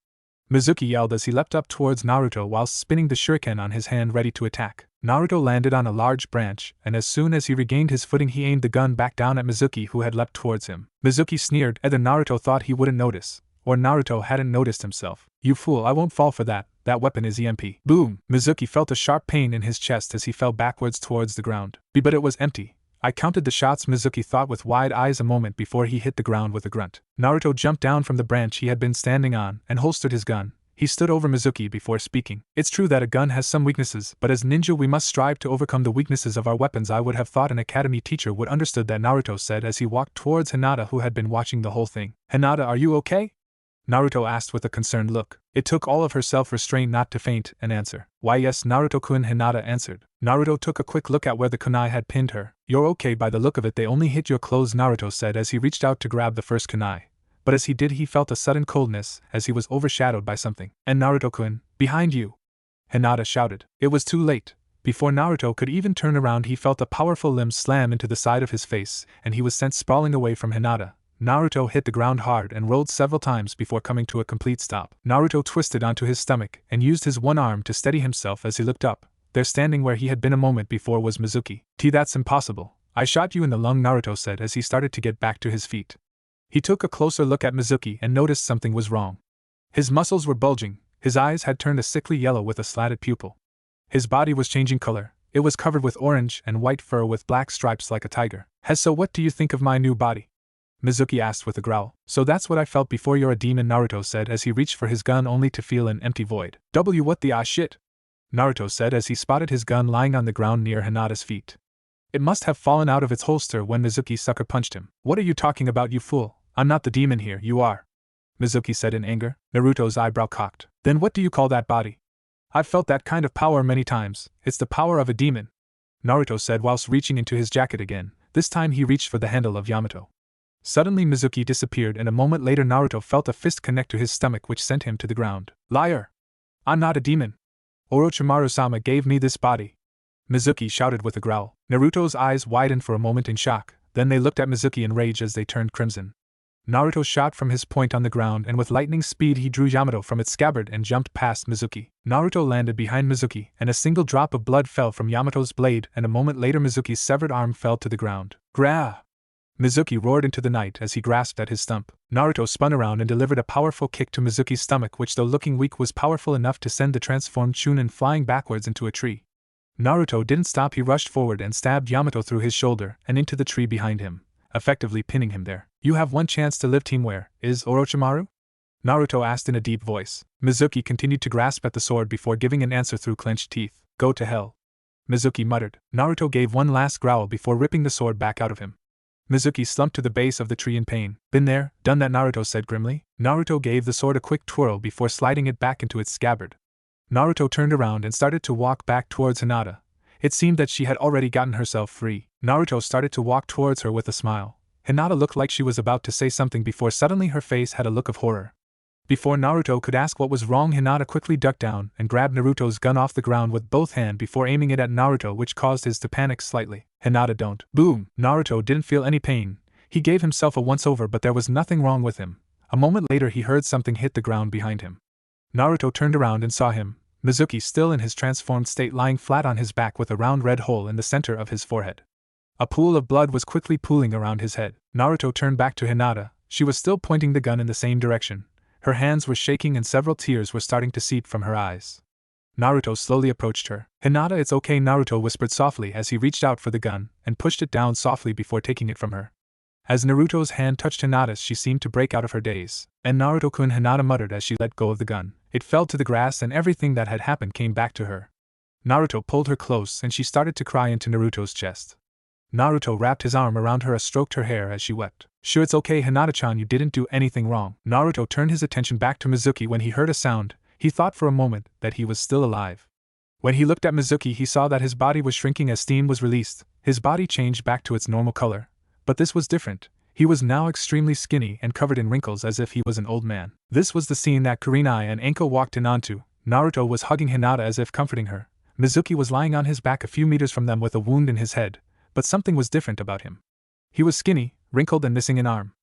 Mizuki yelled as he leapt up towards Naruto whilst spinning the shuriken on his hand ready to attack. Naruto landed on a large branch, and as soon as he regained his footing he aimed the gun back down at Mizuki, who had leapt towards him. Mizuki sneered. Either Naruto thought he wouldn't notice, or Naruto hadn't noticed himself. You fool, I won't fall for that. That weapon is EMP. Boom! Mizuki felt a sharp pain in his chest as he fell backwards towards the ground. But it was empty. I counted the shots, Mizuki thought with wide eyes a moment before he hit the ground with a grunt. Naruto jumped down from the branch he had been standing on and holstered his gun. He stood over Mizuki before speaking. It's true that a gun has some weaknesses, but as ninja we must strive to overcome the weaknesses of our weapons. I would have thought an academy teacher would understood that, Naruto said as he walked towards Hinata, who had been watching the whole thing. Hinata, are you okay? Naruto asked with a concerned look. It took all of her self-restraint not to faint and answer. Why yes, Naruto-kun, Hinata answered. Naruto took a quick look at where the kunai had pinned her. You're okay by the look of it, they only hit your clothes, Naruto said as he reached out to grab the first kunai. But as he did he felt a sudden coldness as he was overshadowed by something. And Naruto-kun, behind you! Hinata shouted. It was too late. Before Naruto could even turn around he felt a powerful limb slam into the side of his face, and he was sent sprawling away from Hinata. Naruto hit the ground hard and rolled several times before coming to a complete stop. Naruto twisted onto his stomach and used his one arm to steady himself as he looked up. There, standing where he had been a moment before, was Mizuki. That's impossible. I shot you in the lung, Naruto said as he started to get back to his feet. He took a closer look at Mizuki and noticed something was wrong. His muscles were bulging, his eyes had turned a sickly yellow with a slatted pupil. His body was changing color, it was covered with orange and white fur with black stripes like a tiger. So what do you think of my new body? Mizuki asked with a growl. So that's what I felt before, you're a demon, Naruto said as he reached for his gun only to feel an empty void. What the shit? Naruto said as he spotted his gun lying on the ground near Hinata's feet. It must have fallen out of its holster when Mizuki sucker punched him. What are you talking about, you fool? I'm not the demon here, you are, Mizuki said in anger. Naruto's eyebrow cocked. Then what do you call that body? I've felt that kind of power many times. It's the power of a demon, Naruto said whilst reaching into his jacket again. This time he reached for the handle of Yamato. Suddenly Mizuki disappeared and a moment later Naruto felt a fist connect to his stomach which sent him to the ground. Liar! I'm not a demon. Orochimaru-sama gave me this body, Mizuki shouted with a growl. Naruto's eyes widened for a moment in shock, then they looked at Mizuki in rage as they turned crimson. Naruto shot from his point on the ground and with lightning speed he drew Yamato from its scabbard and jumped past Mizuki. Naruto landed behind Mizuki and a single drop of blood fell from Yamato's blade, and a moment later Mizuki's severed arm fell to the ground. Grah! Mizuki roared into the night as he grasped at his stump. Naruto spun around and delivered a powerful kick to Mizuki's stomach, which though looking weak was powerful enough to send the transformed Chunin flying backwards into a tree. Naruto didn't stop, he rushed forward and stabbed Yamato through his shoulder and into the tree behind him, effectively pinning him there. You have one chance to live, team. Where is Orochimaru? Naruto asked in a deep voice. Mizuki continued to grasp at the sword before giving an answer through clenched teeth. Go to hell, Mizuki muttered. Naruto gave one last growl before ripping the sword back out of him. Mizuki slumped to the base of the tree in pain. Been there, done that, Naruto said grimly. Naruto gave the sword a quick twirl before sliding it back into its scabbard. Naruto turned around and started to walk back towards Hinata. It seemed that she had already gotten herself free. Naruto started to walk towards her with a smile. Hinata looked like she was about to say something before suddenly her face had a look of horror. Before Naruto could ask what was wrong, Hinata quickly ducked down and grabbed Naruto's gun off the ground with both hands before aiming it at Naruto, which caused his to panic slightly. Hinata, don't. Boom! Naruto didn't feel any pain. He gave himself a once-over, but there was nothing wrong with him. A moment later he heard something hit the ground behind him. Naruto turned around and saw him, Mizuki still in his transformed state, lying flat on his back with a round red hole in the center of his forehead. A pool of blood was quickly pooling around his head. Naruto turned back to Hinata. She was still pointing the gun in the same direction. Her hands were shaking and several tears were starting to seep from her eyes. Naruto slowly approached her. Hinata, it's okay, Naruto whispered softly as he reached out for the gun and pushed it down softly before taking it from her. As Naruto's hand touched Hinata's, she seemed to break out of her daze. And Naruto-kun, Hinata muttered as she let go of the gun. It fell to the grass and everything that had happened came back to her. Naruto pulled her close and she started to cry into Naruto's chest. Naruto wrapped his arm around her and stroked her hair as she wept. Sure, it's okay, Hinata-chan, you didn't do anything wrong. Naruto turned his attention back to Mizuki. When he heard a sound, he thought for a moment that he was still alive. When he looked at Mizuki, he saw that his body was shrinking as steam was released. His body changed back to its normal color. But this was different. He was now extremely skinny and covered in wrinkles as if he was an old man. This was the scene that Kurenai and Anko walked in onto. Naruto was hugging Hinata as if comforting her. Mizuki was lying on his back a few meters from them with a wound in his head, but something was different about him. He was skinny, wrinkled and missing an arm.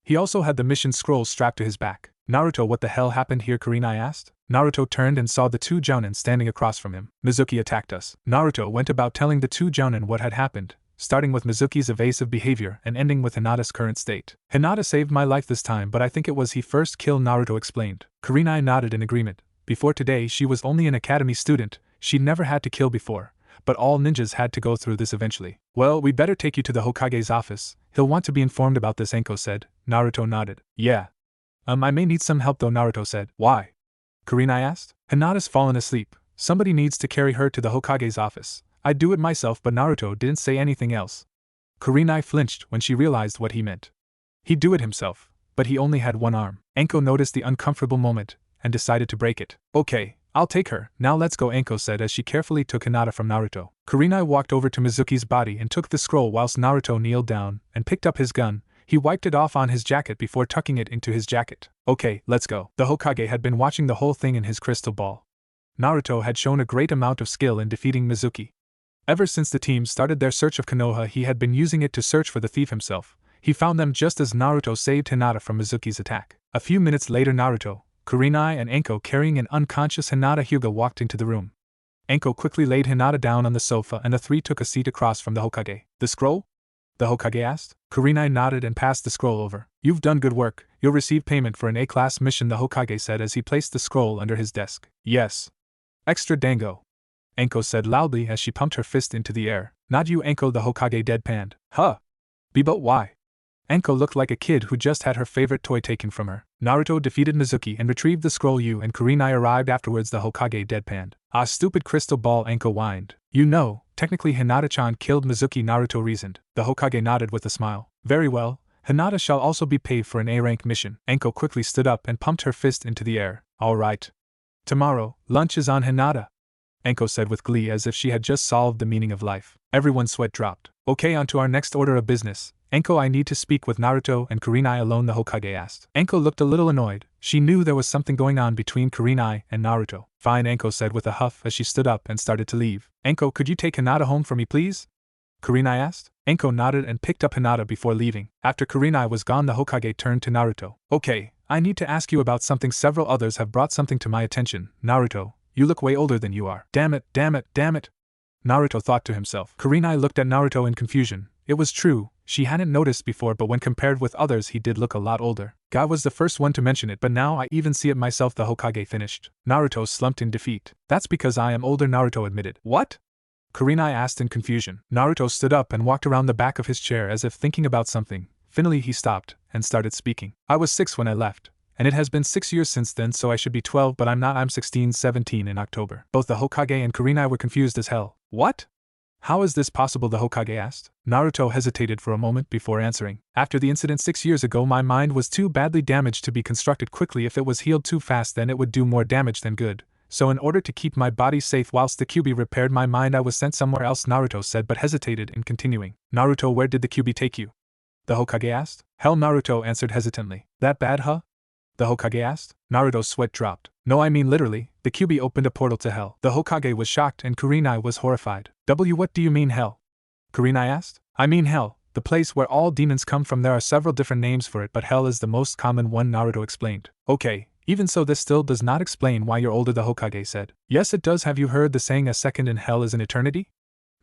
He also had the mission scroll strapped to his back. Naruto, what the hell happened here? Kurenai asked. Naruto turned and saw the two jounin standing across from him. Mizuki attacked us. Naruto went about telling the two jounin what had happened, starting with Mizuki's evasive behavior and ending with Hinata's current state. Hinata saved my life this time, but I think it was he first killed, Naruto explained. Kurenai nodded in agreement. Before today she was only an academy student, she'd never had to kill before, but all ninjas had to go through this eventually. Well, we better take you to the Hokage's office, he'll want to be informed about this, Anko said. Naruto nodded. Yeah. I may need some help though, Naruto said. Why? Kurenai asked. Hinata's fallen asleep. Somebody needs to carry her to the Hokage's office. I'd do it myself, but Naruto didn't say anything else. Kurenai flinched when she realized what he meant. He'd do it himself, but he only had one arm. Anko noticed the uncomfortable moment and decided to break it. Okay, I'll take her. Now let's go, Anko said as she carefully took Hinata from Naruto. Kurenai walked over to Mizuki's body and took the scroll whilst Naruto kneeled down and picked up his gun. He wiped it off on his jacket before tucking it into his jacket. Okay, let's go. The Hokage had been watching the whole thing in his crystal ball. Naruto had shown a great amount of skill in defeating Mizuki. Ever since the team started their search of Konoha, he had been using it to search for the thief himself. He found them just as Naruto saved Hinata from Mizuki's attack. A few minutes later, Naruto, Kurenai and Anko carrying an unconscious Hinata Hyuga walked into the room. Anko quickly laid Hinata down on the sofa and the three took a seat across from the Hokage. The scroll? The Hokage asked. Kurenai nodded and passed the scroll over. You've done good work, you'll receive payment for an A-class mission, the Hokage said as he placed the scroll under his desk. Yes. Extra dango, Anko said loudly as she pumped her fist into the air. Not you, Anko, the Hokage deadpanned. Huh? But why? Anko looked like a kid who just had her favorite toy taken from her. Naruto defeated Mizuki and retrieved the scroll. You and Kurenai arrived afterwards, the Hokage deadpanned. Ah, stupid crystal ball, Anko whined. You know, technically Hinata-chan killed Mizuki, Naruto reasoned. The Hokage nodded with a smile. Very well, Hinata shall also be paid for an A-rank mission. Anko quickly stood up and pumped her fist into the air. All right. Tomorrow, lunch is on Hinata, Anko said with glee as if she had just solved the meaning of life. Everyone's sweat dropped. Okay, on to our next order of business. Anko, I need to speak with Naruto and Kurenai alone, the Hokage asked. Anko looked a little annoyed. She knew there was something going on between Kurenai and Naruto. Fine, Anko said with a huff as she stood up and started to leave. Anko, could you take Hinata home for me, please? Kurenai asked. Anko nodded and picked up Hinata before leaving. After Kurenai was gone, the Hokage turned to Naruto. Okay, I need to ask you about something. Several others have brought something to my attention. Naruto, you look way older than you are. Damn it, damn it, damn it, Naruto thought to himself. Kurenai looked at Naruto in confusion. It was true, she hadn't noticed before, but when compared with others he did look a lot older. Guy was the first one to mention it, but now I even see it myself, the Hokage finished. Naruto slumped in defeat. That's because I am older, Naruto admitted. What? Kurenai asked in confusion. Naruto stood up and walked around the back of his chair as if thinking about something. Finally he stopped and started speaking. I was 6 when I left, and it has been 6 years since then, so I should be 12, but I'm not. I'm 16, 17 in October. Both the Hokage and Kurenai were confused as hell. What? How is this possible, the Hokage asked. Naruto hesitated for a moment before answering. After the incident 6 years ago, my mind was too badly damaged to be constructed quickly. If it was healed too fast, then it would do more damage than good. So in order to keep my body safe whilst the QB repaired my mind, I was sent somewhere else, Naruto said, but hesitated in continuing. Naruto, where did the QB take you? The Hokage asked. Hell, Naruto answered hesitantly. That bad, huh? The Hokage asked. Naruto's sweat dropped. No, I mean literally, the QB opened a portal to hell. The Hokage was shocked and Kurenai was horrified. What do you mean hell? Kurenai asked. I mean hell, the place where all demons come from. There are several different names for it, but hell is the most common one, Naruto explained. Okay, even so this still does not explain why you're older, the Hokage said. Yes it does. Have you heard the saying a second in hell is an eternity?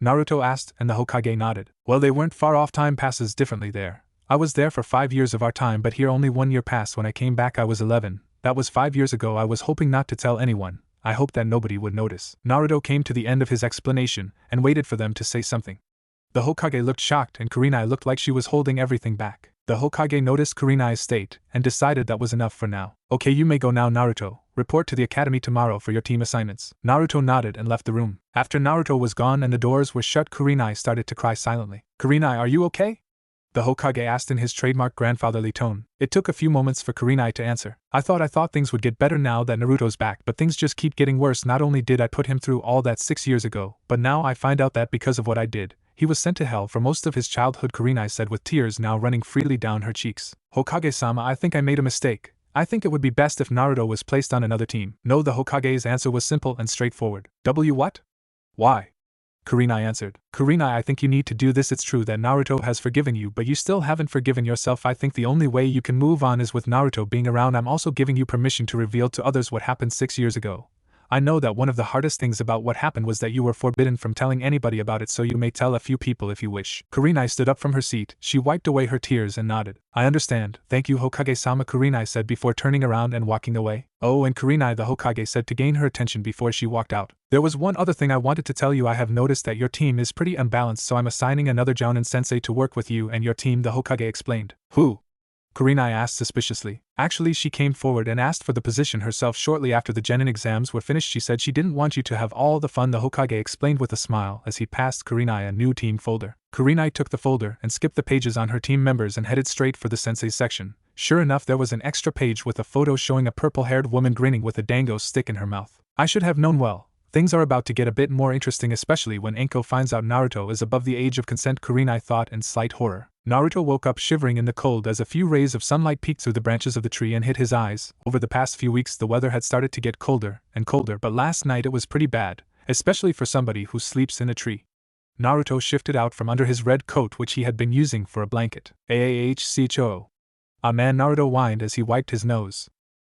Naruto asked and the Hokage nodded. Well, they weren't far off. Time passes differently there. I was there for 5 years of our time, but here only 1 year passed. When I came back I was 11. That was 5 years ago. I was hoping not to tell anyone. I hoped that nobody would notice. Naruto came to the end of his explanation and waited for them to say something. The Hokage looked shocked and Kurenai looked like she was holding everything back. The Hokage noticed Kurenai's state and decided that was enough for now. Okay, you may go now, Naruto. Report to the academy tomorrow for your team assignments. Naruto nodded and left the room. After Naruto was gone and the doors were shut, Kurenai started to cry silently. Kurenai, are you okay? The Hokage asked in his trademark grandfatherly tone. It took a few moments for Kurenai to answer. I thought things would get better now that Naruto's back, but things just keep getting worse. Not only did I put him through all that 6 years ago, but now I find out that because of what I did, He was sent to hell for most of his childhood, Kurenai said with tears now running freely down her cheeks. Hokage-sama, I think I made a mistake. I think it would be best if Naruto was placed on another team. No, the Hokage's answer was simple and straightforward. What? Why? Kurenai answered. Kurenai, I think you need to do this. It's true that Naruto has forgiven you, but you still haven't forgiven yourself. I think the only way you can move on is with Naruto being around. I'm also giving you permission to reveal to others what happened 6 years ago. I know that one of the hardest things about what happened was that you were forbidden from telling anybody about it, so you may tell a few people if you wish. Kurenai stood up from her seat. She wiped away her tears and nodded. I understand. Thank you, Hokage-sama, Kurenai said before turning around and walking away. Oh, and Kurenai, the Hokage said to gain her attention before she walked out. There was one other thing I wanted to tell you. I have noticed that your team is pretty unbalanced, so I'm assigning another Jounin-sensei to work with you and your team, the Hokage explained. Who? Kurenai asked suspiciously. Actually, she came forward and asked for the position herself shortly after the Genin exams were finished. She said she didn't want you to have all the fun, the Hokage explained with a smile as he passed Kurenai a new team folder. Kurenai took the folder and skipped the pages on her team members and headed straight for the sensei section. Sure enough, there was an extra page with a photo showing a purple-haired woman grinning with a dango stick in her mouth. I should have known. Well, things are about to get a bit more interesting, especially when Anko finds out Naruto is above the age of consent, Kurenai thought in slight horror. Naruto woke up shivering in the cold as a few rays of sunlight peeked through the branches of the tree and hit his eyes. Over the past few weeks the weather had started to get colder and colder, but last night it was pretty bad, especially for somebody who sleeps in a tree. Naruto shifted out from under his red coat, which he had been using for a blanket. Ahchoo. Ah man, Naruto whined as he wiped his nose.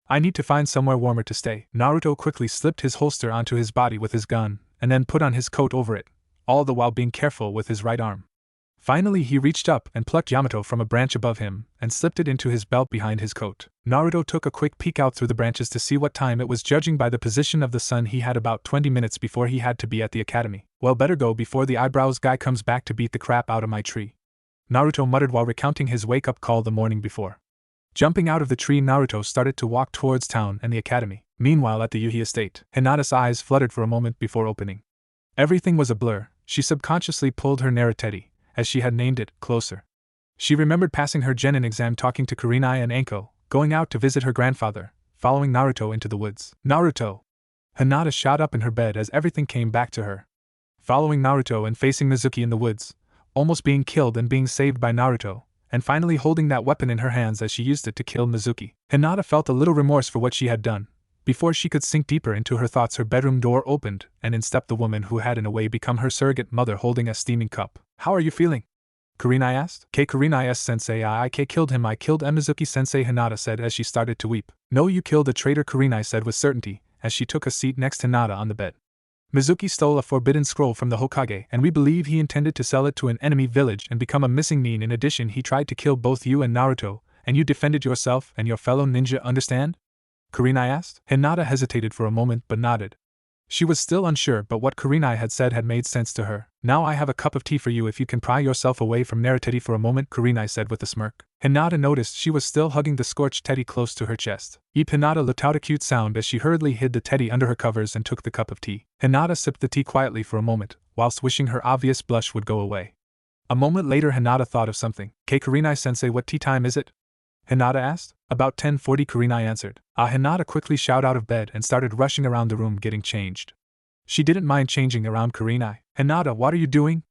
I need to find somewhere warmer to stay. Naruto quickly slipped his holster onto his body with his gun, and then put on his coat over it, all the while being careful with his right arm. Finally he reached up and plucked Yamato from a branch above him and slipped it into his belt behind his coat. Naruto took a quick peek out through the branches to see what time it was. Judging by the position of the sun, he had about 20 minutes before he had to be at the academy. Well, better go before the eyebrows guy comes back to beat the crap out of my tree, Naruto muttered while recounting his wake-up call the morning before. Jumping out of the tree, Naruto started to walk towards town and the academy. Meanwhile, at the Yuhi estate, Hinata's eyes fluttered for a moment before opening. Everything was a blur. She subconsciously pulled her Naruto, as she had named it, closer. She remembered passing her Genin exam, talking to Kurenai and Anko, going out to visit her grandfather, following Naruto into the woods. Naruto! Hinata shot up in her bed as everything came back to her. Following Naruto and facing Mizuki in the woods, almost being killed and being saved by Naruto, and finally holding that weapon in her hands as she used it to kill Mizuki. Hinata felt a little remorse for what she had done. Before she could sink deeper into her thoughts, her bedroom door opened, and in stepped the woman who had in a way become her surrogate mother holding a steaming cup. How are you feeling? Kurenai asked. Kurenai-sensei, I killed him. I killed Mizuki-sensei, Hinata said as she started to weep. No, you killed a traitor, Kurenai said with certainty, as she took a seat next to Hinata on the bed. Mizuki stole a forbidden scroll from the Hokage, and we believe he intended to sell it to an enemy village and become a missing nin. In addition, he tried to kill both you and Naruto, and you defended yourself and your fellow ninja, understand? Kurenai asked. Hinata hesitated for a moment but nodded. She was still unsure, but what Kurenai had said had made sense to her. Now I have a cup of tea for you if you can pry yourself away from Naruto for a moment, Kurenai said with a smirk. Hinata noticed she was still hugging the scorched teddy close to her chest. Hinata let out a cute sound as she hurriedly hid the teddy under her covers and took the cup of tea. Hinata sipped the tea quietly for a moment, whilst wishing her obvious blush would go away. A moment later Hinata thought of something. Kurenai-sensei, what tea time is it? Hinata asked. About 10:40, Kurenai answered. Hinata quickly shot out of bed and started rushing around the room getting changed. She didn't mind changing around Kurenai. Hinata, what are you doing?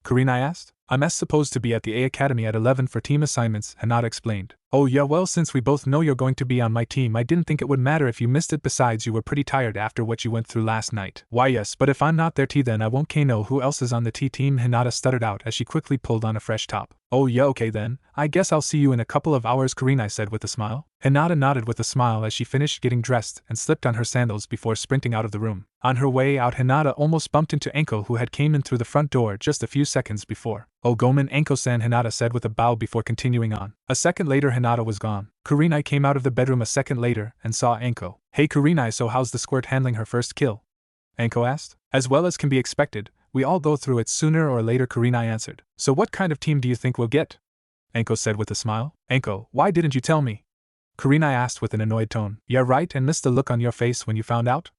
Kurenai asked. I'm supposed to be at the A Academy at 11 for team assignments, Hinata explained. Oh yeah, well, since we both know you're going to be on my team, I didn't think it would matter if you missed it. Besides, you were pretty tired after what you went through last night. Why yes, but if I'm not there then I won't know who else is on the T team, Hinata stuttered out as she quickly pulled on a fresh top. Oh yeah, okay then, I guess I'll see you in a couple of hours, Kurenai said with a smile. Hinata nodded with a smile as she finished getting dressed and slipped on her sandals before sprinting out of the room. On her way out, Hinata almost bumped into Anko, who had came in through the front door just a few seconds before. Oh Gomen, Anko-san, Hinata said with a bow before continuing on. A second later Hinata was gone. Kurenai came out of the bedroom a second later and saw Anko. Hey Kurenai, so how's the squirt handling her first kill? Anko asked. As well as can be expected, we all go through it sooner or later, Kurenai answered. So what kind of team do you think we'll get? Anko said with a smile. Anko, why didn't you tell me? Kurenai asked with an annoyed tone. Yeah right, and missed the look on your face when you found out?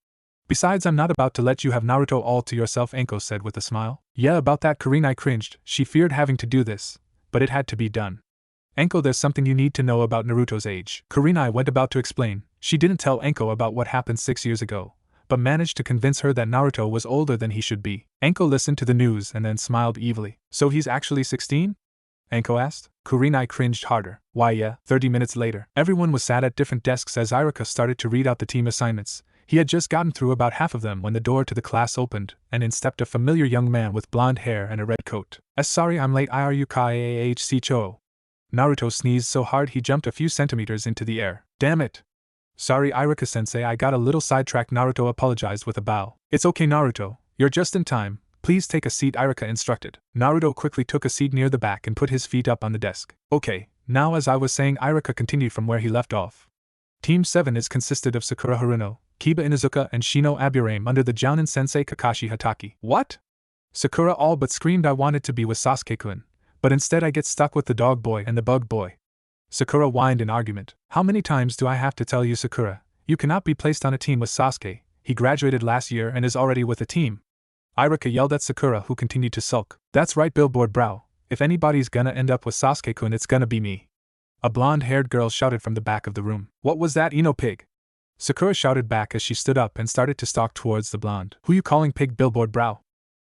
Besides, I'm not about to let you have Naruto all to yourself, Anko said with a smile. Yeah, about that, Kurenai cringed. She feared having to do this, but it had to be done. Anko, there's something you need to know about Naruto's age. Kurenai went about to explain. She didn't tell Anko about what happened 6 years ago, but managed to convince her that Naruto was older than he should be. Anko listened to the news and then smiled evilly. So he's actually 16? Anko asked. Kurenai cringed harder. Why yeah. 30 minutes later, everyone was sat at different desks as Irika started to read out the team assignments. He had just gotten through about half of them when the door to the class opened, and in stepped a familiar young man with blonde hair and a red coat. Sorry I'm late, Irukahc Cho. Naruto sneezed so hard he jumped a few centimeters into the air. Damn it. Sorry Irika-sensei, I got a little sidetracked. Naruto apologized with a bow. It's okay Naruto, you're just in time. Please take a seat, Irika instructed. Naruto quickly took a seat near the back and put his feet up on the desk. Okay, now as I was saying, Irika continued from where he left off. Team 7 is consisted of Sakura Haruno, Kiba Inuzuka and Shino Aburame under the Jounin sensei Kakashi Hataki. What? Sakura all but screamed. I wanted to be with Sasuke-kun, but instead I get stuck with the dog boy and the bug boy. Sakura whined in argument. How many times do I have to tell you, Sakura? You cannot be placed on a team with Sasuke. He graduated last year and is already with a team. Irika yelled at Sakura, who continued to sulk. That's right, billboard brow. If anybody's gonna end up with Sasuke-kun, it's gonna be me. A blonde-haired girl shouted from the back of the room. What was that, Ino pig? Sakura shouted back as she stood up and started to stalk towards the blonde. Who you calling pig, billboard brow?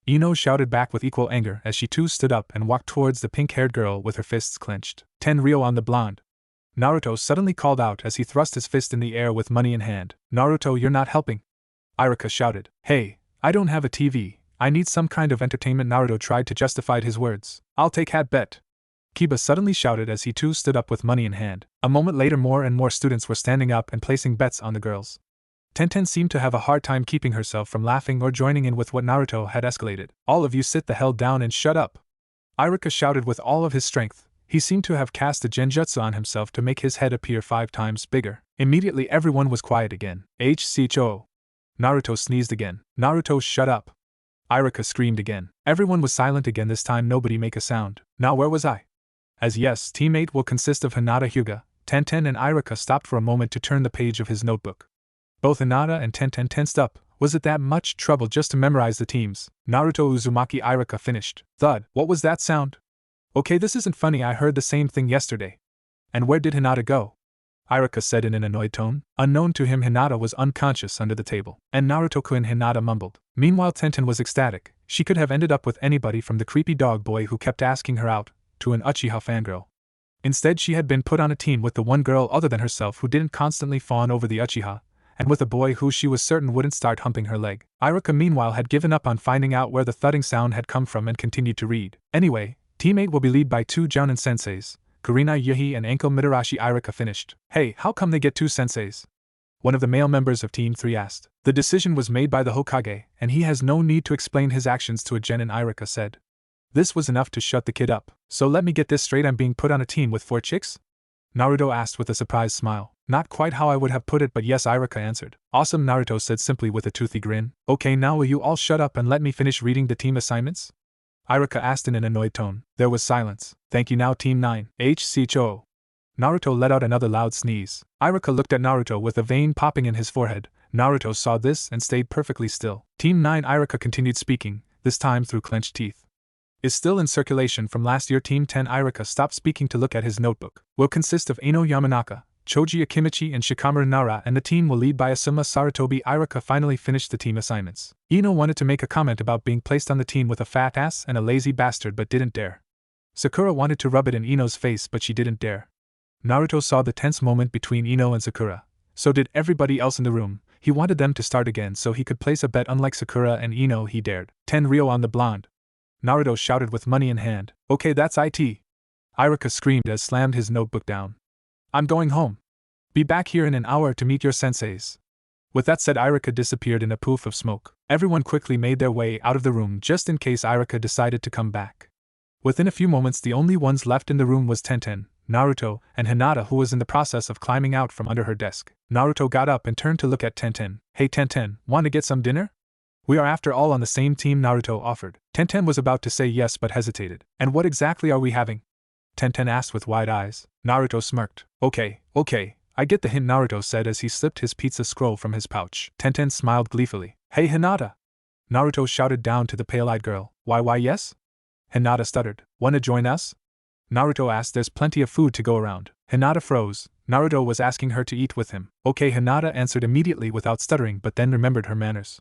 Ino shouted back with equal anger as she too stood up and walked towards the pink-haired girl with her fists clenched. 10 Rio on the blonde. Naruto suddenly called out as he thrust his fist in the air with money in hand. Naruto, you're not helping. Irika shouted. Hey, I don't have a TV. I need some kind of entertainment. Naruto tried to justify his words. I'll take hat bet. Kiba suddenly shouted as he too stood up with money in hand. A moment later, more and more students were standing up and placing bets on the girls. Tenten seemed to have a hard time keeping herself from laughing or joining in with what Naruto had escalated. All of you sit the hell down and shut up. Irika shouted with all of his strength. He seemed to have cast a genjutsu on himself to make his head appear 5 times bigger. Immediately everyone was quiet again. HCHO. Naruto sneezed again. Naruto, shut up. Irika screamed again. Everyone was silent again. This time nobody make a sound. Now where was I? As yes, team 8 will consist of Hinata Hyuga, Tenten and Irika stopped for a moment to turn the page of his notebook. Both Hinata and Tenten tensed up. Was it that much trouble just to memorize the teams? Naruto Uzumaki. Irika finished. Thud. What was that sound? Okay, this isn't funny. I heard the same thing yesterday. And where did Hinata go? Irika said in an annoyed tone. Unknown to him, Hinata was unconscious under the table. And Naruto-kun, Hinata mumbled. Meanwhile, Tenten was ecstatic. She could have ended up with anybody from the creepy dog boy who kept asking her out, to an Uchiha fangirl. Instead, she had been put on a team with the one girl other than herself who didn't constantly fawn over the Uchiha, and with a boy who she was certain wouldn't start humping her leg. Irika meanwhile had given up on finding out where the thudding sound had come from and continued to read. Anyway, Team 8 will be led by 2 Jounin senseis, Kurenai Yuhi and Anko Mitarashi. Irika finished. Hey, how come they get 2 senseis? One of the male members of Team 3 asked. The decision was made by the Hokage, and he has no need to explain his actions to a genin, Irika said. This was enough to shut the kid up. So let me get this straight, I'm being put on a team with 4 chicks? Naruto asked with a surprised smile. Not quite how I would have put it, but yes, Irika answered. Awesome, Naruto said simply with a toothy grin. Okay, now will you all shut up and let me finish reading the team assignments? Irika asked in an annoyed tone. There was silence. Thank you. Now Team 9. HCHO. Naruto let out another loud sneeze. Irika looked at Naruto with a vein popping in his forehead. Naruto saw this and stayed perfectly still. Team 9. Irika continued speaking, this time through clenched teeth. Is still in circulation from last year. Team 10. Irika stopped speaking to look at his notebook. Will consist of Ino Yamanaka, Choji Akimichi and Shikamaru Nara, and the team will lead by Asuma Saratobi. Irika finally finished the team assignments. Ino wanted to make a comment about being placed on the team with a fat ass and a lazy bastard but didn't dare. Sakura wanted to rub it in Ino's face but she didn't dare. Naruto saw the tense moment between Ino and Sakura. So did everybody else in the room. He wanted them to start again so he could place a bet. Unlike Sakura and Ino, he dared. 10 Rio on the blonde. Naruto shouted with money in hand. Okay, that's it. Irika screamed as slammed his notebook down. I'm going home. Be back here in an hour to meet your senseis. With that said, Irika disappeared in a poof of smoke. Everyone quickly made their way out of the room just in case Irika decided to come back. Within a few moments, the only ones left in the room was Tenten, Naruto, and Hinata, who was in the process of climbing out from under her desk. Naruto got up and turned to look at Tenten. Hey Tenten, want to get some dinner? We are after all on the same team, Naruto offered. Tenten was about to say yes but hesitated. And what exactly are we having? Tenten asked with wide eyes. Naruto smirked. Okay, I get the hint, Naruto said as he slipped his pizza scroll from his pouch. Tenten smiled gleefully. Hey Hinata! Naruto shouted down to the pale-eyed girl. Why yes? Hinata stuttered. Wanna join us? Naruto asked. There's plenty of food to go around. Hinata froze. Naruto was asking her to eat with him. Okay, Hinata answered immediately without stuttering, but then remembered her manners.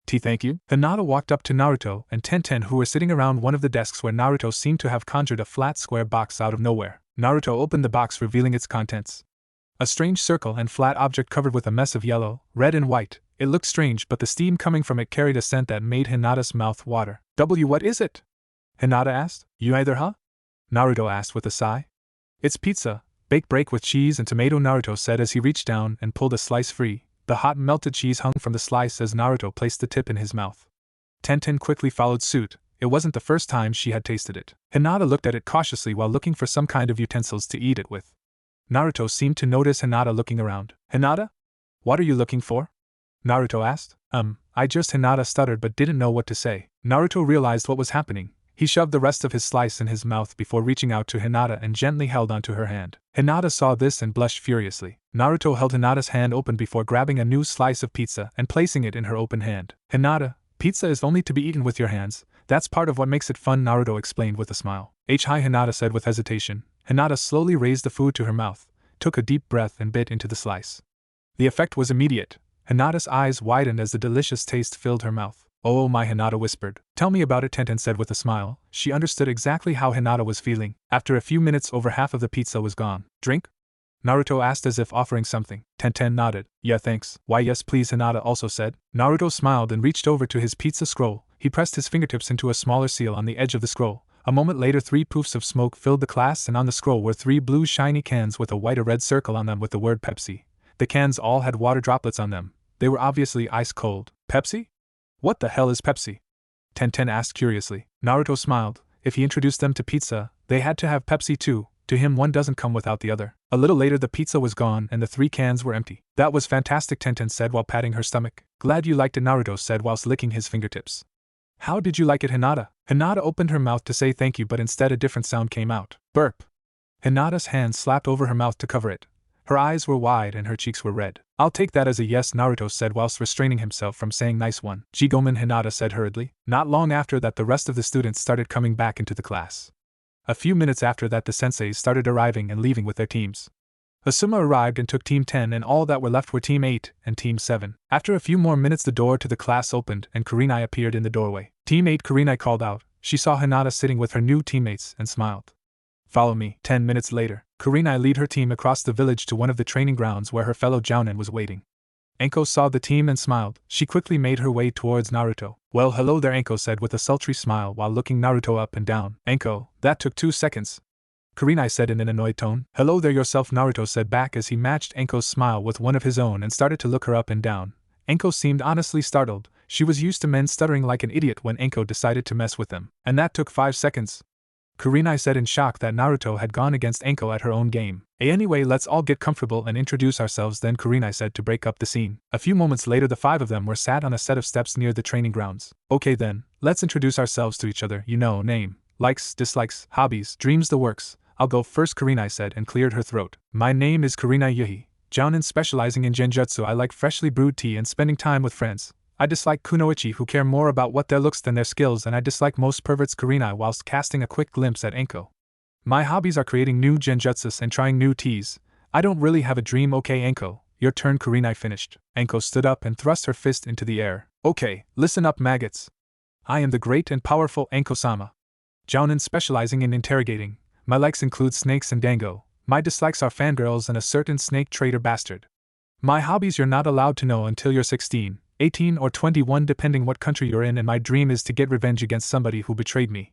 Tea, thank you. Hinata walked up to Naruto and Tenten, who were sitting around one of the desks where Naruto seemed to have conjured a flat square box out of nowhere. Naruto opened the box, revealing its contents. A strange circle and flat object covered with a mess of yellow, red and white. It looked strange, but the steam coming from it carried a scent that made Hinata's mouth water. What is it? Hinata asked. You either, huh? Naruto asked with a sigh. It's pizza, baked break with cheese and tomato, Naruto said as he reached down and pulled a slice free. The hot melted cheese hung from the slice as Naruto placed the tip in his mouth. Tenten quickly followed suit. It wasn't the first time she had tasted it. Hinata looked at it cautiously while looking for some kind of utensils to eat it with. Naruto seemed to notice Hinata looking around. Hinata? What are you looking for? Naruto asked. Hinata stuttered but didn't know what to say. Naruto realized what was happening. He shoved the rest of his slice in his mouth before reaching out to Hinata and gently held onto her hand. Hinata saw this and blushed furiously. Naruto held Hinata's hand open before grabbing a new slice of pizza and placing it in her open hand. Hinata, pizza is only to be eaten with your hands. That's part of what makes it fun, Naruto explained with a smile. Hi, Hinata said with hesitation. Hinata slowly raised the food to her mouth, took a deep breath and bit into the slice. The effect was immediate. Hinata's eyes widened as the delicious taste filled her mouth. Oh my, Hinata whispered. Tell me about it, Tenten said with a smile. She understood exactly how Hinata was feeling. After a few minutes, over half of the pizza was gone. Drink? Naruto asked as if offering something. Tenten nodded. Yeah, thanks. Why yes please, Hinata also said. Naruto smiled and reached over to his pizza scroll. He pressed his fingertips into a smaller seal on the edge of the scroll. A moment later 3 poofs of smoke filled the class and on the scroll were 3 blue shiny cans with a white or red circle on them with the word Pepsi. The cans all had water droplets on them. They were obviously ice cold. Pepsi? What the hell is Pepsi? Tenten asked curiously. Naruto smiled. If he introduced them to pizza, they had to have Pepsi too. To him one doesn't come without the other. A little later the pizza was gone and the 3 cans were empty. That was fantastic, Tenten said while patting her stomach. Glad you liked it, Naruto said whilst licking his fingertips. How did you like it, Hinata? Hinata opened her mouth to say thank you, but instead a different sound came out. Burp. Hinata's hand slapped over her mouth to cover it. Her eyes were wide and her cheeks were red. I'll take that as a yes, Naruto said whilst restraining himself from saying nice one. Jigomen, Hinata said hurriedly. Not long after that the rest of the students started coming back into the class. A few minutes after that the senseis started arriving and leaving with their teams. Asuma arrived and took Team 10 and all that were left were Team 8 and Team 7. After a few more minutes the door to the class opened and Kurenai appeared in the doorway. Team 8, Kurenai called out. She saw Hinata sitting with her new teammates and smiled. Follow me. 10 minutes later, Kurenai led her team across the village to one of the training grounds where her fellow Jounin was waiting. Anko saw the team and smiled. She quickly made her way towards Naruto. Well, hello there, Anko said with a sultry smile while looking Naruto up and down. Anko, that took 2 seconds. Kurenai said in an annoyed tone. Hello there yourself, Naruto said back as he matched Anko's smile with one of his own and started to look her up and down. Anko seemed honestly startled. She was used to men stuttering like an idiot when Anko decided to mess with them. And that took 5 seconds. Kurenai said in shock that Naruto had gone against Anko at her own game. Anyway, let's all get comfortable and introduce ourselves then, Kurenai said to break up the scene. A few moments later the 5 of them were sat on a set of steps near the training grounds. Okay then, let's introduce ourselves to each other, name, likes, dislikes, hobbies, dreams, the works. I'll go first, Kurenai said and cleared her throat. My name is Kurenai Yuhi, Jounin specializing in genjutsu. I like freshly brewed tea and spending time with friends. I dislike kunoichi who care more about what their looks than their skills, and I dislike most perverts, Kurenai whilst casting a quick glimpse at Anko. My hobbies are creating new genjutsus and trying new teas. I don't really have a dream. Okay Anko, your turn, Kurenai finished. Anko stood up and thrust her fist into the air. Okay, listen up maggots. I am the great and powerful Anko-sama. Jounin specializing in interrogating. My likes include snakes and dango. My dislikes are fangirls and a certain snake trader bastard. My hobbies you're not allowed to know until you're 16. 18 or 21 depending what country you're in, and my dream is to get revenge against somebody who betrayed me.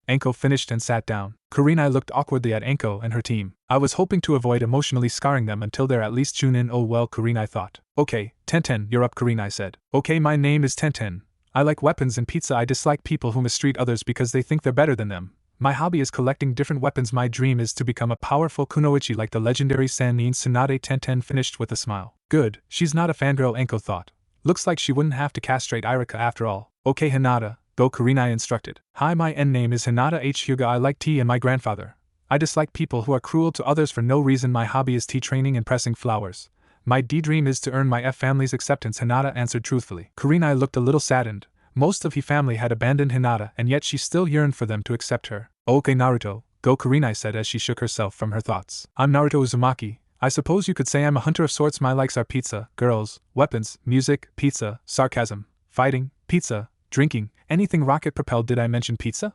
Anko finished and sat down. Kurenai looked awkwardly at Anko and her team. I was hoping to avoid emotionally scarring them until they're at least Chunin. Oh well, Kurenai thought. Okay, Tenten, you're up, Kurenai said. Okay, my name is Tenten. I like weapons and pizza. I dislike people who mistreat others because they think they're better than them. My hobby is collecting different weapons. My dream is to become a powerful kunoichi like the legendary Sannin Tsunade. Tenten finished with a smile. Good, she's not a fangirl, Anko thought. Looks like she wouldn't have to castrate Irika after all. Okay Hinata, go, Kurenai instructed. Hi, my name is Hinata H. Hyuga. I like tea and my grandfather. I dislike people who are cruel to others for no reason. My hobby is tea training and pressing flowers. My dream is to earn my family's acceptance, Hinata answered truthfully. Kurenai looked a little saddened. Most of her family had abandoned Hinata and yet she still yearned for them to accept her. Okay Naruto, Go, Kurenai said as she shook herself from her thoughts. I'm Naruto Uzumaki. I suppose you could say I'm a hunter of sorts. My likes are pizza, girls, weapons, music, pizza, sarcasm, fighting, pizza, drinking, anything rocket-propelled. Did I mention pizza?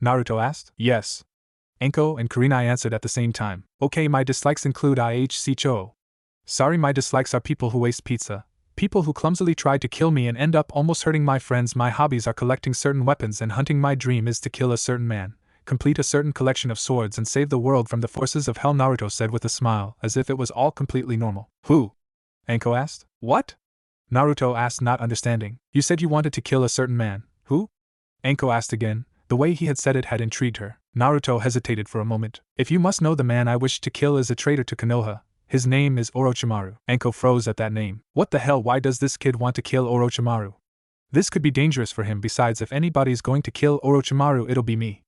Naruto asked. Yes. Enko and Kurenai answered at the same time. Okay, my dislikes include IHCHO. Sorry, my dislikes are people who waste pizza, people who clumsily try to kill me and end up almost hurting my friends. My hobbies are collecting certain weapons and hunting. My dream is to kill a certain man, complete a certain collection of swords and save the world from the forces of hell, Naruto said with a smile, as if it was all completely normal. Who? Enko asked. What? Naruto asked, not understanding. You said you wanted to kill a certain man. Who? Enko asked again. The way he had said it had intrigued her. Naruto hesitated for a moment. If you must know, the man I wish to kill is a traitor to Konoha. His name is Orochimaru. Enko froze at that name. What the hell? Why does this kid want to kill Orochimaru? This could be dangerous for him. Besides, if anybody's going to kill Orochimaru, it'll be me.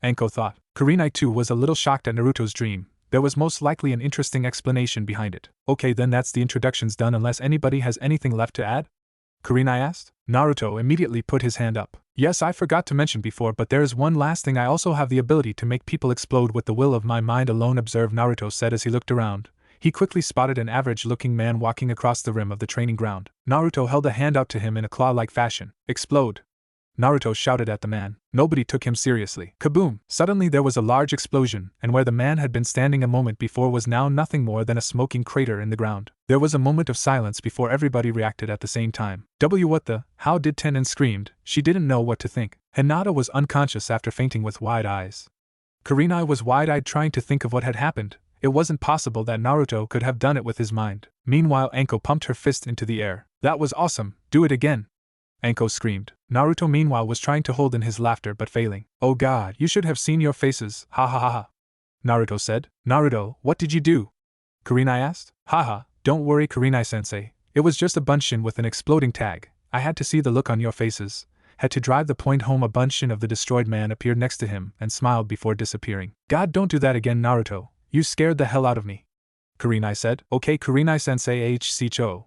Enko thought. Kurenai too was a little shocked at Naruto's dream. There was most likely an interesting explanation behind it. Okay, then that's the introductions done, unless anybody has anything left to add? Kurenai asked. Naruto immediately put his hand up. Yes, I forgot to mention before, but there is one last thing. I also have the ability to make people explode with the will of my mind alone, observed Naruto said as he looked around. He quickly spotted an average-looking man walking across the rim of the training ground. Naruto held a hand out to him in a claw-like fashion. Explode! Naruto shouted at the man. Nobody took him seriously. Kaboom! Suddenly there was a large explosion, and where the man had been standing a moment before was now nothing more than a smoking crater in the ground. There was a moment of silence before everybody reacted at the same time. What the? How did Tenen screamed? She didn't know what to think. Hinata was unconscious after fainting with wide eyes. Kurenai was wide-eyed trying to think of what had happened. It wasn't possible that Naruto could have done it with his mind. Meanwhile, Enko pumped her fist into the air. That was awesome. Do it again. Enko screamed. Naruto meanwhile was trying to hold in his laughter but failing. Oh god, you should have seen your faces. Ha ha ha ha. Naruto said. Naruto, what did you do? Kurenai asked. Haha, don't worry, Kurenai-sensei. It was just a bunshin with an exploding tag. I had to see the look on your faces. Had to drive the point home. A bunshin of the destroyed man appeared next to him and smiled before disappearing. God, don't do that again, Naruto. You scared the hell out of me. Kurenai said. Okay, Kurenai-sensei HCHO.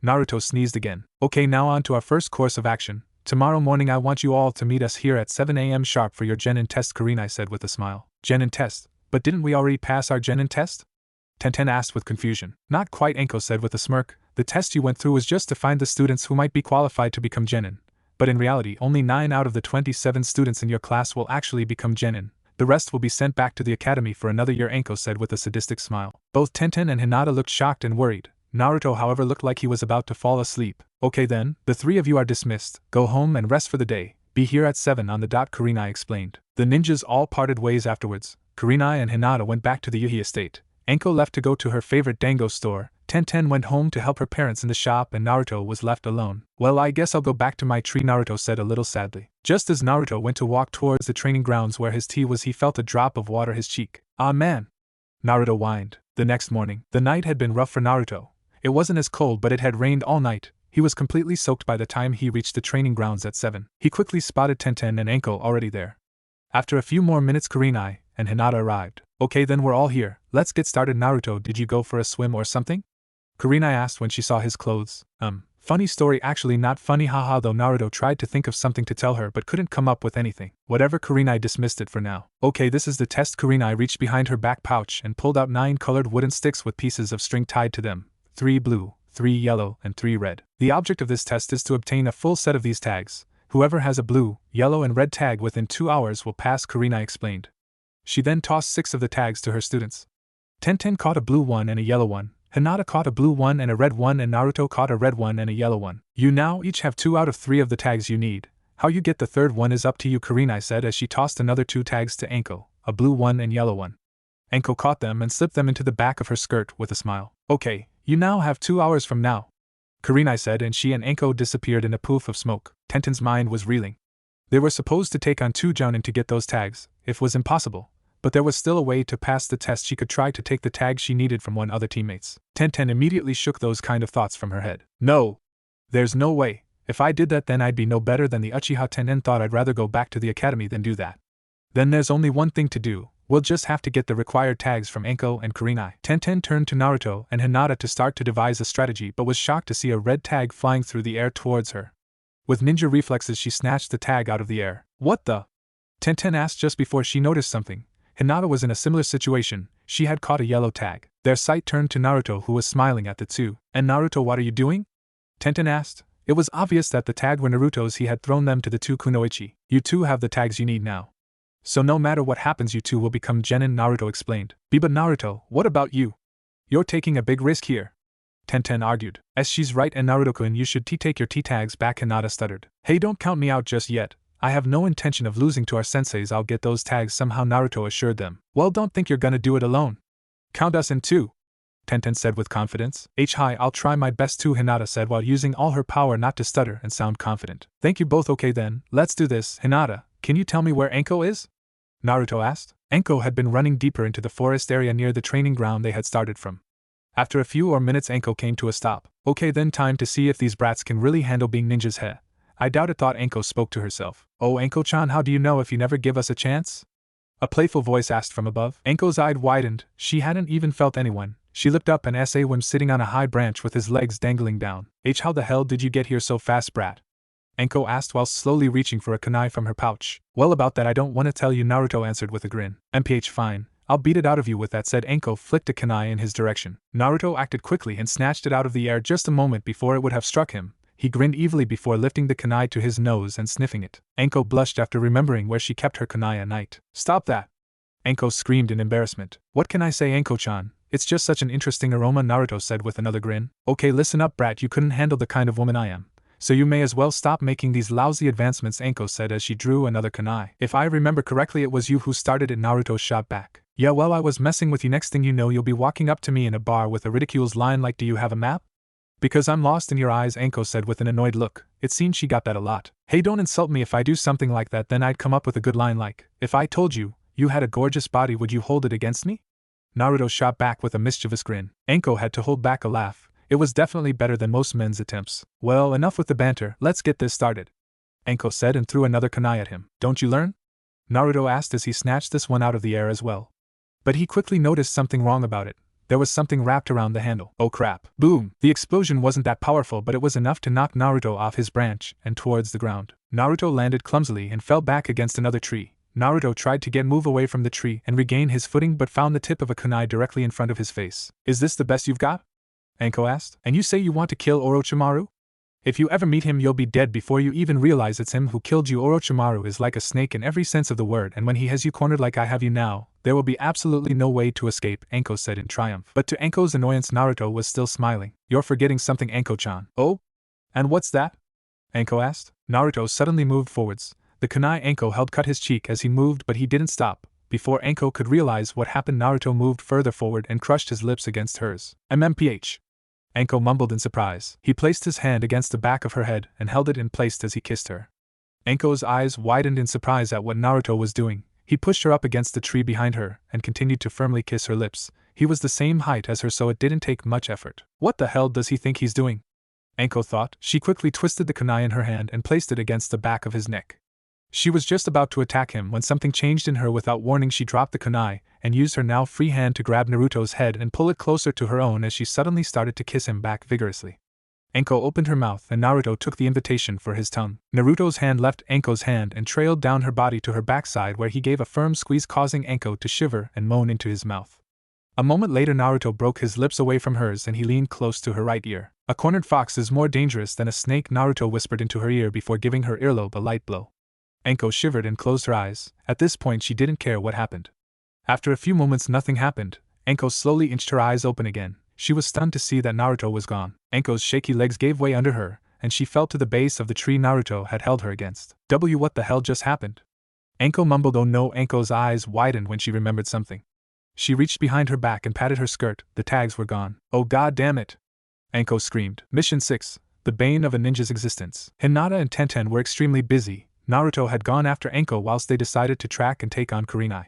Naruto sneezed again. Okay, now on to our first course of action. Tomorrow morning I want you all to meet us here at 7 a.m. sharp for your Genin test, Kurenai said with a smile. Genin test? But didn't we already pass our Genin test? Tenten asked with confusion. Not quite, Enko said with a smirk. The test you went through was just to find the students who might be qualified to become Genin. But in reality, only 9 out of the 27 students in your class will actually become Genin. The rest will be sent back to the academy for another year, Enko said with a sadistic smile. Both Tenten and Hinata looked shocked and worried. Naruto, however, looked like he was about to fall asleep. Okay then, the 3 of you are dismissed. Go home and rest for the day. Be here at 7 on the dot, Kurenai explained. The ninjas all parted ways afterwards. Kurenai and Hinata went back to the Yuhi estate. Enko left to go to her favorite dango store. Tenten went home to help her parents in the shop, and Naruto was left alone. Well, I guess I'll go back to my tree, Naruto said a little sadly. Just as Naruto went to walk towards the training grounds where his tea was, he felt a drop of water his cheek. Ah man! Naruto whined. The next morning, the night had been rough for Naruto. It wasn't as cold, but it had rained all night. He was completely soaked by the time he reached the training grounds at 7. He quickly spotted Tenten and Enko already there. After a few more minutes, Kurenai and Hinata arrived. Okay then, we're all here. Let's get started. Naruto, did you go for a swim or something? Kurenai asked when she saw his clothes. Funny story, actually not funny, haha, though Naruto tried to think of something to tell her but couldn't come up with anything. Whatever, Kurenai dismissed it for now. Okay, this is the test. Kurenai reached behind her back pouch and pulled out 9 colored wooden sticks with pieces of string tied to them. 3 blue, 3 yellow, and 3 red. The object of this test is to obtain a full set of these tags. Whoever has a blue, yellow, and red tag within 2 hours will pass, Kurenai explained. She then tossed 6 of the tags to her students. Tenten caught a blue one and a yellow one. Hinata caught a blue one and a red one, and Naruto caught a red one and a yellow one. You now each have 2 out of 3 of the tags you need. How you get the third one is up to you, Kurenai said as she tossed another 2 tags to Enko, a blue one and yellow one. Enko caught them and slipped them into the back of her skirt with a smile. Okay, you now have 2 hours from now, Kurenai said, and she and Enko disappeared in a poof of smoke. Tenten's mind was reeling. They were supposed to take on 2 jounin to get those tags, if it was impossible. But there was still a way to pass the test. She could try to take the tag she needed from one other teammates. Tenten immediately shook those kind of thoughts from her head. No! There's no way. If I did that, then I'd be no better than the Uchiha. Tenen thought I'd rather go back to the academy than do that. Then there's only one thing to do. We'll just have to get the required tags from Enko and Kurenai. Tenten turned to Naruto and Hinata to start to devise a strategy, but was shocked to see a red tag flying through the air towards her. With ninja reflexes, she snatched the tag out of the air. What the? Tenten asked just before she noticed something. Hinata was in a similar situation. She had caught a yellow tag. Their sight turned to Naruto, who was smiling at the two. And Naruto, what are you doing? Tenten asked. It was obvious that the tag were Naruto's. He had thrown them to the two kunoichi. You two have the tags you need now. So no matter what happens, you two will become genin, Naruto explained. But Naruto, what about you? You're taking a big risk here. Tenten argued. As she's right, and Naruto-kun, you should take your T-tags back, Hinata stuttered. Hey, don't count me out just yet. I have no intention of losing to our senseis. I'll get those tags somehow, Naruto assured them. Well, don't think you're gonna do it alone. Count us in too, Tenten said with confidence. Hi, I'll try my best too, Hinata said while using all her power not to stutter and sound confident. Thank you both. Okay then, let's do this. Hinata, can you tell me where Anko is? Naruto asked. Anko had been running deeper into the forest area near the training ground they had started from. After a few minutes, Anko came to a stop. Okay then, time to see if these brats can really handle being ninjas. I doubt it, thought Anko spoke to herself. Oh, Anko-chan, how do you know if you never give us a chance? A playful voice asked from above. Anko's eyes widened. She hadn't even felt anyone. She looked up and saw Wim sitting on a high branch with his legs dangling down. How the hell did you get here so fast, brat? Anko asked while slowly reaching for a kunai from her pouch. Well, about that I don't want to tell you, Naruto answered with a grin. Fine. I'll beat it out of you. With that said, Anko flicked a kunai in his direction. Naruto acted quickly and snatched it out of the air just a moment before it would have struck him. He grinned evilly before lifting the kunai to his nose and sniffing it. Anko blushed after remembering where she kept her kunai at night. Stop that! Anko screamed in embarrassment. What can I say, Anko-chan? It's just such an interesting aroma, Naruto said with another grin. Okay, listen up, brat, you couldn't handle the kind of woman I am. So you may as well stop making these lousy advancements, Anko said as she drew another kunai. If I remember correctly, it was you who started it, Naruto shot back. Yeah, well, I was messing with you. Next thing you know, you'll be walking up to me in a bar with a ridiculous line like, do you have a map? Because I'm lost in your eyes, Anko said with an annoyed look. It seems she got that a lot. Hey, don't insult me. If I do something like that, then I'd come up with a good line like, if I told you, you had a gorgeous body, would you hold it against me? Naruto shot back with a mischievous grin. Anko had to hold back a laugh. It was definitely better than most men's attempts. Well, enough with the banter, let's get this started, Anko said and threw another kunai at him. Don't you learn? Naruto asked as he snatched this one out of the air as well. But he quickly noticed something wrong about it. There was something wrapped around the handle. Oh crap. Boom! The explosion wasn't that powerful, but it was enough to knock Naruto off his branch and towards the ground. Naruto landed clumsily and fell back against another tree. Naruto tried to move away from the tree and regain his footing, but found the tip of a kunai directly in front of his face. Is this the best you've got? Anko asked. And you say you want to kill Orochimaru? If you ever meet him, you'll be dead before you even realize it's him who killed you. Orochimaru is like a snake in every sense of the word, and when he has you cornered like I have you now, there will be absolutely no way to escape, Anko said in triumph. But to Anko's annoyance, Naruto was still smiling. You're forgetting something, Anko-chan. Oh? And what's that? Anko asked. Naruto suddenly moved forwards. The kunai Anko held cut his cheek as he moved, but he didn't stop. Before Anko could realize what happened, Naruto moved further forward and crushed his lips against hers. MMPH. Anko mumbled in surprise. He placed his hand against the back of her head and held it in place as he kissed her. Anko's eyes widened in surprise at what Naruto was doing. He pushed her up against the tree behind her and continued to firmly kiss her lips. He was the same height as her, so it didn't take much effort. What the hell does he think he's doing? Anko thought. She quickly twisted the kunai in her hand and placed it against the back of his neck. She was just about to attack him when something changed in her. Without warning, she dropped the kunai and used her now free hand to grab Naruto's head and pull it closer to her own as she suddenly started to kiss him back vigorously. Anko opened her mouth and Naruto took the invitation for his tongue. Naruto's hand left Anko's hand and trailed down her body to her backside, where he gave a firm squeeze, causing Anko to shiver and moan into his mouth. A moment later, Naruto broke his lips away from hers and he leaned close to her right ear. A cornered fox is more dangerous than a snake, Naruto whispered into her ear before giving her earlobe a light blow. Anko shivered and closed her eyes. At this point, she didn't care what happened. After a few moments, nothing happened. Anko slowly inched her eyes open again. She was stunned to see that Naruto was gone. Anko's shaky legs gave way under her, and she fell to the base of the tree Naruto had held her against. What the hell just happened? Anko mumbled. Oh no. Anko's eyes widened when she remembered something. She reached behind her back and patted her skirt. The tags were gone. Oh god damn it! Anko screamed. Mission 6. The bane of a ninja's existence. Hinata and Tenten were extremely busy. Naruto had gone after Anko whilst they decided to track and take on Kurenai.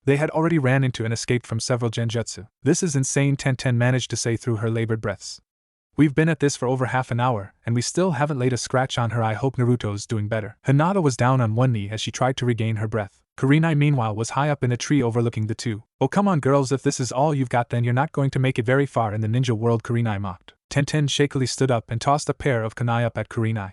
They had already ran into and escaped from several genjutsu. This is insane, Tenten managed to say through her labored breaths. We've been at this for over half an hour, and we still haven't laid a scratch on her. I hope Naruto's doing better. Hinata was down on one knee as she tried to regain her breath. Kurenai meanwhile was high up in a tree overlooking the two. Oh come on girls, if this is all you've got then you're not going to make it very far in the ninja world, Kurenai mocked. Tenten shakily stood up and tossed a pair of kunai up at Kurenai.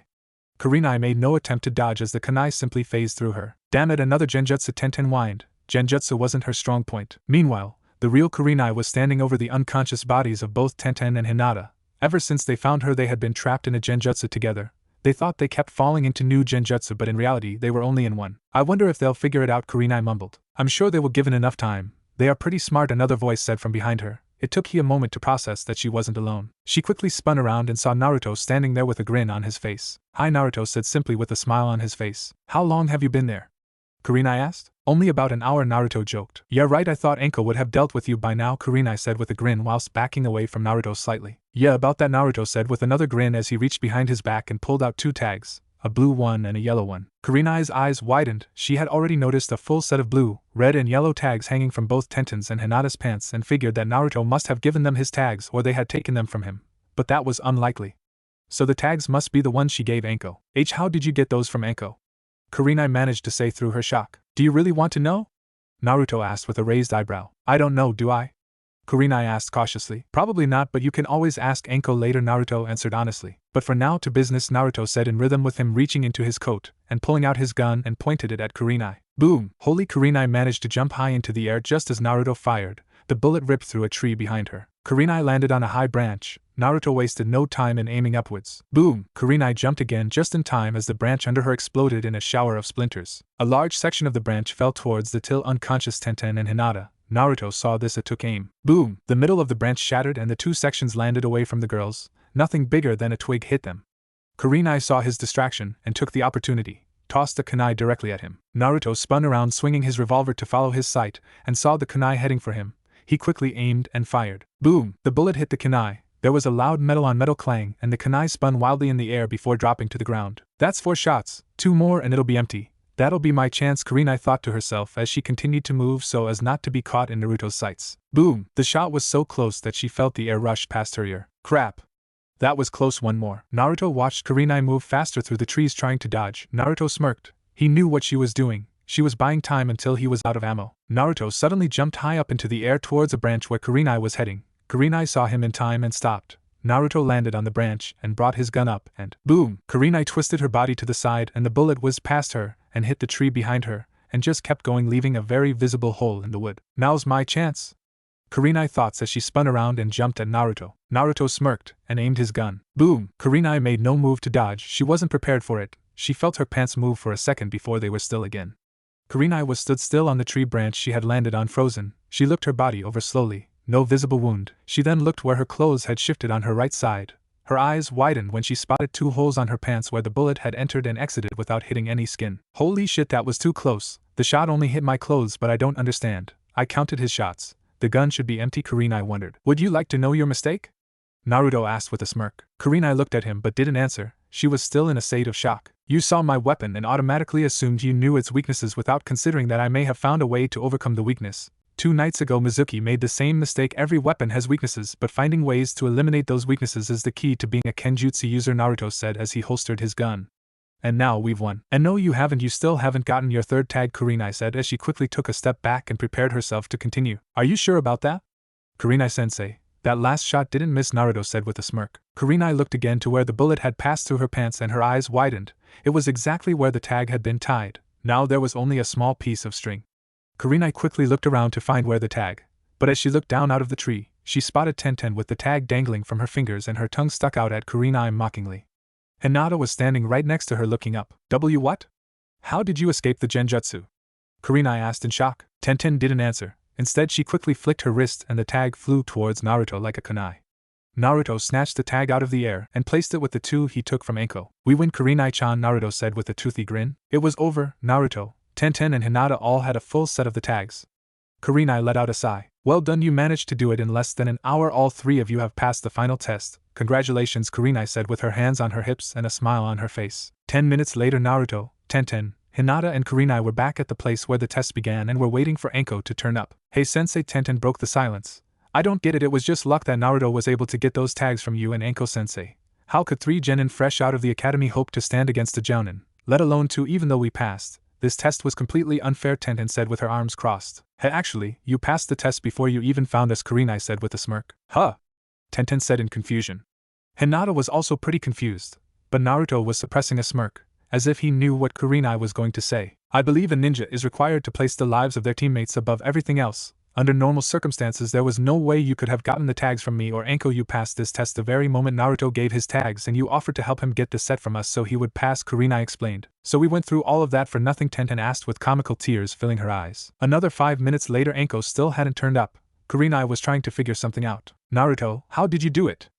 Kurenai made no attempt to dodge as the kunai simply phased through her. Damn it, another genjutsu, Tenten whined. Genjutsu wasn't her strong point. Meanwhile, the real Kurenai was standing over the unconscious bodies of both Tenten and Hinata. Ever since they found her, they had been trapped in a genjutsu together. They thought they kept falling into new genjutsu, but in reality they were only in one. I wonder if they'll figure it out, Kurenai mumbled. I'm sure they will given enough time. They are pretty smart, another voice said from behind her. It took Hi a moment to process that she wasn't alone. She quickly spun around and saw Naruto standing there with a grin on his face. Hi, Naruto said simply with a smile on his face. How long have you been there? Kurenai asked. Only about an hour, Naruto joked. Yeah right, I thought Anko would have dealt with you by now, Kurenai said with a grin whilst backing away from Naruto slightly. Yeah, about that, Naruto said with another grin as he reached behind his back and pulled out 2 tags, a blue one and a yellow one. Kurenai's eyes widened. She had already noticed a full set of blue, red and yellow tags hanging from both Tenten's and Hinata's pants and figured that Naruto must have given them his tags or they had taken them from him. But that was unlikely. So the tags must be the ones she gave Anko. How did you get those from Anko? Kurenai managed to say through her shock. Do you really want to know? Naruto asked with a raised eyebrow. I don't know, do I? Kurenai asked cautiously. Probably not, but you can always ask Anko later, Naruto answered honestly. But for now, to business, Naruto said in rhythm with him reaching into his coat and pulling out his gun and pointed it at Kurenai. Boom! Holy, Kurenai managed to jump high into the air just as Naruto fired. The bullet ripped through a tree behind her. Kurenai landed on a high branch. Naruto wasted no time in aiming upwards. Boom! Kurenai jumped again just in time as the branch under her exploded in a shower of splinters. A large section of the branch fell towards the till unconscious Tenten and Hinata. Naruto saw this and took aim. Boom! The middle of the branch shattered and the 2 sections landed away from the girls. Nothing bigger than a twig hit them. Kurenai saw his distraction and took the opportunity, tossed a kunai directly at him. Naruto spun around swinging his revolver to follow his sight and saw the kunai heading for him. He quickly aimed and fired. Boom! The bullet hit the kunai. There was a loud metal-on-metal clang and the kunai spun wildly in the air before dropping to the ground. That's 4 shots. 2 more and it'll be empty. That'll be my chance, Kurenai thought to herself as she continued to move so as not to be caught in Naruto's sights. Boom! The shot was so close that she felt the air rush past her ear. Crap! That was close, one more. Naruto watched Kurenai move faster through the trees trying to dodge. Naruto smirked. He knew what she was doing. She was buying time until he was out of ammo. Naruto suddenly jumped high up into the air towards a branch where Kurenai was heading. Kurenai saw him in time and stopped. Naruto landed on the branch and brought his gun up and boom! Kurenai twisted her body to the side and the bullet whizzed past her and hit the tree behind her and just kept going, leaving a very visible hole in the wood. Now's my chance, Kurenai thought as she spun around and jumped at Naruto. Naruto smirked and aimed his gun. Boom! Kurenai made no move to dodge. She wasn't prepared for it. She felt her pants move for a second before they were still again. Kurenai was stood still on the tree branch she had landed on, frozen. She looked her body over slowly. No visible wound. She then looked where her clothes had shifted on her right side. Her eyes widened when she spotted 2 holes on her pants where the bullet had entered and exited without hitting any skin. Holy shit, that was too close. The shot only hit my clothes, but I don't understand. I counted his shots. The gun should be empty, Kurenai wondered. Would you like to know your mistake? Naruto asked with a smirk. Kurenai looked at him but didn't answer. She was still in a state of shock. You saw my weapon and automatically assumed you knew its weaknesses without considering that I may have found a way to overcome the weakness. 2 nights ago Mizuki made the same mistake. Every weapon has weaknesses, but finding ways to eliminate those weaknesses is the key to being a Kenjutsu user, Naruto said as he holstered his gun. And now we've won. And no, you haven't. You still haven't gotten your 3rd tag, Kurenai said as she quickly took a step back and prepared herself to continue. Are you sure about that? Kurenai-sensei, that last shot didn't miss, Naruto said with a smirk. Kurenai looked again to where the bullet had passed through her pants and her eyes widened. It was exactly where the tag had been tied. Now there was only a small piece of string. Kurenai quickly looked around to find where the tag. But as she looked down out of the tree, she spotted Tenten with the tag dangling from her fingers and her tongue stuck out at Kurenai mockingly. Hinata was standing right next to her looking up. What? How did you escape the genjutsu? Kurenai asked in shock. Tenten didn't answer. Instead she quickly flicked her wrist and the tag flew towards Naruto like a kunai. Naruto snatched the tag out of the air and placed it with the 2 he took from Anko. We win, Kurenai-chan, Naruto said with a toothy grin. It was over, Naruto. Tenten and Hinata all had a full set of the tags. Kurenai let out a sigh. Well done, you managed to do it in less than an hour. All 3 of you have passed the final test. Congratulations, Kurenai said with her hands on her hips and a smile on her face. 10 minutes later Naruto, Tenten, Hinata and Kurenai were back at the place where the test began and were waiting for Anko to turn up. Hey sensei, Tenten broke the silence. I don't get it. It was just luck that Naruto was able to get those tags from you and Anko sensei. How could 3 genin fresh out of the academy hope to stand against a jounin? Let alone 2, even though we passed. This test was completely unfair, Tenten said with her arms crossed. Hey, actually, you passed the test before you even found us, Kurenai said with a smirk. Huh? Tenten said in confusion. Hinata was also pretty confused, but Naruto was suppressing a smirk, as if he knew what Kurenai was going to say. I believe a ninja is required to place the lives of their teammates above everything else. Under normal circumstances there was no way you could have gotten the tags from me or Anko. You passed this test the very moment Naruto gave his tags and you offered to help him get the set from us so he would pass, Kurenai explained. So we went through all of that for nothing, Tenten asked with comical tears filling her eyes. Another 5 minutes later Anko still hadn't turned up. Kurenai was trying to figure something out. Naruto, how did you do it?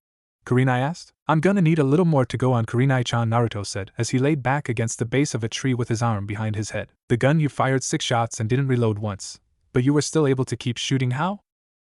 Kurenai asked. I'm gonna need a little more to go on, Kurenai-chan, Naruto said as he laid back against the base of a tree with his arm behind his head. The gun, you fired 6 shots and didn't reload once. But you were still able to keep shooting, how?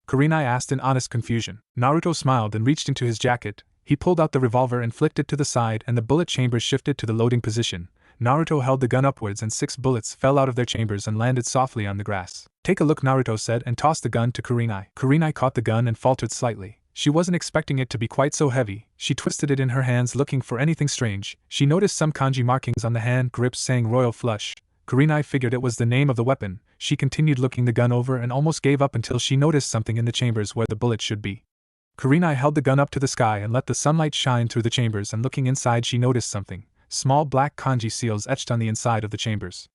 Kurenai asked in honest confusion. Naruto smiled and reached into his jacket. He pulled out the revolver and flicked it to the side and the bullet chambers shifted to the loading position. Naruto held the gun upwards and 6 bullets fell out of their chambers and landed softly on the grass. Take a look, Naruto said and tossed the gun to Kurenai. Kurenai caught the gun and faltered slightly. She wasn't expecting it to be quite so heavy. She twisted it in her hands looking for anything strange. She noticed some kanji markings on the hand grips saying Royal Flush. Kurenai figured it was the name of the weapon. She continued looking the gun over and almost gave up until she noticed something in the chambers where the bullet should be. Kurenai held the gun up to the sky and let the sunlight shine through the chambers, and looking inside she noticed something. Small black kanji seals etched on the inside of the chambers.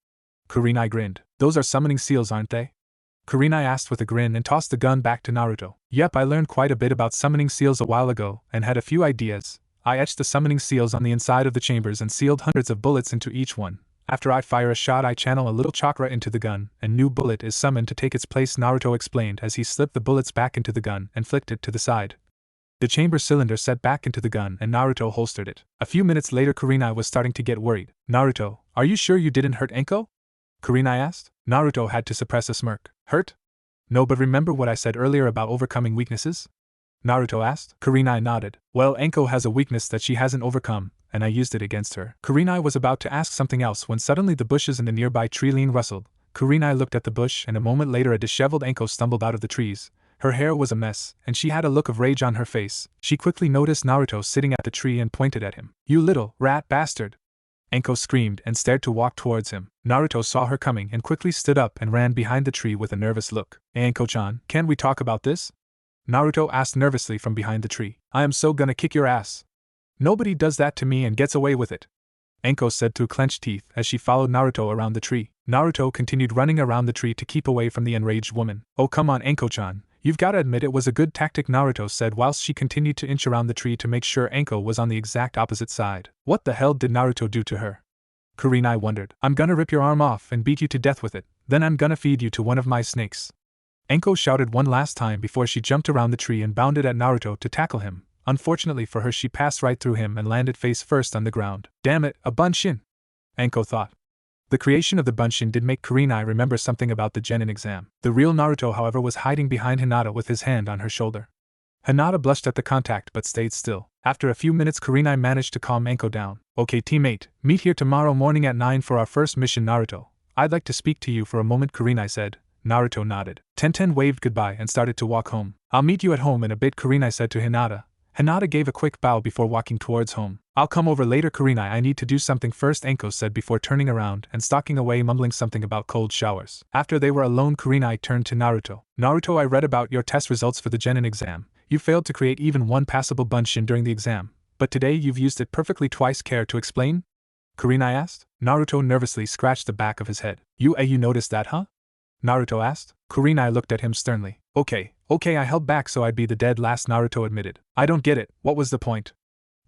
Kurenai grinned. Those are summoning seals, aren't they? Kurenai asked with a grin and tossed the gun back to Naruto. Yep, I learned quite a bit about summoning seals a while ago and had a few ideas. I etched the summoning seals on the inside of the chambers and sealed hundreds of bullets into each one. After I fire a shot I channel a little chakra into the gun, and new bullet is summoned to take its place, Naruto explained as he slipped the bullets back into the gun and flicked it to the side. The chamber cylinder set back into the gun and Naruto holstered it. A few minutes later Kurenai was starting to get worried. Naruto, are you sure you didn't hurt Anko? Kurenai asked. Naruto had to suppress a smirk. Hurt? No, but remember what I said earlier about overcoming weaknesses? Naruto asked. Kurenai nodded. Well, Anko has a weakness that she hasn't overcome, and I used it against her. Kurenai was about to ask something else when suddenly the bushes in the nearby tree line rustled. Kurenai looked at the bush and a moment later a disheveled Anko stumbled out of the trees. Her hair was a mess, and she had a look of rage on her face. She quickly noticed Naruto sitting at the tree and pointed at him. You little rat bastard! Anko screamed and stared to walk towards him. Naruto saw her coming and quickly stood up and ran behind the tree with a nervous look. Anko-chan, can't we talk about this? Naruto asked nervously from behind the tree. I am so gonna kick your ass. Nobody does that to me and gets away with it, Anko said through clenched teeth as she followed Naruto around the tree. Naruto continued running around the tree to keep away from the enraged woman. Oh come on Anko-chan, you've gotta admit it was a good tactic, Naruto said whilst she continued to inch around the tree to make sure Anko was on the exact opposite side. What the hell did Naruto do to her? Kurenai wondered. I'm gonna rip your arm off and beat you to death with it, then I'm gonna feed you to one of my snakes. Anko shouted one last time before she jumped around the tree and bounded at Naruto to tackle him. Unfortunately for her she passed right through him and landed face first on the ground. Damn it, a bunshin! Anko thought. The creation of the bunshin did make Kurenai remember something about the genin exam. The real Naruto however was hiding behind Hinata with his hand on her shoulder. Hinata blushed at the contact but stayed still. After a few minutes Kurenai managed to calm Anko down. Okay teammate, meet here tomorrow morning at 9 for our first mission, Naruto. I'd like to speak to you for a moment, Kurenai said. Naruto nodded. Tenten waved goodbye and started to walk home. I'll meet you at home in a bit, Kurenai said to Hinata. Hinata gave a quick bow before walking towards home. I'll come over later, Kurenai, I need to do something first, Anko said before turning around and stalking away, mumbling something about cold showers. After they were alone Kurenai turned to Naruto. Naruto, I read about your test results for the genin exam. You failed to create even one passable bunshin during the exam, but today you've used it perfectly twice. Care to explain? Kurenai asked. Naruto nervously scratched the back of his head. You noticed that, huh? Naruto asked. Kurenai looked at him sternly. Okay, I held back so I'd be the dead last, Naruto admitted. I don't get it, what was the point?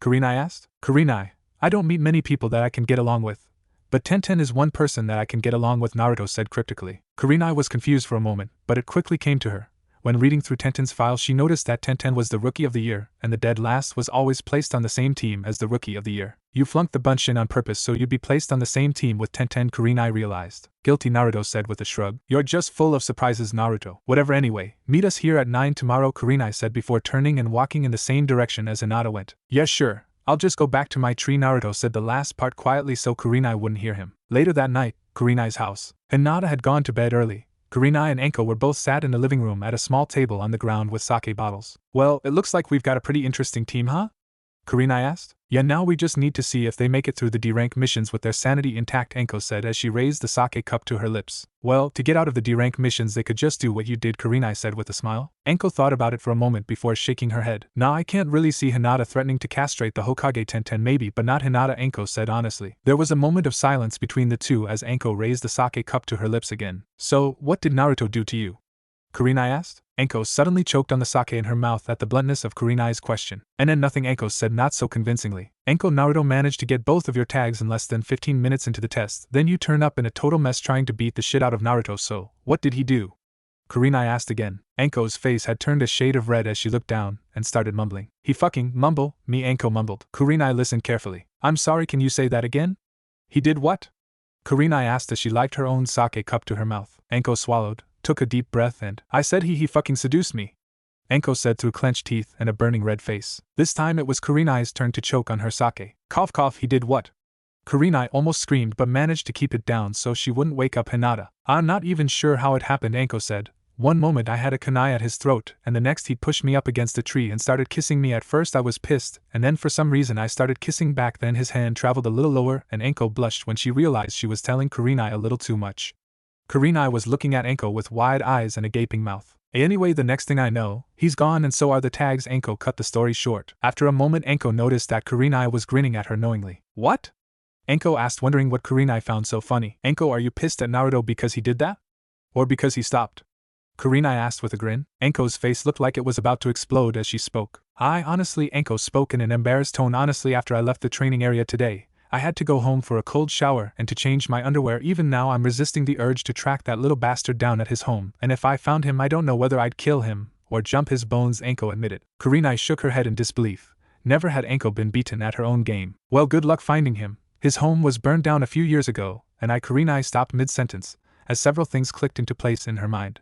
Kurenai asked. Kurenai, I don't meet many people that I can get along with, but Tenten is one person that I can get along with, Naruto said cryptically. Kurenai was confused for a moment, but it quickly came to her. When reading through Tenten's file she noticed that Tenten was the Rookie of the Year, and the dead last was always placed on the same team as the Rookie of the Year. You flunked the bunshin on purpose so you'd be placed on the same team with Tenten, Kurenai realized. Guilty, Naruto said with a shrug. You're just full of surprises, Naruto. Whatever anyway, meet us here at 9 tomorrow, Kurenai said before turning and walking in the same direction as Hinata went. Yes sure, I'll just go back to my tree, Naruto said the last part quietly so Kurenai wouldn't hear him. Later that night, Kurenai's house. Hinata had gone to bed early. Kurenai and Anko were both sat in the living room at a small table on the ground with sake bottles. Well, it looks like we've got a pretty interesting team, huh? Kurenai asked. Yeah, now we just need to see if they make it through the D-rank missions with their sanity intact, Anko said as she raised the sake cup to her lips. Well, to get out of the D-rank missions they could just do what you did, Kurenai said with a smile. Anko thought about it for a moment before shaking her head. Nah, I can't really see Hinata threatening to castrate the Hokage Tenten, maybe, but not Hinata, Anko said honestly. There was a moment of silence between the two as Anko raised the sake cup to her lips again. So, what did Naruto do to you? Kurenai asked. Anko suddenly choked on the sake in her mouth at the bluntness of Kurenai's question. And then nothing, Anko said not so convincingly. Anko, Naruto managed to get both of your tags in less than 15 minutes into the test, then you turn up in a total mess trying to beat the shit out of Naruto, so, what did he do? Kurenai asked again. Anko's face had turned a shade of red as she looked down and started mumbling. He fucking mumble me, Anko mumbled. Kurenai listened carefully. I'm sorry, can you say that again? He did what? Kurenai asked as she licked her own sake cup to her mouth. Anko swallowed, took a deep breath and, I said he fucking seduced me, Anko said through clenched teeth and a burning red face. This time it was Kurenai's turn to choke on her sake. Cough cough, he did what? Kurenai almost screamed but managed to keep it down so she wouldn't wake up Hinata. I'm not even sure how it happened, Anko said. One moment I had a kunai at his throat, and the next he'd pushed me up against a tree and started kissing me. At first I was pissed, and then for some reason I started kissing back. Then his hand traveled a little lower and Anko blushed when she realized she was telling Kurenai a little too much. Kurenai was looking at Anko with wide eyes and a gaping mouth. Anyway, the next thing I know, he's gone and so are the tags. Anko cut the story short. After a moment Anko noticed that Kurenai was grinning at her knowingly. What? Anko asked, wondering what Kurenai found so funny. Anko, are you pissed at Naruto because he did that? Or because he stopped? Kurenai asked with a grin. Anko's face looked like it was about to explode as she spoke. I honestly, Anko spoke in an embarrassed tone, honestly after I left the training area today, I had to go home for a cold shower and to change my underwear. Even now I'm resisting the urge to track that little bastard down at his home, and if I found him I don't know whether I'd kill him or jump his bones, Anko admitted. Kurenai shook her head in disbelief. Never had Anko been beaten at her own game. Well, good luck finding him. His home was burned down a few years ago, and Kurenai stopped mid-sentence, as several things clicked into place in her mind.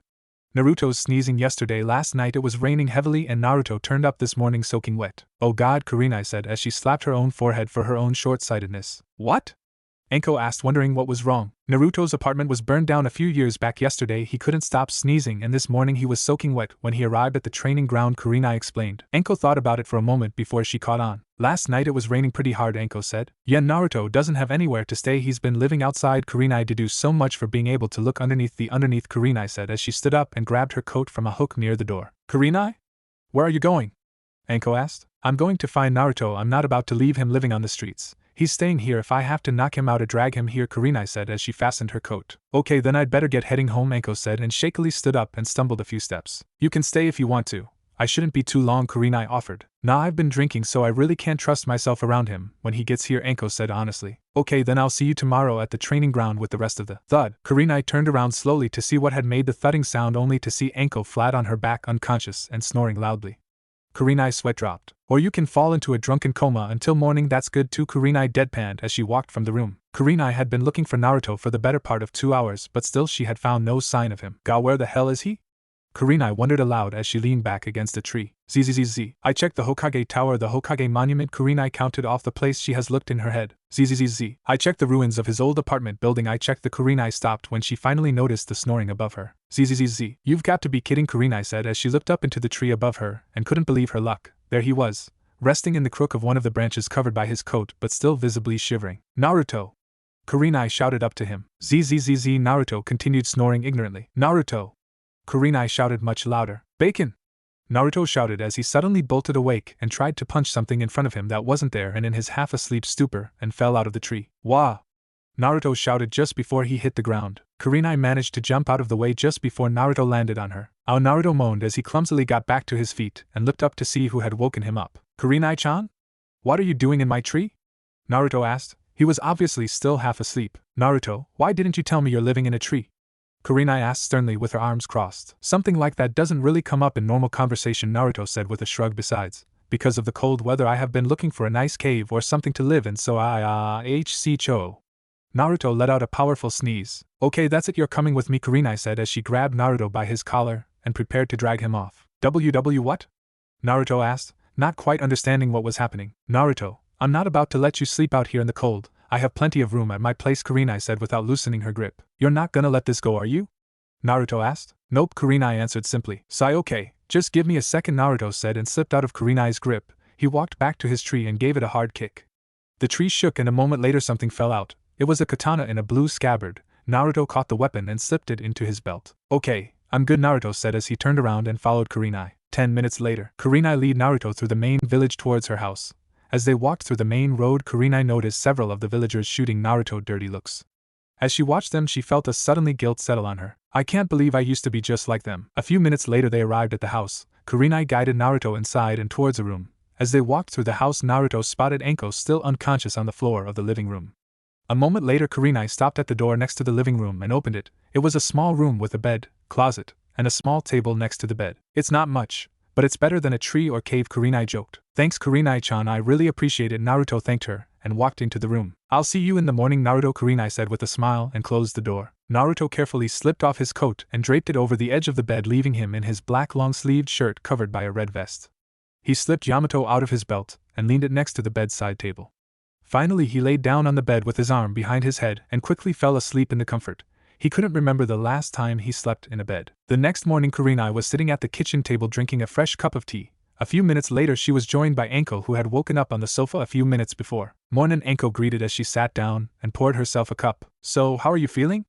Naruto's sneezing yesterday, last night it was raining heavily and Naruto turned up this morning soaking wet. Oh god, Kurenai said as she slapped her own forehead for her own short-sightedness. What? Anko asked, wondering what was wrong. Naruto's apartment was burned down a few years back. Yesterday he couldn't stop sneezing and this morning he was soaking wet when he arrived at the training ground, Kurenai explained. Anko thought about it for a moment before she caught on. Last night it was raining pretty hard, Anko said. Yeah, Naruto doesn't have anywhere to stay, he's been living outside. Kurenai deduced so much for being able to look underneath, Kurenai said as she stood up and grabbed her coat from a hook near the door. Kurenai? Where are you going? Anko asked. I'm going to find Naruto, I'm not about to leave him living on the streets. He's staying here. If I have to knock him out or drag him here, Kurenai said as she fastened her coat. Okay, then I'd better get heading home, Anko said and shakily stood up and stumbled a few steps. You can stay if you want to. I shouldn't be too long, Kurenai offered. Nah, I've been drinking so I really can't trust myself around him when he gets here, Anko said honestly. Okay, then I'll see you tomorrow at the training ground with the rest of the thud. Kurenai turned around slowly to see what had made the thudding sound, only to see Anko flat on her back unconscious and snoring loudly. Kurenai's sweat dropped. Or you can fall into a drunken coma until morning, that's good too, Kurenai deadpanned as she walked from the room. Kurenai had been looking for Naruto for the better part of 2 hours, but still she had found no sign of him. God, where the hell is he? Kurenai wondered aloud as she leaned back against a tree. Zzz. I checked the Hokage Tower, the Hokage Monument. Kurenai counted off the place she has looked in her head. Zzz. I checked the ruins of his old apartment building. I checked the Kurenai stopped when she finally noticed the snoring above her. Zzz. You've got to be kidding, Kurenai said as she looked up into the tree above her and couldn't believe her luck. There he was, resting in the crook of one of the branches, covered by his coat but still visibly shivering. Naruto! Kurenai shouted up to him. Zzz. Naruto continued snoring ignorantly. Naruto! Kurenai shouted much louder. Bacon! Naruto shouted as he suddenly bolted awake and tried to punch something in front of him that wasn't there and in his half-asleep stupor and fell out of the tree. Wah! Naruto shouted just before he hit the ground. Kurenai managed to jump out of the way just before Naruto landed on her. Ow! Naruto moaned as he clumsily got back to his feet and looked up to see who had woken him up. Kurenai-chan? What are you doing in my tree? Naruto asked. He was obviously still half asleep. Naruto, why didn't you tell me you're living in a tree? Kurenai asked sternly with her arms crossed. Something like that doesn't really come up in normal conversation, Naruto said with a shrug. Besides, because of the cold weather I have been looking for a nice cave or something to live in, so Cho. Naruto let out a powerful sneeze. Okay, that's it, you're coming with me, Kurenai said as she grabbed Naruto by his collar and prepared to drag him off. What? Naruto asked, not quite understanding what was happening. Naruto, I'm not about to let you sleep out here in the cold. I have plenty of room at my place, Kurenai said without loosening her grip. You're not gonna let this go, are you? Naruto asked. Nope, Kurenai answered simply. Sigh, okay, just give me a second, Naruto said and slipped out of Kurenai's grip. He walked back to his tree and gave it a hard kick. The tree shook and a moment later something fell out. It was a katana in a blue scabbard. Naruto caught the weapon and slipped it into his belt. Okay, I'm good, Naruto said as he turned around and followed Kurenai. 10 minutes later, Kurenai led Naruto through the main village towards her house. As they walked through the main road, Kurenai noticed several of the villagers shooting Naruto dirty looks. As she watched them, she felt a suddenly guilt settle on her. I can't believe I used to be just like them. A few minutes later they arrived at the house. Kurenai guided Naruto inside and towards a room. As they walked through the house, Naruto spotted Anko still unconscious on the floor of the living room. A moment later Kurenai stopped at the door next to the living room and opened it. It was a small room with a bed, closet, and a small table next to the bed. It's not much, but it's better than a tree or cave, Kurenai joked. Thanks Kurenai-chan, I really appreciate it. Naruto thanked her and walked into the room. I'll see you in the morning, Naruto, Kurenai said with a smile and closed the door. Naruto carefully slipped off his coat and draped it over the edge of the bed, leaving him in his black long-sleeved shirt covered by a red vest. He slipped Yamato out of his belt and leaned it next to the bedside table. Finally he laid down on the bed with his arm behind his head and quickly fell asleep in the comfort. He couldn't remember the last time he slept in a bed. The next morning Kurenai was sitting at the kitchen table drinking a fresh cup of tea. A few minutes later she was joined by Anko, who had woken up on the sofa a few minutes before. Mornin', Anko greeted as she sat down and poured herself a cup. So, how are you feeling?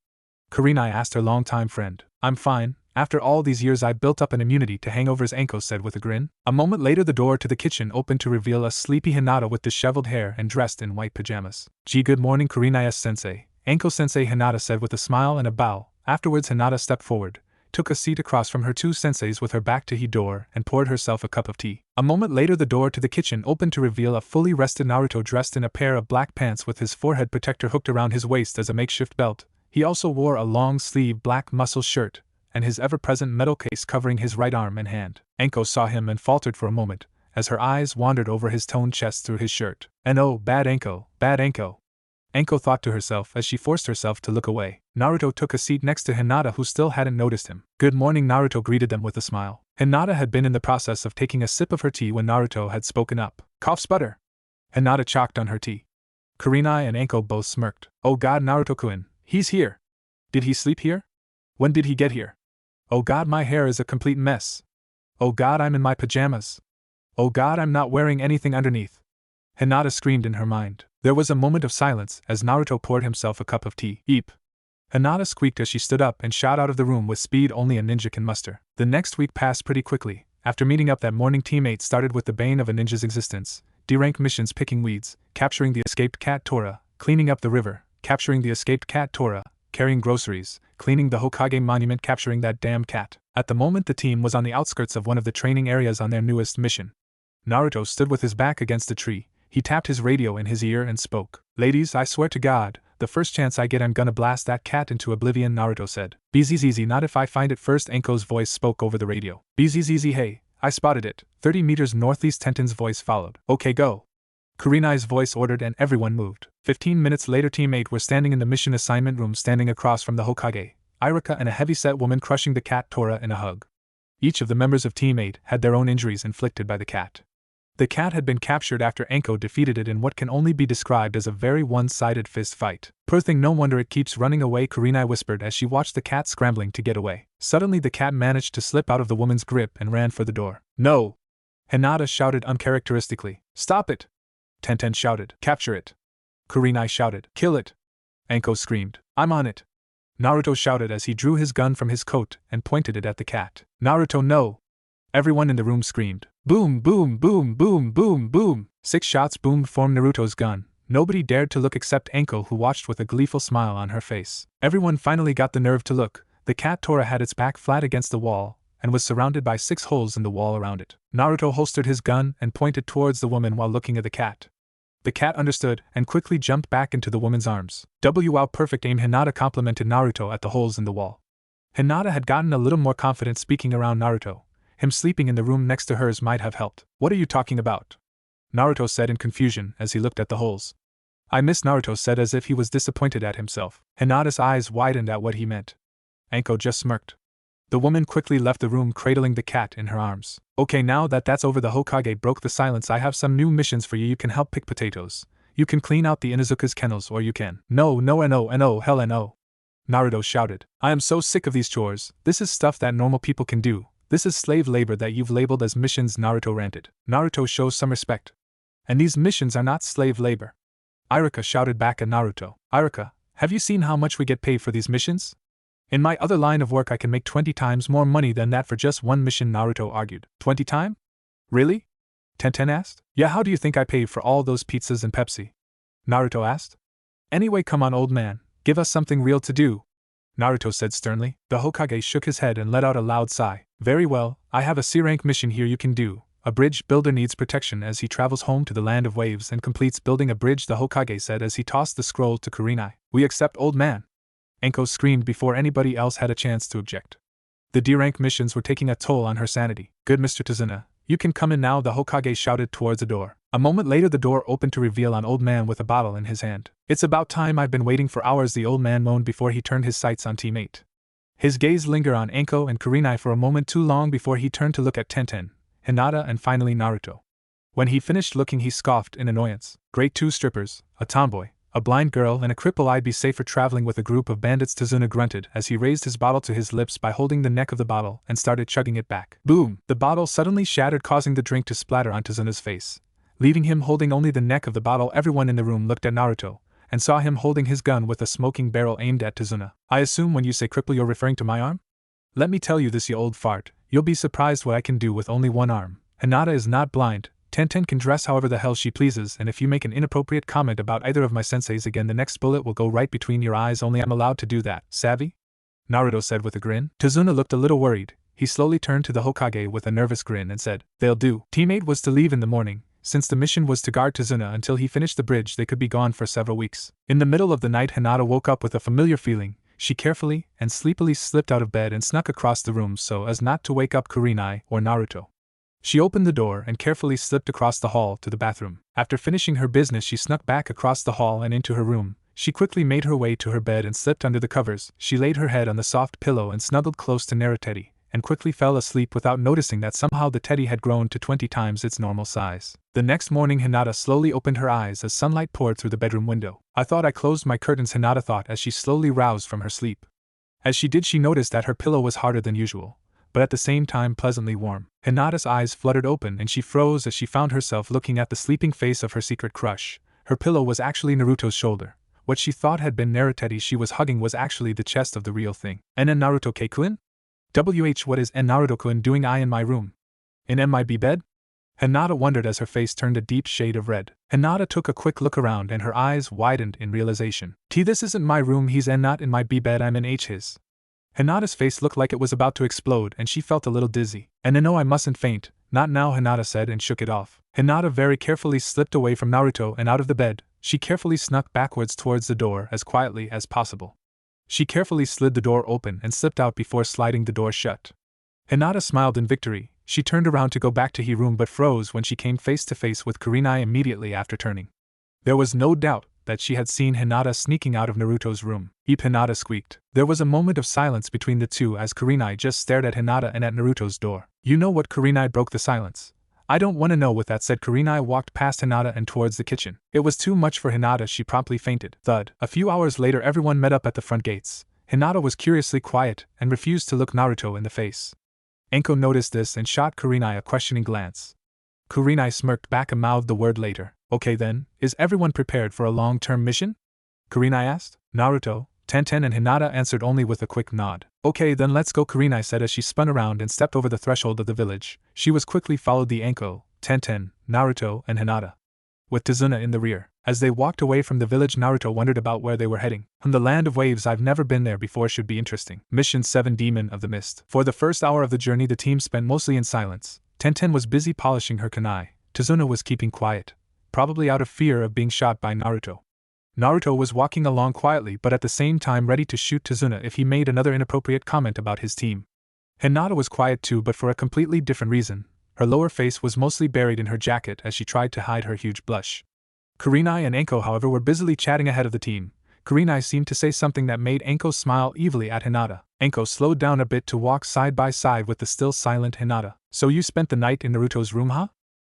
Kurenai asked her longtime friend. I'm fine. After all these years I built up an immunity to hangovers, Anko said with a grin. A moment later the door to the kitchen opened to reveal a sleepy Hinata with disheveled hair and dressed in white pajamas. Gee, good morning Kurenai-sensei. Anko-sensei, Hinata said with a smile and a bow. Afterwards Hinata stepped forward, took a seat across from her two senseis with her back to the door and poured herself a cup of tea. A moment later the door to the kitchen opened to reveal a fully rested Naruto dressed in a pair of black pants with his forehead protector hooked around his waist as a makeshift belt. He also wore a long-sleeved black muscle shirt, and his ever-present metal case covering his right arm and hand. Anko saw him and faltered for a moment, as her eyes wandered over his toned chest through his shirt. And oh, bad Anko, bad Anko. Anko thought to herself as she forced herself to look away. Naruto took a seat next to Hinata, who still hadn't noticed him. Good morning, Naruto greeted them with a smile. Hinata had been in the process of taking a sip of her tea when Naruto had spoken up. Cough sputter. Hinata choked on her tea. Kurenai and Anko both smirked. Oh god, Naruto-kun, he's here. Did he sleep here? When did he get here? Oh god, my hair is a complete mess. Oh god, I'm in my pajamas. Oh god, I'm not wearing anything underneath. Hinata screamed in her mind. There was a moment of silence as Naruto poured himself a cup of tea. Eep. Hinata squeaked as she stood up and shot out of the room with speed only a ninja can muster. The next week passed pretty quickly. After meeting up that morning, teammates started with the bane of a ninja's existence: D-rank missions, picking weeds, capturing the escaped cat Tora, cleaning up the river, capturing the escaped cat Tora, carrying groceries, cleaning the Hokage monument, capturing that damn cat. At the moment the team was on the outskirts of one of the training areas on their newest mission. Naruto stood with his back against a tree. He tapped his radio in his ear and spoke. Ladies, I swear to God, the first chance I get I'm gonna blast that cat into oblivion, Naruto said. BZZZ, not if I find it first, Anko's voice spoke over the radio. BZZZ, hey, I spotted it. 30 meters northeast, Tenten's voice followed. Okay, go. Kurenai's voice ordered and everyone moved. 15 minutes later, Team 8 were standing in the mission assignment room, standing across from the Hokage, Irika, and a heavy-set woman crushing the cat Tora in a hug. Each of the members of Team 8 had their own injuries inflicted by the cat. The cat had been captured after Anko defeated it in what can only be described as a very one-sided fist fight. Poor thing, no wonder it keeps running away, Kurenai whispered as she watched the cat scrambling to get away. Suddenly the cat managed to slip out of the woman's grip and ran for the door. No! Hinata shouted uncharacteristically. Stop it! Tenten shouted. Capture it! Kurenai shouted. Kill it! Anko screamed. I'm on it! Naruto shouted as he drew his gun from his coat and pointed it at the cat. Naruto, no! Everyone in the room screamed. Boom, boom, boom, boom, boom, boom. 6 shots boomed from Naruto's gun. Nobody dared to look except Anko, who watched with a gleeful smile on her face. Everyone finally got the nerve to look. The cat Tora had its back flat against the wall and was surrounded by 6 holes in the wall around it. Naruto holstered his gun and pointed towards the woman while looking at the cat. The cat understood and quickly jumped back into the woman's arms. Wow, perfect aim, Hinata complimented Naruto at the holes in the wall. Hinata had gotten a little more confident speaking around Naruto. Him sleeping in the room next to hers might have helped. What are you talking about? Naruto said in confusion as he looked at the holes. I miss, Naruto said as if he was disappointed at himself. Hinata's eyes widened at what he meant. Anko just smirked. The woman quickly left the room, cradling the cat in her arms. Okay, now that that's over, the Hokage broke the silence. I have some new missions for you. You can help pick potatoes. You can clean out the Inuzuka's kennels, or you can. No, hell no. Naruto shouted. I am so sick of these chores. This is stuff that normal people can do. This is slave labor that you've labeled as missions, Naruto ranted. Naruto shows some respect. And these missions are not slave labor. Iruka shouted back at Naruto. Iruka, have you seen how much we get paid for these missions? In my other line of work I can make 20 times more money than that for just one mission, Naruto argued. 20 times? Really? Tenten asked. Yeah, how do you think I paid for all those pizzas and Pepsi? Naruto asked. Anyway, come on, old man, give us something real to do, Naruto said sternly. The Hokage shook his head and let out a loud sigh. Very well, I have a C-rank mission here you can do. A bridge builder needs protection as he travels home to the land of waves and completes building a bridge, the Hokage said as he tossed the scroll to Kurenai. We accept, old man, Enko screamed before anybody else had a chance to object. The D-rank missions were taking a toll on her sanity. Good, Mr. Tazuna, you can come in now, the Hokage shouted towards the door. A moment later the door opened to reveal an old man with a bottle in his hand. It's about time, I've been waiting for hours, the old man moaned before he turned his sights on Team 8. His gaze lingered on Enko and Kurenai for a moment too long before he turned to look at Tenten, Hinata and finally Naruto. When he finished looking he scoffed in annoyance. Great, 2 strippers, a tomboy, a blind girl and a cripple. I'd be safer traveling with a group of bandits, Tazuna grunted as he raised his bottle to his lips by holding the neck of the bottle and started chugging it back. Boom! The bottle suddenly shattered, causing the drink to splatter on Tazuna's face, leaving him holding only the neck of the bottle. Everyone in the room looked at Naruto and saw him holding his gun with a smoking barrel aimed at Tazuna. I assume when you say cripple you're referring to my arm? Let me tell you this, you old fart, you'll be surprised what I can do with only one arm. Hinata is not blind. Tenten can dress however the hell she pleases, and if you make an inappropriate comment about either of my senseis again, the next bullet will go right between your eyes. Only I'm allowed to do that, savvy? Naruto said with a grin. Tazuna looked a little worried. He slowly turned to the Hokage with a nervous grin and said, they'll do. Teammate was to leave in the morning. Since the mission was to guard Tazuna until he finished the bridge, they could be gone for several weeks. In the middle of the night Hinata woke up with a familiar feeling. She carefully and sleepily slipped out of bed and snuck across the room so as not to wake up Kurenai or Naruto. She opened the door and carefully slipped across the hall to the bathroom. After finishing her business she snuck back across the hall and into her room. She quickly made her way to her bed and slipped under the covers. She laid her head on the soft pillow and snuggled close to Naruteti, and quickly fell asleep without noticing that somehow the teddy had grown to 20 times its normal size. The next morning Hinata slowly opened her eyes as sunlight poured through the bedroom window. I thought I closed my curtains, Hinata thought as she slowly roused from her sleep. As she did she noticed that her pillow was harder than usual, but at the same time pleasantly warm. Hinata's eyes fluttered open and she froze as she found herself looking at the sleeping face of her secret crush. Her pillow was actually Naruto's shoulder. What she thought had been Naruteti she was hugging was actually the chest of the real thing. And Naruto Keikun? What is Naruto-kun doing in my room? In my bed? Hinata wondered as her face turned a deep shade of red. Hinata took a quick look around and her eyes widened in realization. This isn't my room, he's not in my bed, I'm in his. Hinata's face looked like it was about to explode and she felt a little dizzy. And no, I mustn't faint, not now, Hinata said and shook it off. Hinata very carefully slipped away from Naruto and out of the bed. She carefully snuck backwards towards the door as quietly as possible. She carefully slid the door open and slipped out before sliding the door shut. Hinata smiled in victory. She turned around to go back to her room but froze when she came face to face with Kurenai immediately after turning. There was no doubt that she had seen Hinata sneaking out of Naruto's room. Eep, Hinata squeaked. There was a moment of silence between the two as Kurenai just stared at Hinata and at Naruto's door. You know what? Kurenai broke the silence. I don't want to know what that said. Kurenai walked past Hinata and towards the kitchen. It was too much for Hinata, she promptly fainted. Thud. A few hours later everyone met up at the front gates. Hinata was curiously quiet and refused to look Naruto in the face. Enko noticed this and shot Kurenai a questioning glance. Kurenai smirked back and mouthed the word later. Okay then, is everyone prepared for a long-term mission? Kurenai asked. Naruto, Tenten and Hinata answered only with a quick nod. Okay then let's go, Kurenai said as she spun around and stepped over the threshold of the village. She was quickly followed by Enko, Tenten, Naruto and Hinata, with Tazuna in the rear. As they walked away from the village Naruto wondered about where they were heading. The land of waves, I've never been there before, should be interesting. Mission 7, Demon of the Mist. For the first hour of the journey the team spent mostly in silence. Tenten was busy polishing her kunai. Tazuna was keeping quiet, probably out of fear of being shot by Naruto. Naruto was walking along quietly but at the same time ready to shoot Tazuna if he made another inappropriate comment about his team. Hinata was quiet too, but for a completely different reason. Her lower face was mostly buried in her jacket as she tried to hide her huge blush. Kurenai and Enko, however, were busily chatting ahead of the team. Kurenai seemed to say something that made Enko smile evilly at Hinata. Enko slowed down a bit to walk side by side with the still silent Hinata. So you spent the night in Naruto's room, huh?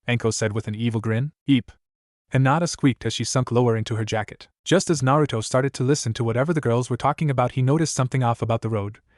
Enko said with an evil grin. Eep. Hinata squeaked as she sunk lower into her jacket. Just as Naruto started to listen to whatever the girls were talking about, he noticed something off about the road.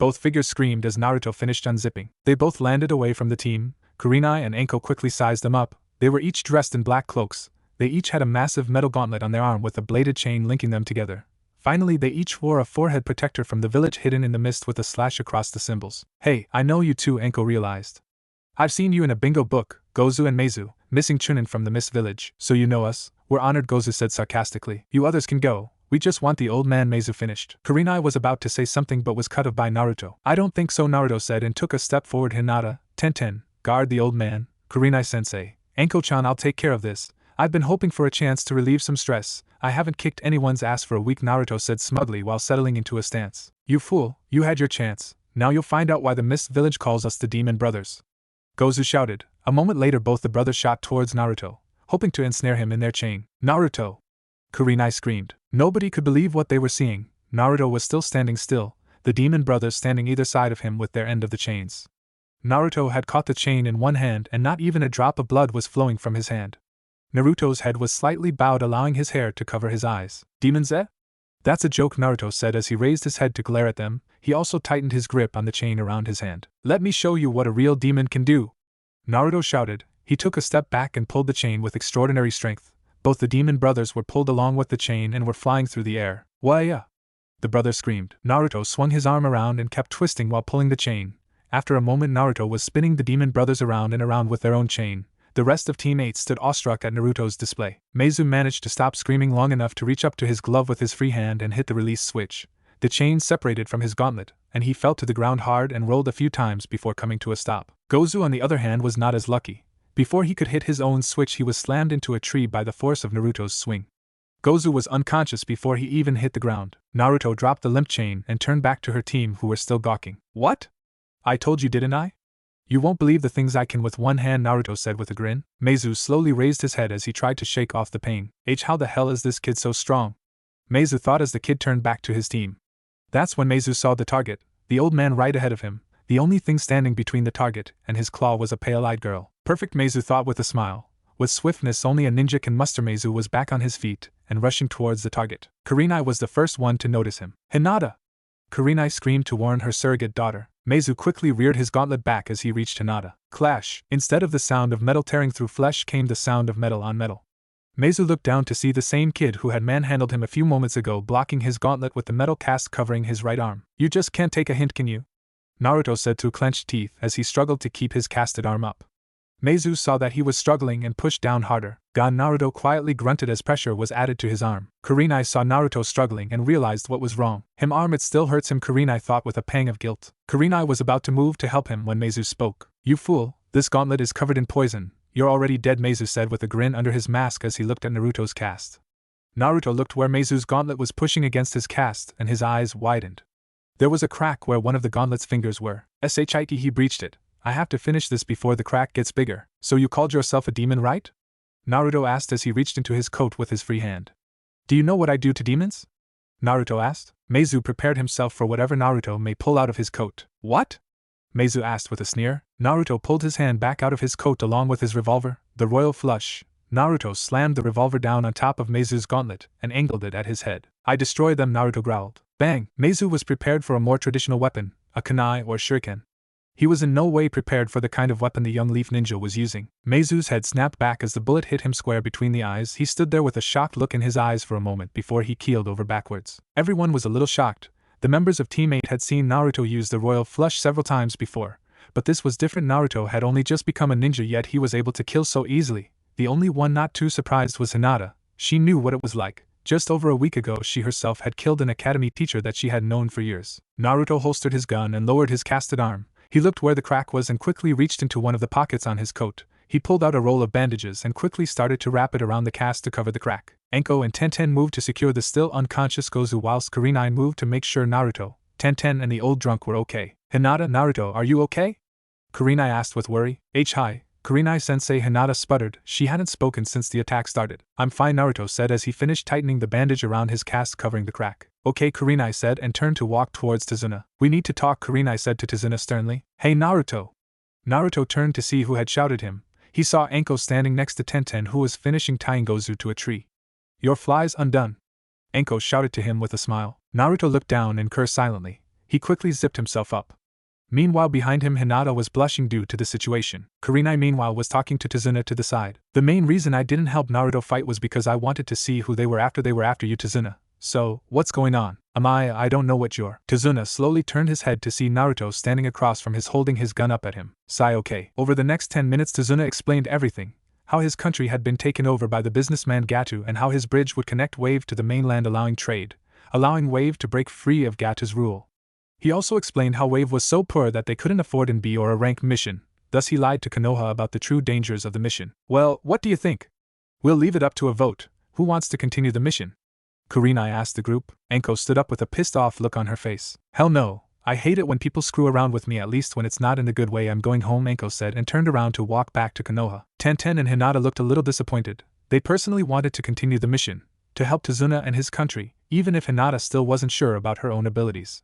Both figures screamed as Naruto finished unzipping. They both landed away from the team. Kurenai and Anko quickly sized them up. They were each dressed in black cloaks. They each had a massive metal gauntlet on their arm with a bladed chain linking them together. Finally, they each wore a forehead protector from the village hidden in the mist with a slash across the symbols. Hey, I know you too, Anko realized. I've seen you in a bingo book, Gozu and Meizu, missing Chunin from the Mist Village. So you know us? We're honored, Gozu said sarcastically. You others can go. We just want the old man, Meizu finished. Kurenai was about to say something but was cut off by Naruto. I don't think so, Naruto said and took a step forward. Hinata, Tenten, guard the old man. Kurenai-sensei. Anko-chan, I'll take care of this. I've been hoping for a chance to relieve some stress. I haven't kicked anyone's ass for a week, Naruto said smugly while settling into a stance. You fool, you had your chance. Now you'll find out why the Mist Village calls us the Demon Brothers. Gozu shouted. A moment later both the brothers shot towards Naruto, hoping to ensnare him in their chain. Naruto! Kurenai screamed. Nobody could believe what they were seeing. Naruto was still standing still, the Demon Brothers standing either side of him with their end of the chains. Naruto had caught the chain in one hand and not even a drop of blood was flowing from his hand. Naruto's head was slightly bowed, allowing his hair to cover his eyes. Demons, eh? That's a joke, Naruto said as he raised his head to glare at them. He also tightened his grip on the chain around his hand. Let me show you what a real demon can do! Naruto shouted. He took a step back and pulled the chain with extraordinary strength. Both the Demon Brothers were pulled along with the chain and were flying through the air. Why-ya! The brothers screamed. Naruto swung his arm around and kept twisting while pulling the chain. After a moment Naruto was spinning the Demon Brothers around and around with their own chain. The rest of Team 8 stood awestruck at Naruto's display. Meizu managed to stop screaming long enough to reach up to his glove with his free hand and hit the release switch. The chain separated from his gauntlet, and he fell to the ground hard and rolled a few times before coming to a stop. Gozu, on the other hand, was not as lucky. Before he could hit his own switch, he was slammed into a tree by the force of Naruto's swing. Gozu was unconscious before he even hit the ground. Naruto dropped the limp chain and turned back to her team, who were still gawking. What? I told you, didn't I? You won't believe the things I can with one hand, Naruto said with a grin. Meizu slowly raised his head as he tried to shake off the pain. How the hell is this kid so strong? Meizu thought as the kid turned back to his team. That's when Meizu saw the target, the old man right ahead of him. The only thing standing between the target and his claw was a pale-eyed girl. Perfect, Meizu thought with a smile. With swiftness only a ninja can muster, Meizu was back on his feet and rushing towards the target. Kurenai was the first one to notice him. Hinata! Kurenai screamed to warn her surrogate daughter. Meizu quickly reared his gauntlet back as he reached Hinata. Clash! Instead of the sound of metal tearing through flesh came the sound of metal on metal. Meizu looked down to see the same kid who had manhandled him a few moments ago blocking his gauntlet with the metal cast covering his right arm. You just can't take a hint, can you? Naruto said through clenched teeth as he struggled to keep his casted arm up. Meizu saw that he was struggling and pushed down harder. Naruto quietly grunted as pressure was added to his arm. Kurenai saw Naruto struggling and realized what was wrong. Arm, it still hurts him, Kurenai thought with a pang of guilt. Kurenai was about to move to help him when Meizu spoke. You fool, this gauntlet is covered in poison. You're already dead, Meizu said with a grin under his mask as he looked at Naruto's cast. Naruto looked where Meizu's gauntlet was pushing against his cast and his eyes widened. There was a crack where one of the gauntlet's fingers were. Shit, he breached it. I have to finish this before the crack gets bigger. So you called yourself a demon, right? Naruto asked as he reached into his coat with his free hand. Do you know what I do to demons? Naruto asked. Meizu prepared himself for whatever Naruto may pull out of his coat. What? Meizu asked with a sneer. Naruto pulled his hand back out of his coat along with his revolver, the royal flush. Naruto slammed the revolver down on top of Meizu's gauntlet and angled it at his head. I destroy them, Naruto growled. Bang! Meizu was prepared for a more traditional weapon, a kunai or shuriken. He was in no way prepared for the kind of weapon the young leaf ninja was using. Meizu's head snapped back as the bullet hit him square between the eyes. He stood there with a shocked look in his eyes for a moment before he keeled over backwards. Everyone was a little shocked. The members of Team 8 had seen Naruto use the royal flush several times before, but this was different. Naruto had only just become a ninja, yet he was able to kill so easily. The only one not too surprised was Hinata. She knew what it was like. Just over a week ago she herself had killed an academy teacher that she had known for years. Naruto holstered his gun and lowered his casted arm. He looked where the crack was and quickly reached into one of the pockets on his coat. He pulled out a roll of bandages and quickly started to wrap it around the cast to cover the crack. Enko and Tenten moved to secure the still unconscious Gozu whilst Kurenai moved to make sure Naruto, Tenten and the old drunk were okay. Hinata, Naruto, are you okay? Kurenai asked with worry. Hi, Kurenai-sensei, Hinata sputtered. She hadn't spoken since the attack started. I'm fine, Naruto said as he finished tightening the bandage around his cast covering the crack. Okay, Kurenai said and turned to walk towards Tazuna. We need to talk, Kurenai said to Tazuna sternly. Hey, Naruto! Naruto turned to see who had shouted him. He saw Enko standing next to Tenten, who was finishing tying Gozu to a tree. Your fly's undone, Enko shouted to him with a smile. Naruto looked down and cursed silently. He quickly zipped himself up. Meanwhile, behind him, Hinata was blushing due to the situation. Kurenai, meanwhile, was talking to Tazuna to the side. The main reason I didn't help Naruto fight was because I wanted to see who they were after. They were after you, Tazuna. So, what's going on? I don't know what you're. Tazuna slowly turned his head to see Naruto standing across from his, holding his gun up at him. Sigh. Okay. Over the next 10 minutes, Tazuna explained everything. How his country had been taken over by the businessman Gatu and how his bridge would connect Wave to the mainland, allowing trade, allowing Wave to break free of Gatu's rule. He also explained how Wave was so poor that they couldn't afford an B or a rank mission, thus he lied to Konoha about the true dangers of the mission. Well, what do you think? We'll leave it up to a vote. Who wants to continue the mission? Kurenai asked the group. Enko stood up with a pissed-off look on her face. Hell no, I hate it when people screw around with me, at least when it's not in a good way. I'm going home, Enko said and turned around to walk back to Konoha. Tenten and Hinata looked a little disappointed. They personally wanted to continue the mission, to help Tazuna and his country, even if Hinata still wasn't sure about her own abilities.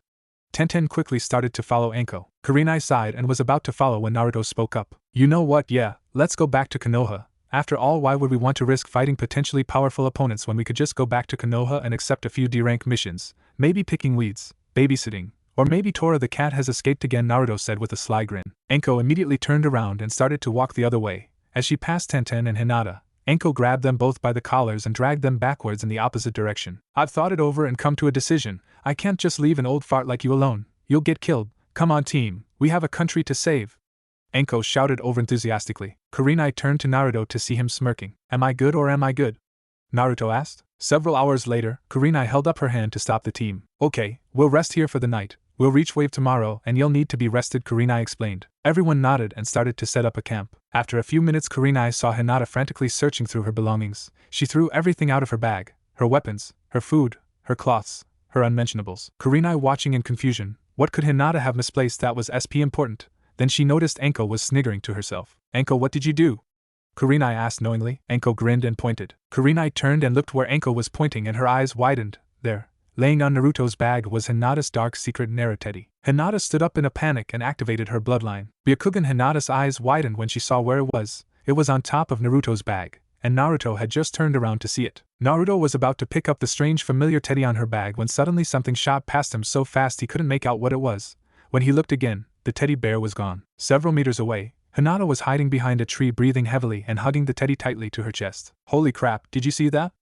Tenten quickly started to follow Enko. Kurenai sighed and was about to follow when Naruto spoke up. You know what, yeah, let's go back to Konoha. After all, why would we want to risk fighting potentially powerful opponents when we could just go back to Konoha and accept a few D-rank missions, maybe picking weeds, babysitting, or maybe Tora the cat has escaped again, Naruto said with a sly grin. Enko immediately turned around and started to walk the other way. As she passed Tenten and Hinata, Enko grabbed them both by the collars and dragged them backwards in the opposite direction. I've thought it over and come to a decision. I can't just leave an old fart like you alone. You'll get killed. Come on, team. We have a country to save. Enko shouted overenthusiastically. Kurenai turned to Naruto to see him smirking. Am I good or am I good? Naruto asked. Several hours later, Kurenai held up her hand to stop the team. Okay, we'll rest here for the night. We'll reach Wave tomorrow and you'll need to be rested, Kurenai explained. Everyone nodded and started to set up a camp. After a few minutes, Kurenai saw Hinata frantically searching through her belongings. She threw everything out of her bag, her weapons, her food, her cloths, her unmentionables. Kurenai watching in confusion. What could Hinata have misplaced that was SP important? Then she noticed Enko was sniggering to herself. Enko, what did you do? Kurenai asked knowingly. Enko grinned and pointed. Kurenai turned and looked where Enko was pointing and her eyes widened. There, laying on Naruto's bag, was Hinata's dark secret Naruteti. Hinata stood up in a panic and activated her bloodline. Byakugan. Hinata's eyes widened when she saw where it was. It was on top of Naruto's bag, and Naruto had just turned around to see it. Naruto was about to pick up the strange familiar teddy on her bag when suddenly something shot past him so fast he couldn't make out what it was. When he looked again, the teddy bear was gone. Several meters away, Hinata was hiding behind a tree, breathing heavily and hugging the teddy tightly to her chest. Holy crap, did you see that?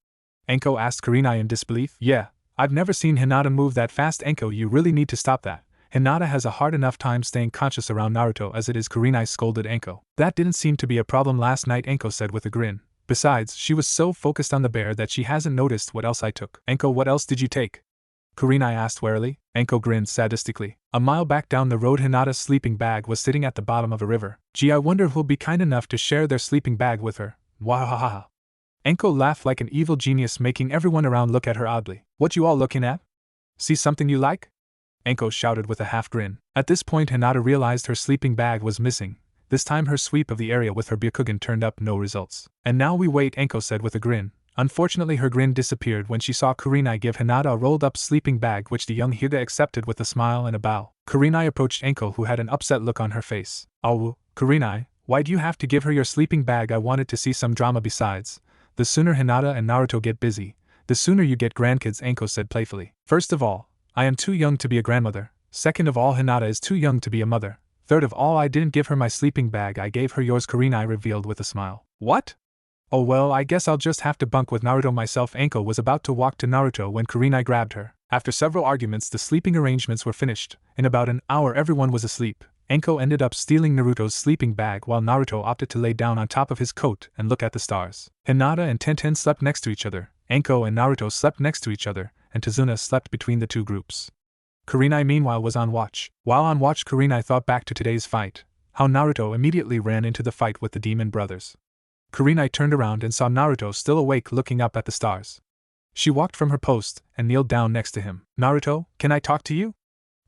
Enko asked Kurenai in disbelief. Yeah, I've never seen Hinata move that fast. Enko, you really need to stop that. Hinata has a hard enough time staying conscious around Naruto as it is, Kurenai scolded Enko. That didn't seem to be a problem last night, Enko said with a grin. Besides, she was so focused on the bear that she hasn't noticed what else I took. Enko, what else did you take? Kurenai asked warily. Enko grinned sadistically. A mile back down the road, Hinata's sleeping bag was sitting at the bottom of a river. Gee, I wonder who'll be kind enough to share their sleeping bag with her. Wahahaha. Enko laughed like an evil genius, making everyone around look at her oddly. What you all looking at? See something you like? Enko shouted with a half grin. At this point, Hinata realized her sleeping bag was missing. This time her sweep of the area with her Byakugan turned up no results. And now we wait, Enko said with a grin. Unfortunately, her grin disappeared when she saw Kurenai give Hinata a rolled-up sleeping bag, which the young Hyuga accepted with a smile and a bow. Kurenai approached Enko, who had an upset look on her face. Oh, Kurenai, Why'd you have to give her your sleeping bag? I wanted to see some drama besides. The sooner Hinata and Naruto get busy, the sooner you get grandkids, Anko said playfully. First of all, I am too young to be a grandmother. Second of all, Hinata is too young to be a mother. Third of all, I didn't give her my sleeping bag, I gave her yours, Kurenai revealed with a smile. What? Oh well, I guess I'll just have to bunk with Naruto myself. Anko was about to walk to Naruto when Kurenai grabbed her. After several arguments, the sleeping arrangements were finished. In about an hour everyone was asleep. Anko ended up stealing Naruto's sleeping bag while Naruto opted to lay down on top of his coat and look at the stars. Hinata and Tenten slept next to each other, Anko and Naruto slept next to each other, and Tazuna slept between the two groups. Kurenai meanwhile was on watch. While on watch, Kurenai thought back to today's fight, how Naruto immediately ran into the fight with the demon brothers. Kurenai turned around and saw Naruto still awake looking up at the stars. She walked from her post and kneeled down next to him. Naruto, can I talk to you?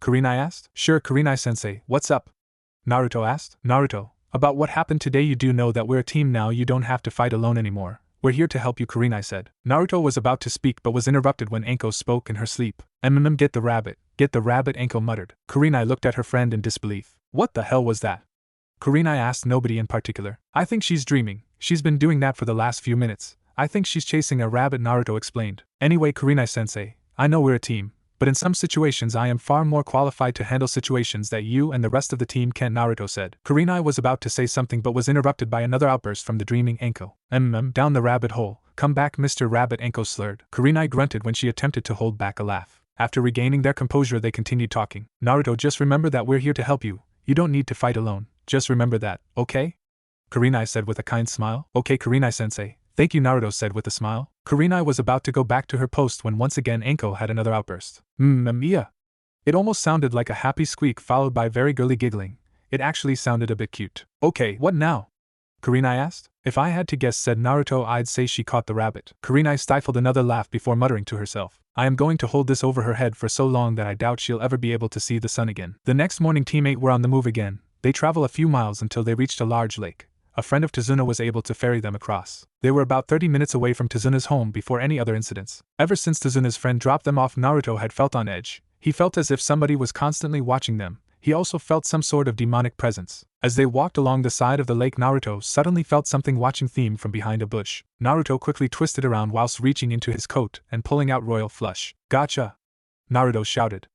Kurenai asked. Sure, Kurenai-sensei, what's up? Naruto asked. Naruto, about what happened today. You do know that we're a team now, you don't have to fight alone anymore. We're here to help you, Kurenai said. Naruto was about to speak but was interrupted when Anko spoke in her sleep. Get the rabbit, Anko muttered. Kurenai looked at her friend in disbelief. What the hell was that? Kurenai asked. Nobody in particular. I think she's dreaming. She's been doing that for the last few minutes. I think she's chasing a rabbit, Naruto explained. Anyway, Kurenai-sensei, I know we're a team, but in some situations I am far more qualified to handle situations that you and the rest of the team can't, Naruto said. Kurenai was about to say something but was interrupted by another outburst from the dreaming Anko. Down the rabbit hole. Come back, Mr. Rabbit, Anko slurred. Kurenai grunted when she attempted to hold back a laugh. After regaining their composure they continued talking. Naruto, just remember that we're here to help you. You don't need to fight alone. Just remember that, okay? Kurenai said with a kind smile. Okay, Kurenai-sensei. Thank you, Naruto said with a smile. Kurenai was about to go back to her post when once again Anko had another outburst. Yeah. It almost sounded like a happy squeak followed by very girly giggling. It actually sounded a bit cute. Okay, what now? Kurenai asked. If I had to guess, said Naruto, I'd say she caught the rabbit. Kurenai stifled another laugh before muttering to herself. I am going to hold this over her head for so long that I doubt she'll ever be able to see the sun again. The next morning Team 8 were on the move again. They traveled a few miles until they reached a large lake. A friend of Tazuna was able to ferry them across. They were about 30 minutes away from Tazuna's home before any other incidents. Ever since Tazuna's friend dropped them off, Naruto had felt on edge. He felt as if somebody was constantly watching them. He also felt some sort of demonic presence. As they walked along the side of the lake, Naruto suddenly felt something watching them from behind a bush. Naruto quickly twisted around whilst reaching into his coat and pulling out royal flush. Gotcha! Naruto shouted.